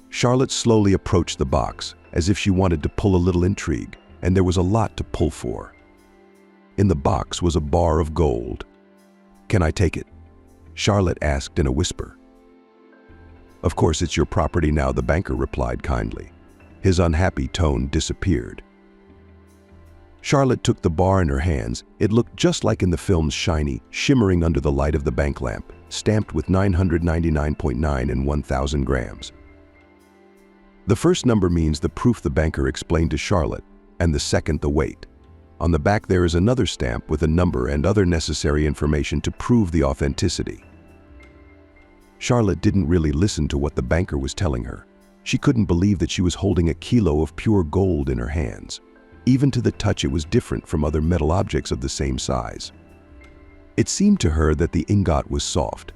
Charlotte slowly approached the box, as if she wanted to pull a little intrigue, and there was a lot to pull for. In the box was a bar of gold. "Can I take it?" Charlotte asked in a whisper. "Of course, it's your property now," the banker replied kindly. His unhappy tone disappeared. Charlotte took the bar in her hands. It looked just like in the films, shiny, shimmering under the light of the bank lamp, stamped with 999.9 and 1,000 grams. The first number means the proof, the banker explained to Charlotte, and the second the weight. On the back there is another stamp with a number and other necessary information to prove the authenticity. Charlotte didn't really listen to what the banker was telling her. She couldn't believe that she was holding a kilo of pure gold in her hands. Even to the touch it was different from other metal objects of the same size. It seemed to her that the ingot was soft.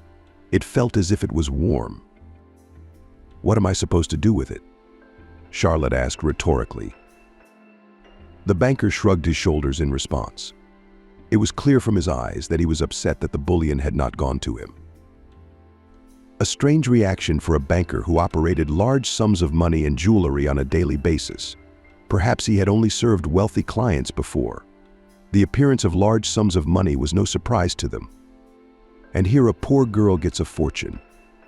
It felt as if it was warm. "What am I supposed to do with it?" Charlotte asked rhetorically. The banker shrugged his shoulders in response. It was clear from his eyes that he was upset that the bullion had not gone to him. A strange reaction for a banker who operated large sums of money and jewelry on a daily basis. Perhaps he had only served wealthy clients before. The appearance of large sums of money was no surprise to them. And here a poor girl gets a fortune,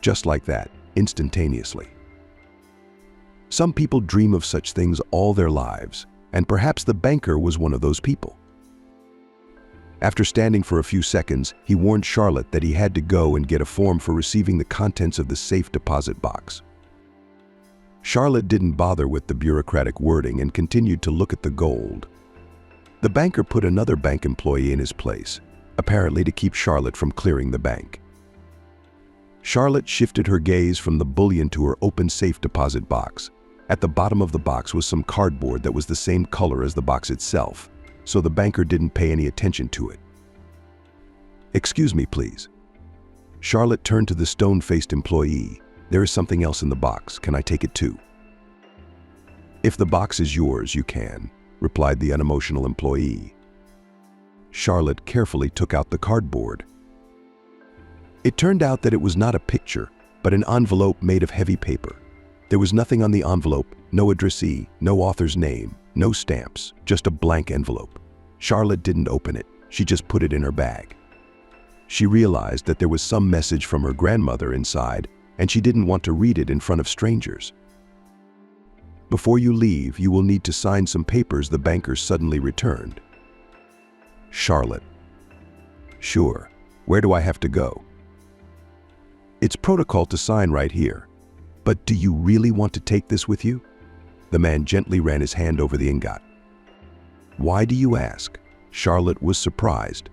just like that, instantaneously. Some people dream of such things all their lives, and perhaps the banker was one of those people. After standing for a few seconds, he warned Charlotte that he had to go and get a form for receiving the contents of the safe deposit box. Charlotte didn't bother with the bureaucratic wording and continued to look at the gold. The banker put another bank employee in his place, apparently to keep Charlotte from clearing the bank. Charlotte shifted her gaze from the bullion to her open safe deposit box. At the bottom of the box was some cardboard that was the same color as the box itself, so the banker didn't pay any attention to it. "Excuse me, please." Charlotte turned to the stone-faced employee. "There is something else in the box. Can I take it too?" "If the box is yours, you can," replied the unemotional employee. Charlotte carefully took out the cardboard. It turned out that it was not a picture, but an envelope made of heavy paper. There was nothing on the envelope, no addressee, no author's name, no stamps, just a blank envelope. Charlotte didn't open it, she just put it in her bag. She realized that there was some message from her grandmother inside, and she didn't want to read it in front of strangers. "Before you leave, you will need to sign some papers," the banker suddenly returned. Charlotte: "Sure. Where do I have to go?" "It's protocol to sign right here. But do you really want to take this with you?" The man gently ran his hand over the ingot. "Why do you ask?" Charlotte was surprised.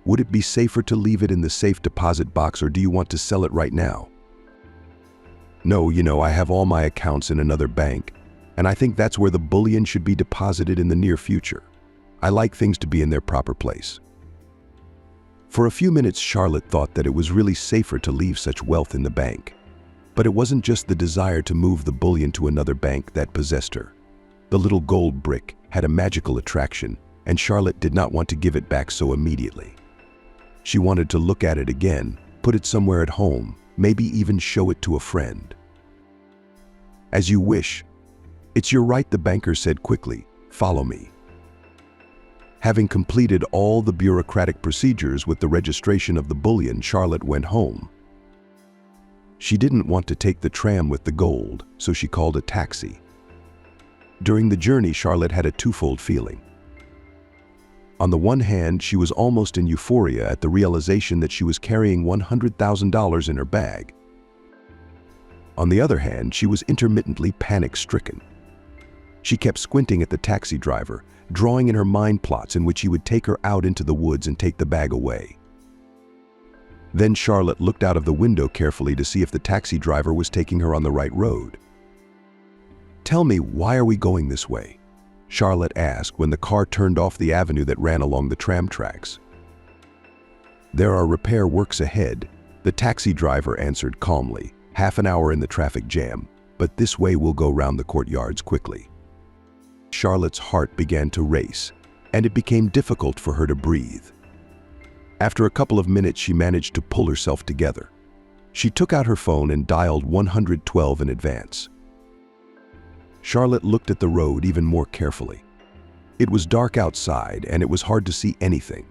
"Would it be safer to leave it in the safe deposit box, or do you want to sell it right now?" "No, I have all my accounts in another bank, and I think that's where the bullion should be deposited in the near future. I like things to be in their proper place." For a few minutes, Charlotte thought that it was really safer to leave such wealth in the bank. But it wasn't just the desire to move the bullion to another bank that possessed her. The little gold brick had a magical attraction, and Charlotte did not want to give it back so immediately. She wanted to look at it again, put it somewhere at home, maybe even show it to a friend. "As you wish. It's your right," the banker said quickly. "Follow me." Having completed all the bureaucratic procedures with the registration of the bullion, Charlotte went home. She didn't want to take the tram with the gold, so she called a taxi. During the journey, Charlotte had a twofold feeling. On the one hand, she was almost in euphoria at the realization that she was carrying $100,000 in her bag. On the other hand, she was intermittently panic-stricken. She kept squinting at the taxi driver, drawing in her mind plots in which he would take her out into the woods and take the bag away. Then Charlotte looked out of the window carefully to see if the taxi driver was taking her on the right road. "Tell me, why are we going this way?" Charlotte asked when the car turned off the avenue that ran along the tram tracks. "There are repair works ahead," the taxi driver answered calmly. "Half an hour in the traffic jam, but this way we'll go round the courtyards quickly." Charlotte's heart began to race, and it became difficult for her to breathe. After a couple of minutes, she managed to pull herself together. She took out her phone and dialed 112 in advance. Charlotte looked at the road even more carefully. It was dark outside, and it was hard to see anything.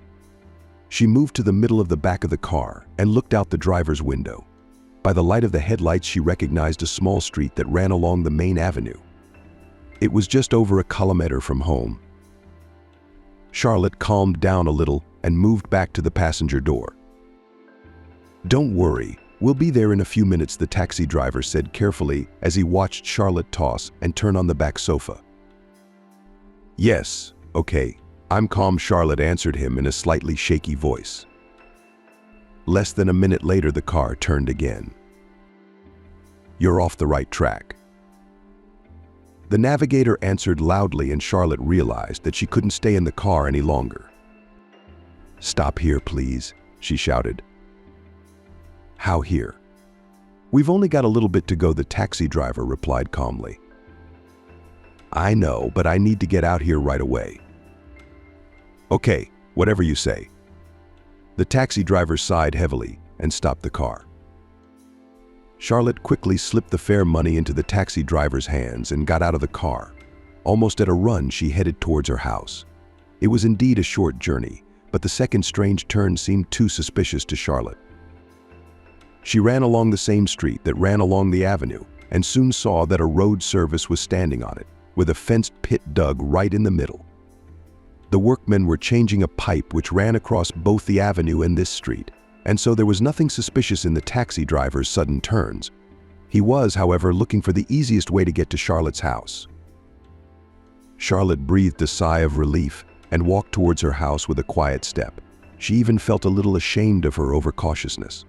She moved to the middle of the back of the car and looked out the driver's window. By the light of the headlights, she recognized a small street that ran along the main avenue. It was just over a kilometer from home. Charlotte calmed down a little and moved back to the passenger door. "Don't worry, we'll be there in a few minutes," the taxi driver said carefully as he watched Charlotte toss and turn on the back sofa. "Yes, okay, I'm calm," Charlotte answered him in a slightly shaky voice. Less than a minute later, the car turned again. "You're off the right track." The navigator answered loudly, and Charlotte realized that she couldn't stay in the car any longer. "Stop here, please," she shouted. "How here?" "We've only got a little bit to go," the taxi driver replied calmly. "I know, but I need to get out here right away." "Okay, whatever you say." The taxi driver sighed heavily and stopped the car. Charlotte quickly slipped the fare money into the taxi driver's hands and got out of the car. Almost at a run, she headed towards her house. It was indeed a short journey, but the second strange turn seemed too suspicious to Charlotte. She ran along the same street that ran along the avenue and soon saw that a road service was standing on it, with a fenced pit dug right in the middle. The workmen were changing a pipe which ran across both the avenue and this street, and so there was nothing suspicious in the taxi driver's sudden turns. He was, however, looking for the easiest way to get to Charlotte's house. Charlotte breathed a sigh of relief and walked towards her house with a quiet step. She even felt a little ashamed of her overcautiousness.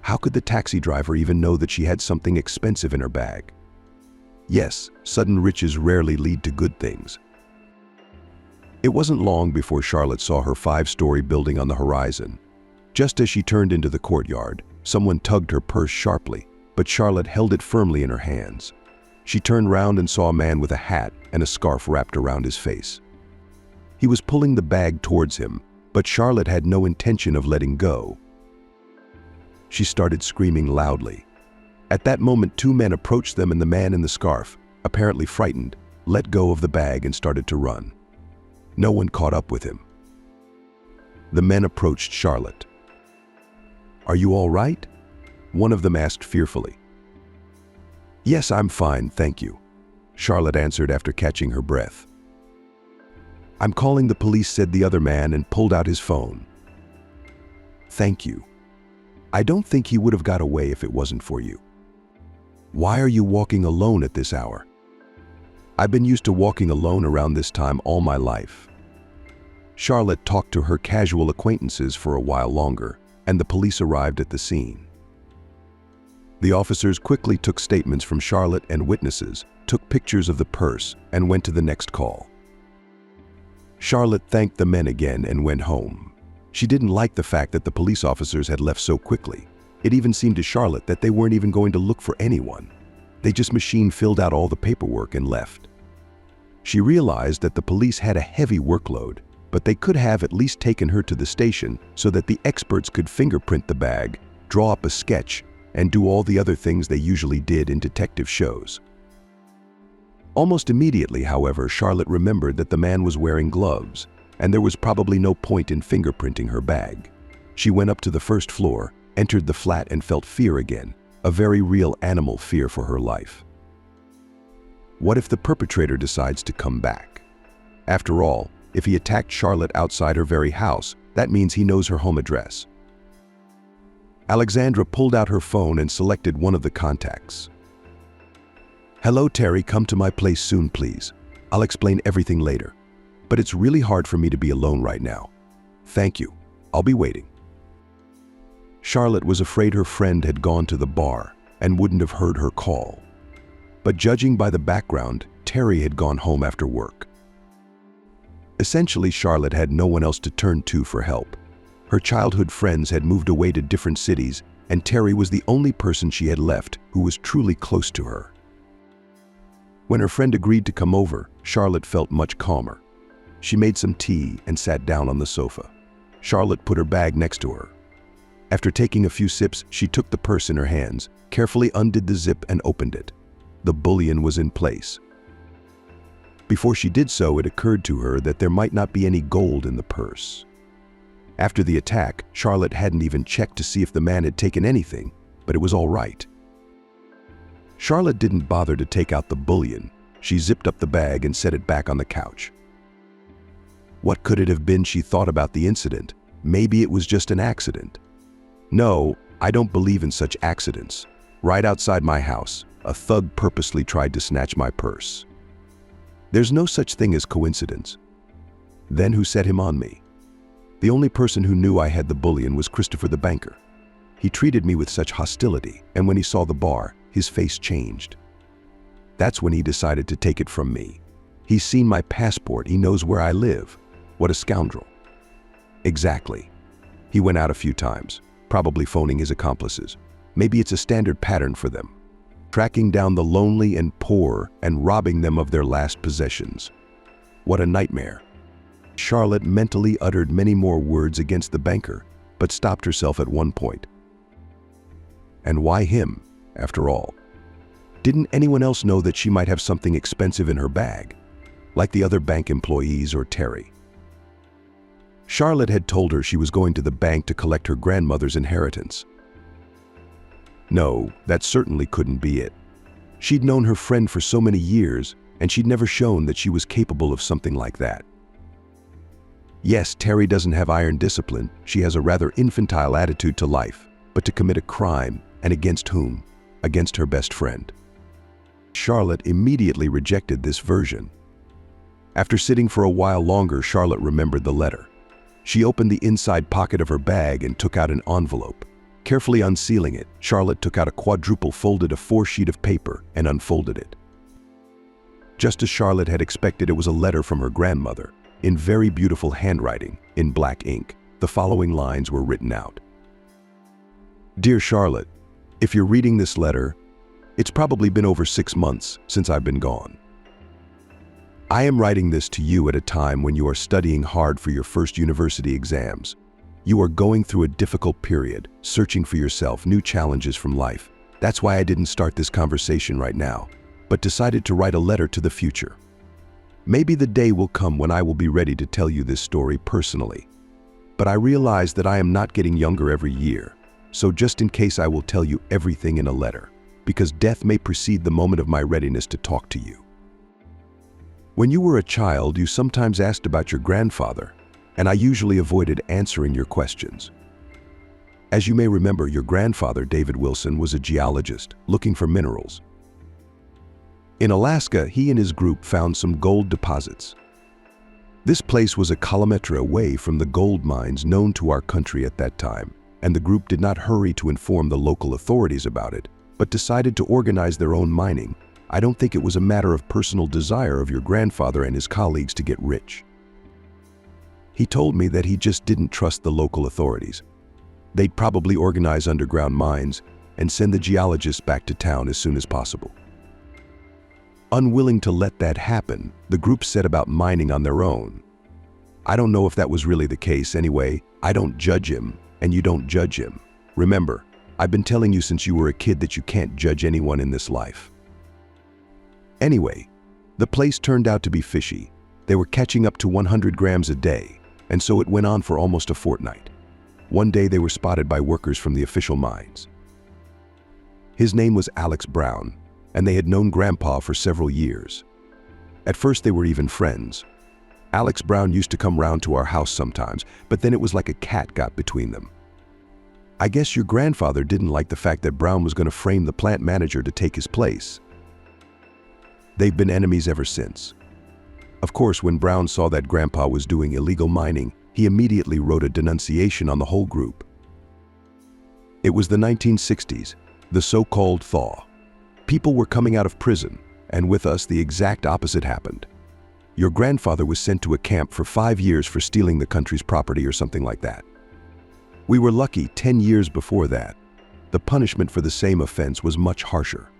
How could the taxi driver even know that she had something expensive in her bag? Yes, sudden riches rarely lead to good things. It wasn't long before Charlotte saw her 5-story building on the horizon. Just as she turned into the courtyard, someone tugged her purse sharply, but Charlotte held it firmly in her hands. She turned round and saw a man with a hat and a scarf wrapped around his face. He was pulling the bag towards him, but Charlotte had no intention of letting go. She started screaming loudly. At that moment, 2 men approached them, and the man in the scarf, apparently frightened, let go of the bag and started to run. No one caught up with him. The men approached Charlotte. "Are you all right?" one of them asked fearfully. "Yes, I'm fine, thank you," Charlotte answered after catching her breath. "I'm calling the police," said the other man and pulled out his phone. "Thank you. I don't think he would have got away if it wasn't for you." "Why are you walking alone at this hour?" "I've been used to walking alone around this time all my life." Charlotte talked to her casual acquaintances for a while longer, and the police arrived at the scene. The officers quickly took statements from Charlotte and witnesses, took pictures of the purse, and went to the next call. Charlotte thanked the men again and went home. She didn't like the fact that the police officers had left so quickly. It even seemed to Charlotte that they weren't even going to look for anyone. They just filled out all the paperwork and left. She realized that the police had a heavy workload, but they could have at least taken her to the station so that the experts could fingerprint the bag, draw up a sketch, and do all the other things they usually did in detective shows. Almost immediately, however, Charlotte remembered that the man was wearing gloves, and there was probably no point in fingerprinting her bag. She went up to the first floor, entered the flat, and felt fear again, a very real animal fear for her life. What if the perpetrator decides to come back? After all, if he attacked Charlotte outside her very house, that means he knows her home address. Alexandra pulled out her phone and selected one of the contacts. "Hello, Terry, come to my place soon, please. I'll explain everything later. But it's really hard for me to be alone right now. Thank you. I'll be waiting." Charlotte was afraid her friend had gone to the bar and wouldn't have heard her call. But judging by the background, Terry had gone home after work. Essentially, Charlotte had no one else to turn to for help. Her childhood friends had moved away to different cities, and Terry was the only person she had left who was truly close to her. When her friend agreed to come over, Charlotte felt much calmer. She made some tea and sat down on the sofa. Charlotte put her bag next to her. After taking a few sips, she took the purse in her hands, carefully undid the zip and opened it. The bullion was in place. Before she did so, it occurred to her that there might not be any gold in the purse. After the attack, Charlotte hadn't even checked to see if the man had taken anything, but it was all right. Charlotte didn't bother to take out the bullion. She zipped up the bag and set it back on the couch. What could it have been? She thought about the incident. Maybe it was just an accident. No, I don't believe in such accidents. Right outside my house, a thug purposely tried to snatch my purse. There's no such thing as coincidence. Then who set him on me? The only person who knew I had the bullion was Christopher the banker. He treated me with such hostility, and when he saw the bar, his face changed. That's when he decided to take it from me. He's seen my passport, he knows where I live. What a scoundrel. Exactly. He went out a few times, probably phoning his accomplices. Maybe it's a standard pattern for them. Tracking down the lonely and poor and robbing them of their last possessions. What a nightmare. Charlotte mentally uttered many more words against the banker, but stopped herself at one point. And why him, after all? Didn't anyone else know that she might have something expensive in her bag, like the other bank employees or Terry? Charlotte had told her she was going to the bank to collect her grandmother's inheritance. No, that certainly couldn't be it. She'd known her friend for so many years, and she'd never shown that she was capable of something like that. Yes, Terry doesn't have iron discipline. She has a rather infantile attitude to life, but to commit a crime, and against whom? Against her best friend. Charlotte immediately rejected this version. After sitting for a while longer, Charlotte remembered the letter. She opened the inside pocket of her bag and took out an envelope. Carefully unsealing it, Charlotte took out a quadruple folded A4 sheet of paper and unfolded it. Just as Charlotte had expected, it was a letter from her grandmother, in very beautiful handwriting, in black ink. The following lines were written out. Dear Charlotte, if you're reading this letter, it's probably been over 6 months since I've been gone. I am writing this to you at a time when you are studying hard for your first university exams. You are going through a difficult period, searching for yourself, new challenges from life. That's why I didn't start this conversation right now, but decided to write a letter to the future. Maybe the day will come when I will be ready to tell you this story personally. But I realize that I am not getting younger every year, so just in case I will tell you everything in a letter, because death may precede the moment of my readiness to talk to you. When you were a child, you sometimes asked about your grandfather, and I usually avoided answering your questions. As you may remember, your grandfather, David Wilson, was a geologist looking for minerals. In Alaska, he and his group found some gold deposits. This place was a kilometer away from the gold mines known to our country at that time, and the group did not hurry to inform the local authorities about it, but decided to organize their own mining. I don't think it was a matter of personal desire of your grandfather and his colleagues to get rich. He told me that he just didn't trust the local authorities. They'd probably organize underground mines and send the geologists back to town as soon as possible. Unwilling to let that happen, the group set about mining on their own. I don't know if that was really the case. Anyway, I don't judge him, and you don't judge him. Remember, I've been telling you since you were a kid that you can't judge anyone in this life. Anyway, the place turned out to be fishy. They were catching up to 100 grams a day, and so it went on for almost a fortnight. One day they were spotted by workers from the official mines. His name was Alex Brown, and they had known Grandpa for several years. At first they were even friends. Alex Brown used to come round to our house sometimes, but then it was like a cat got between them. I guess your grandfather didn't like the fact that Brown was going to frame the plant manager to take his place. They've been enemies ever since. Of course, when Brown saw that Grandpa was doing illegal mining, he immediately wrote a denunciation on the whole group. It was the 1960s, the so-called thaw. People were coming out of prison, and with us the exact opposite happened. Your grandfather was sent to a camp for 5 years for stealing the country's property or something like that. We were lucky 10 years before that. The punishment for the same offense was much harsher.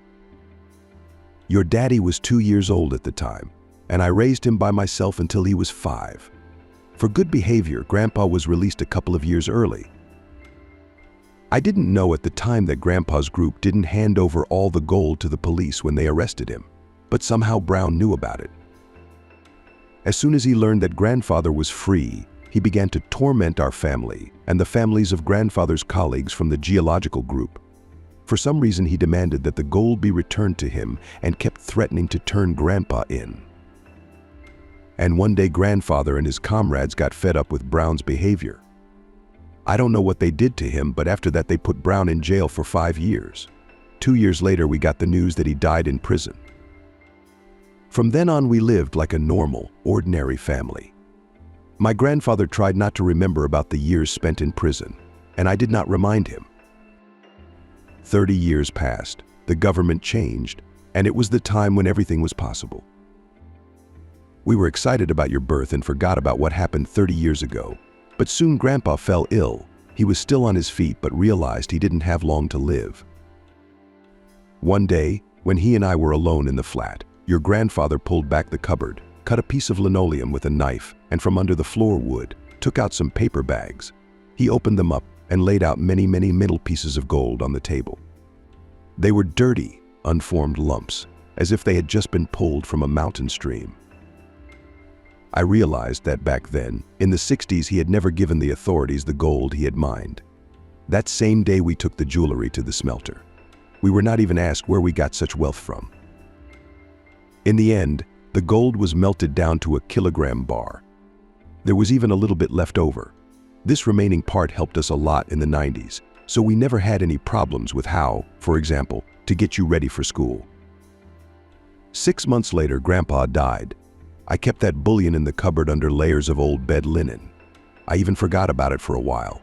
Your daddy was 2 years old at the time, and I raised him by myself until he was 5. For good behavior, Grandpa was released a couple of years early. I didn't know at the time that Grandpa's group didn't hand over all the gold to the police when they arrested him, but somehow Brown knew about it. As soon as he learned that Grandfather was free, he began to torment our family and the families of Grandfather's colleagues from the geological group. For some reason, he demanded that the gold be returned to him and kept threatening to turn Grandpa in. And one day, Grandfather and his comrades got fed up with Brown's behavior. I don't know what they did to him, but after that they put Brown in jail for 5 years. 2 years later, we got the news that he died in prison. From then on, we lived like a normal, ordinary family. My grandfather tried not to remember about the years spent in prison, and I did not remind him. 30 years passed, the government changed, and it was the time when everything was possible. We were excited about your birth and forgot about what happened 30 years ago. But soon Grandpa fell ill. He was still on his feet, but realized he didn't have long to live. One day, when he and I were alone in the flat, your grandfather pulled back the cupboard, cut a piece of linoleum with a knife, and from under the floor wood, took out some paper bags. He opened them up and laid out many middle pieces of gold on the table. They were dirty, unformed lumps, as if they had just been pulled from a mountain stream. I realized that back then, in the 60s, he had never given the authorities the gold he had mined. That same day we took the jewelry to the smelter. We were not even asked where we got such wealth from. In the end, the gold was melted down to a kilogram bar. There was even a little bit left over. This remaining part helped us a lot in the 90s, so we never had any problems with how, for example, to get you ready for school. 6 months later, Grandpa died. I kept that bullion in the cupboard under layers of old bed linen. I even forgot about it for a while.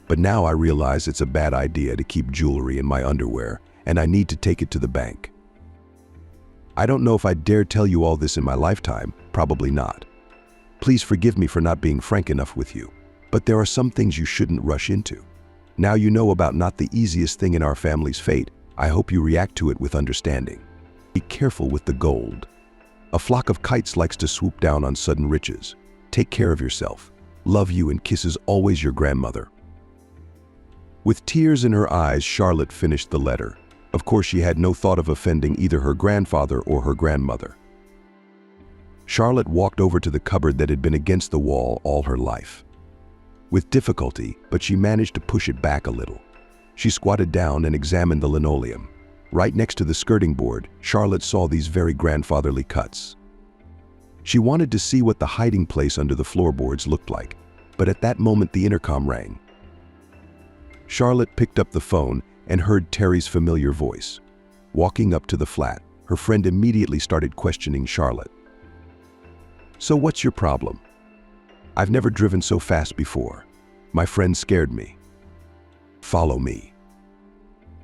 But now I realize it's a bad idea to keep jewelry in my underwear, and I need to take it to the bank. I don't know if I dare tell you all this in my lifetime, probably not. Please forgive me for not being frank enough with you, but there are some things you shouldn't rush into. Now you know about not the easiest thing in our family's fate. I hope you react to it with understanding. Be careful with the gold. A flock of kites likes to swoop down on sudden riches. Take care of yourself. Love you, and kisses always, your grandmother. With tears in her eyes, Charlotte finished the letter. Of course, she had no thought of offending either her grandfather or her grandmother. Charlotte walked over to the cupboard that had been against the wall all her life. With difficulty, but she managed to push it back a little. She squatted down and examined the linoleum. Right next to the skirting board, Charlotte saw these very grandfatherly cuts. She wanted to see what the hiding place under the floorboards looked like, but at that moment the intercom rang. Charlotte picked up the phone and heard Terry's familiar voice. Walking up to the flat, her friend immediately started questioning Charlotte. "So what's your problem?" "I've never driven so fast before. My friend scared me." "Follow me."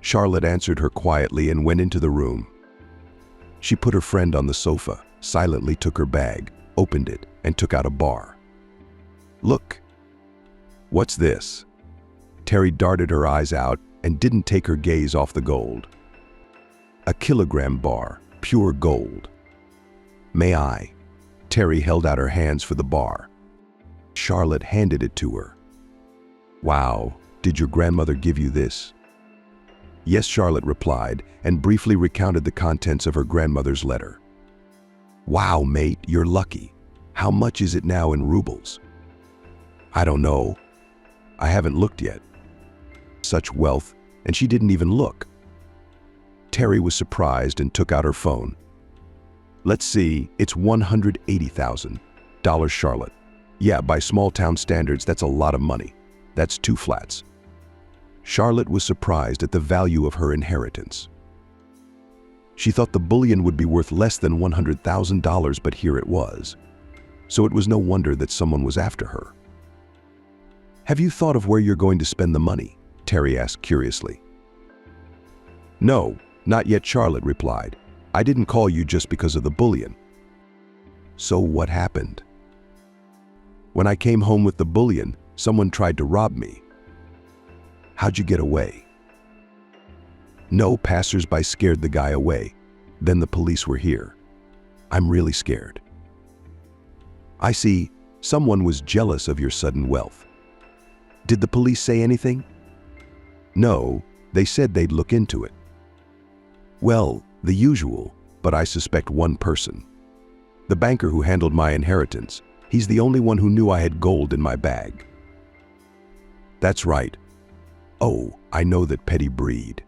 Charlotte answered her quietly and went into the room. She put her friend on the sofa, silently took her bag, opened it, and took out a bar. Look. What's this? Terry darted her eyes out and didn't take her gaze off the gold. A kilogram bar, pure gold. May I? Terry held out her hands for the bar. Charlotte handed it to her. Wow, did your grandmother give you this? Yes, Charlotte replied, and briefly recounted the contents of her grandmother's letter. Wow, mate, you're lucky. How much is it now in rubles? I don't know. I haven't looked yet. Such wealth, and she didn't even look. Terry was surprised and took out her phone. Let's see, it's $180,000, Charlotte. Yeah, by small-town standards, that's a lot of money. That's 2 flats. Charlotte was surprised at the value of her inheritance. She thought the bullion would be worth less than $100,000, but here it was. So it was no wonder that someone was after her. Have you thought of where you're going to spend the money? Terry asked curiously. No, not yet, Charlotte replied. I didn't call you just because of the bullion. So what happened? When I came home with the bullion, someone tried to rob me. How'd you get away? No, passers-by scared the guy away. Then the police were here. I'm really scared. I see, someone was jealous of your sudden wealth. Did the police say anything? No, they said they'd look into it. Well, the usual, but I suspect one person. The banker who handled my inheritance. He's the only one who knew I had gold in my bag. That's right. Oh, I know that petty breed.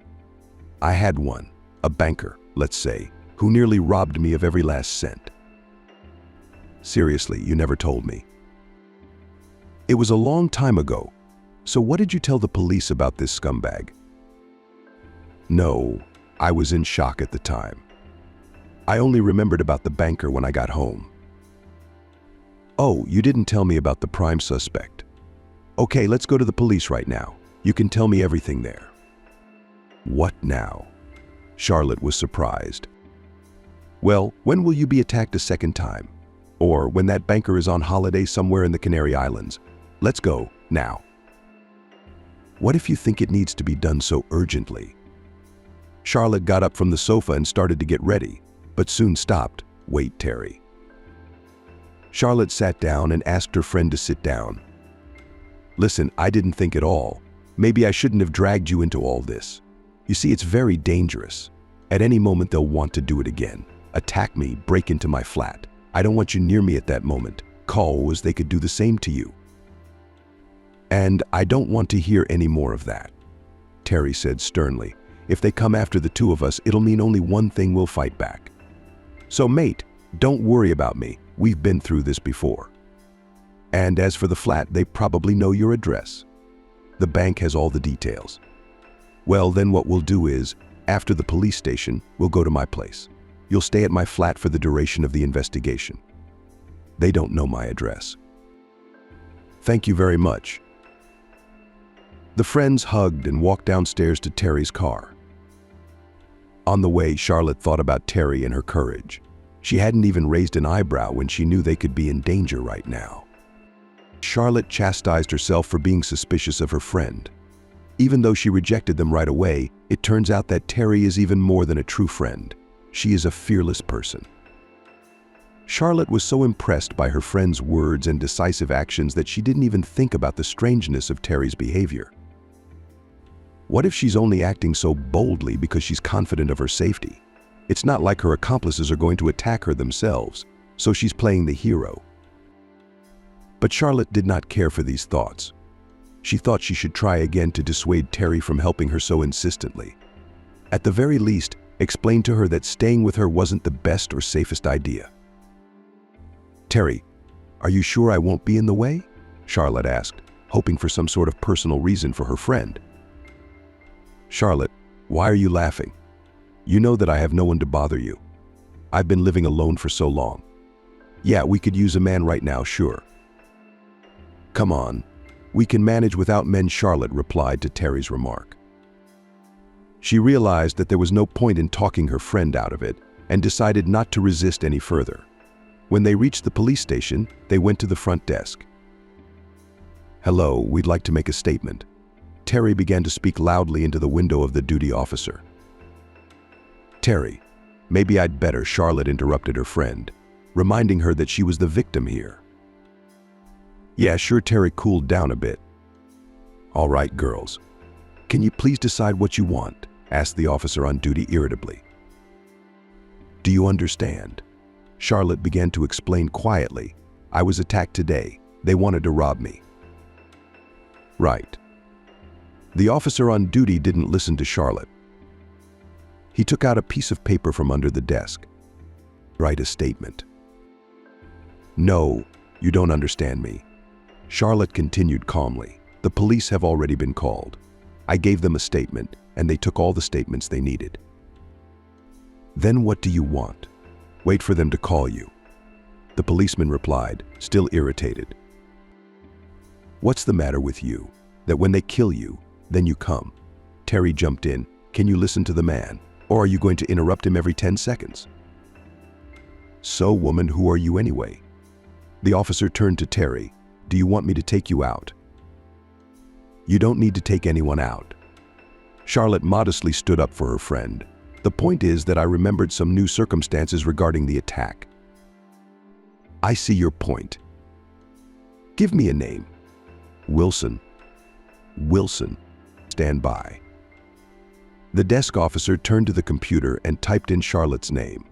I had one, a banker, let's say, who nearly robbed me of every last cent. Seriously, you never told me. It was a long time ago. So what did you tell the police about this scumbag? No, I was in shock at the time. I only remembered about the banker when I got home. Oh, you didn't tell me about the prime suspect. Okay, let's go to the police right now. You can tell me everything there. What now? Charlotte was surprised. Well, when will you be attacked a second time? Or when that banker is on holiday somewhere in the Canary Islands? Let's go, now. What if you think it needs to be done so urgently? Charlotte got up from the sofa and started to get ready, but soon stopped. Wait, Terry. Charlotte sat down and asked her friend to sit down. Listen, I didn't think at all. Maybe I shouldn't have dragged you into all this. You see, it's very dangerous. At any moment, they'll want to do it again. Attack me, break into my flat. I don't want you near me at that moment. Cause they could do the same to you. And I don't want to hear any more of that, Terry said sternly. If they come after the two of us, it'll mean only one thing: we'll fight back. So, mate, don't worry about me. We've been through this before. And as for the flat, they probably know your address. The bank has all the details. Well, then what we'll do is, after the police station, we'll go to my place. You'll stay at my flat for the duration of the investigation. They don't know my address. Thank you very much. The friends hugged and walked downstairs to Terry's car. On the way, Charlotte thought about Terry and her courage. She hadn't even raised an eyebrow when she knew they could be in danger right now. Charlotte chastised herself for being suspicious of her friend. Even though she rejected them right away, it turns out that Terry is even more than a true friend. She is a fearless person. Charlotte was so impressed by her friend's words and decisive actions that she didn't even think about the strangeness of Terry's behavior. What if she's only acting so boldly because she's confident of her safety? It's not like her accomplices are going to attack her themselves, so she's playing the hero. But Charlotte did not care for these thoughts. She thought she should try again to dissuade Terry from helping her so insistently. At the very least, explain to her that staying with her wasn't the best or safest idea. Terry, are you sure I won't be in the way? Charlotte asked, hoping for some sort of personal reason for her friend. Charlotte, why are you laughing? You know that I have no one to bother you. I've been living alone for so long. Yeah, we could use a man right now, sure. Come on, we can manage without men, Charlotte replied to Terry's remark. She realized that there was no point in talking her friend out of it and decided not to resist any further. When they reached the police station, they went to the front desk. "Hello, we'd like to make a statement." Terry began to speak loudly into the window of the duty officer. "Terry, maybe I'd better," Charlotte interrupted her friend, reminding her that she was the victim here. "Yeah, sure." Terry cooled down a bit. "All right, girls. Can you please decide what you want?" asked the officer on duty irritably. "Do you understand?" Charlotte began to explain quietly. "I was attacked today. They wanted to rob me." "Right." The officer on duty didn't listen to Charlotte. He took out a piece of paper from under the desk. "Write a statement." "No, you don't understand me." Charlotte continued calmly. "The police have already been called. I gave them a statement, and they took all the statements they needed." "Then what do you want?" "Wait for them to call you." The policeman replied, still irritated. "What's the matter with you, that when they kill you, then you come?" Terry jumped in. "Can you listen to the man, or are you going to interrupt him every 10 seconds? "So, woman, who are you anyway?" The officer turned to Terry. "Do you want me to take you out?" "You don't need to take anyone out." Charlotte modestly stood up for her friend. "The point is that I remembered some new circumstances regarding the attack." "I see your point. Give me a name." "Wilson." "Wilson. Stand by." The desk officer turned to the computer and typed in Charlotte's name.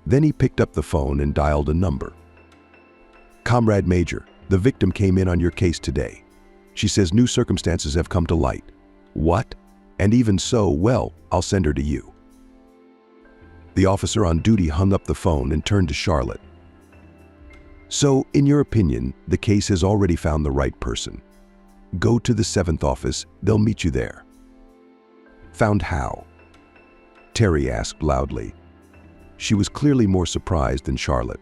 Then he picked up the phone and dialed a number. "Comrade Major, the victim came in on your case today. She says new circumstances have come to light." "What? And even so, well, I'll send her to you." The officer on duty hung up the phone and turned to Charlotte. "So, in your opinion, the case has already found the right person. Go to the 7th office, they'll meet you there." "Found how?" Terry asked loudly. She was clearly more surprised than Charlotte.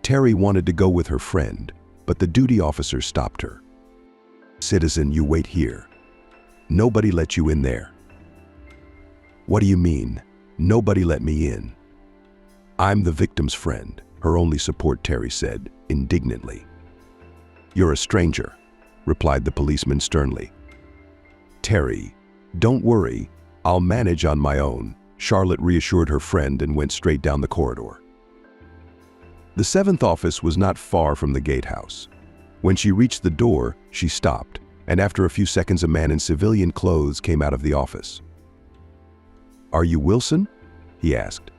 Terry wanted to go with her friend, but the duty officer stopped her. "Citizen, you wait here. Nobody let you in there." "What do you mean, nobody let me in?" "I'm the victim's friend," her only support, Terry said, indignantly. "You're a stranger," replied the policeman sternly. "Terry, don't worry, I'll manage on my own," Charlotte reassured her friend and went straight down the corridor. The 7th office was not far from the gatehouse. When she reached the door, she stopped, and after a few seconds a man in civilian clothes came out of the office. "Are you Wilson?" he asked.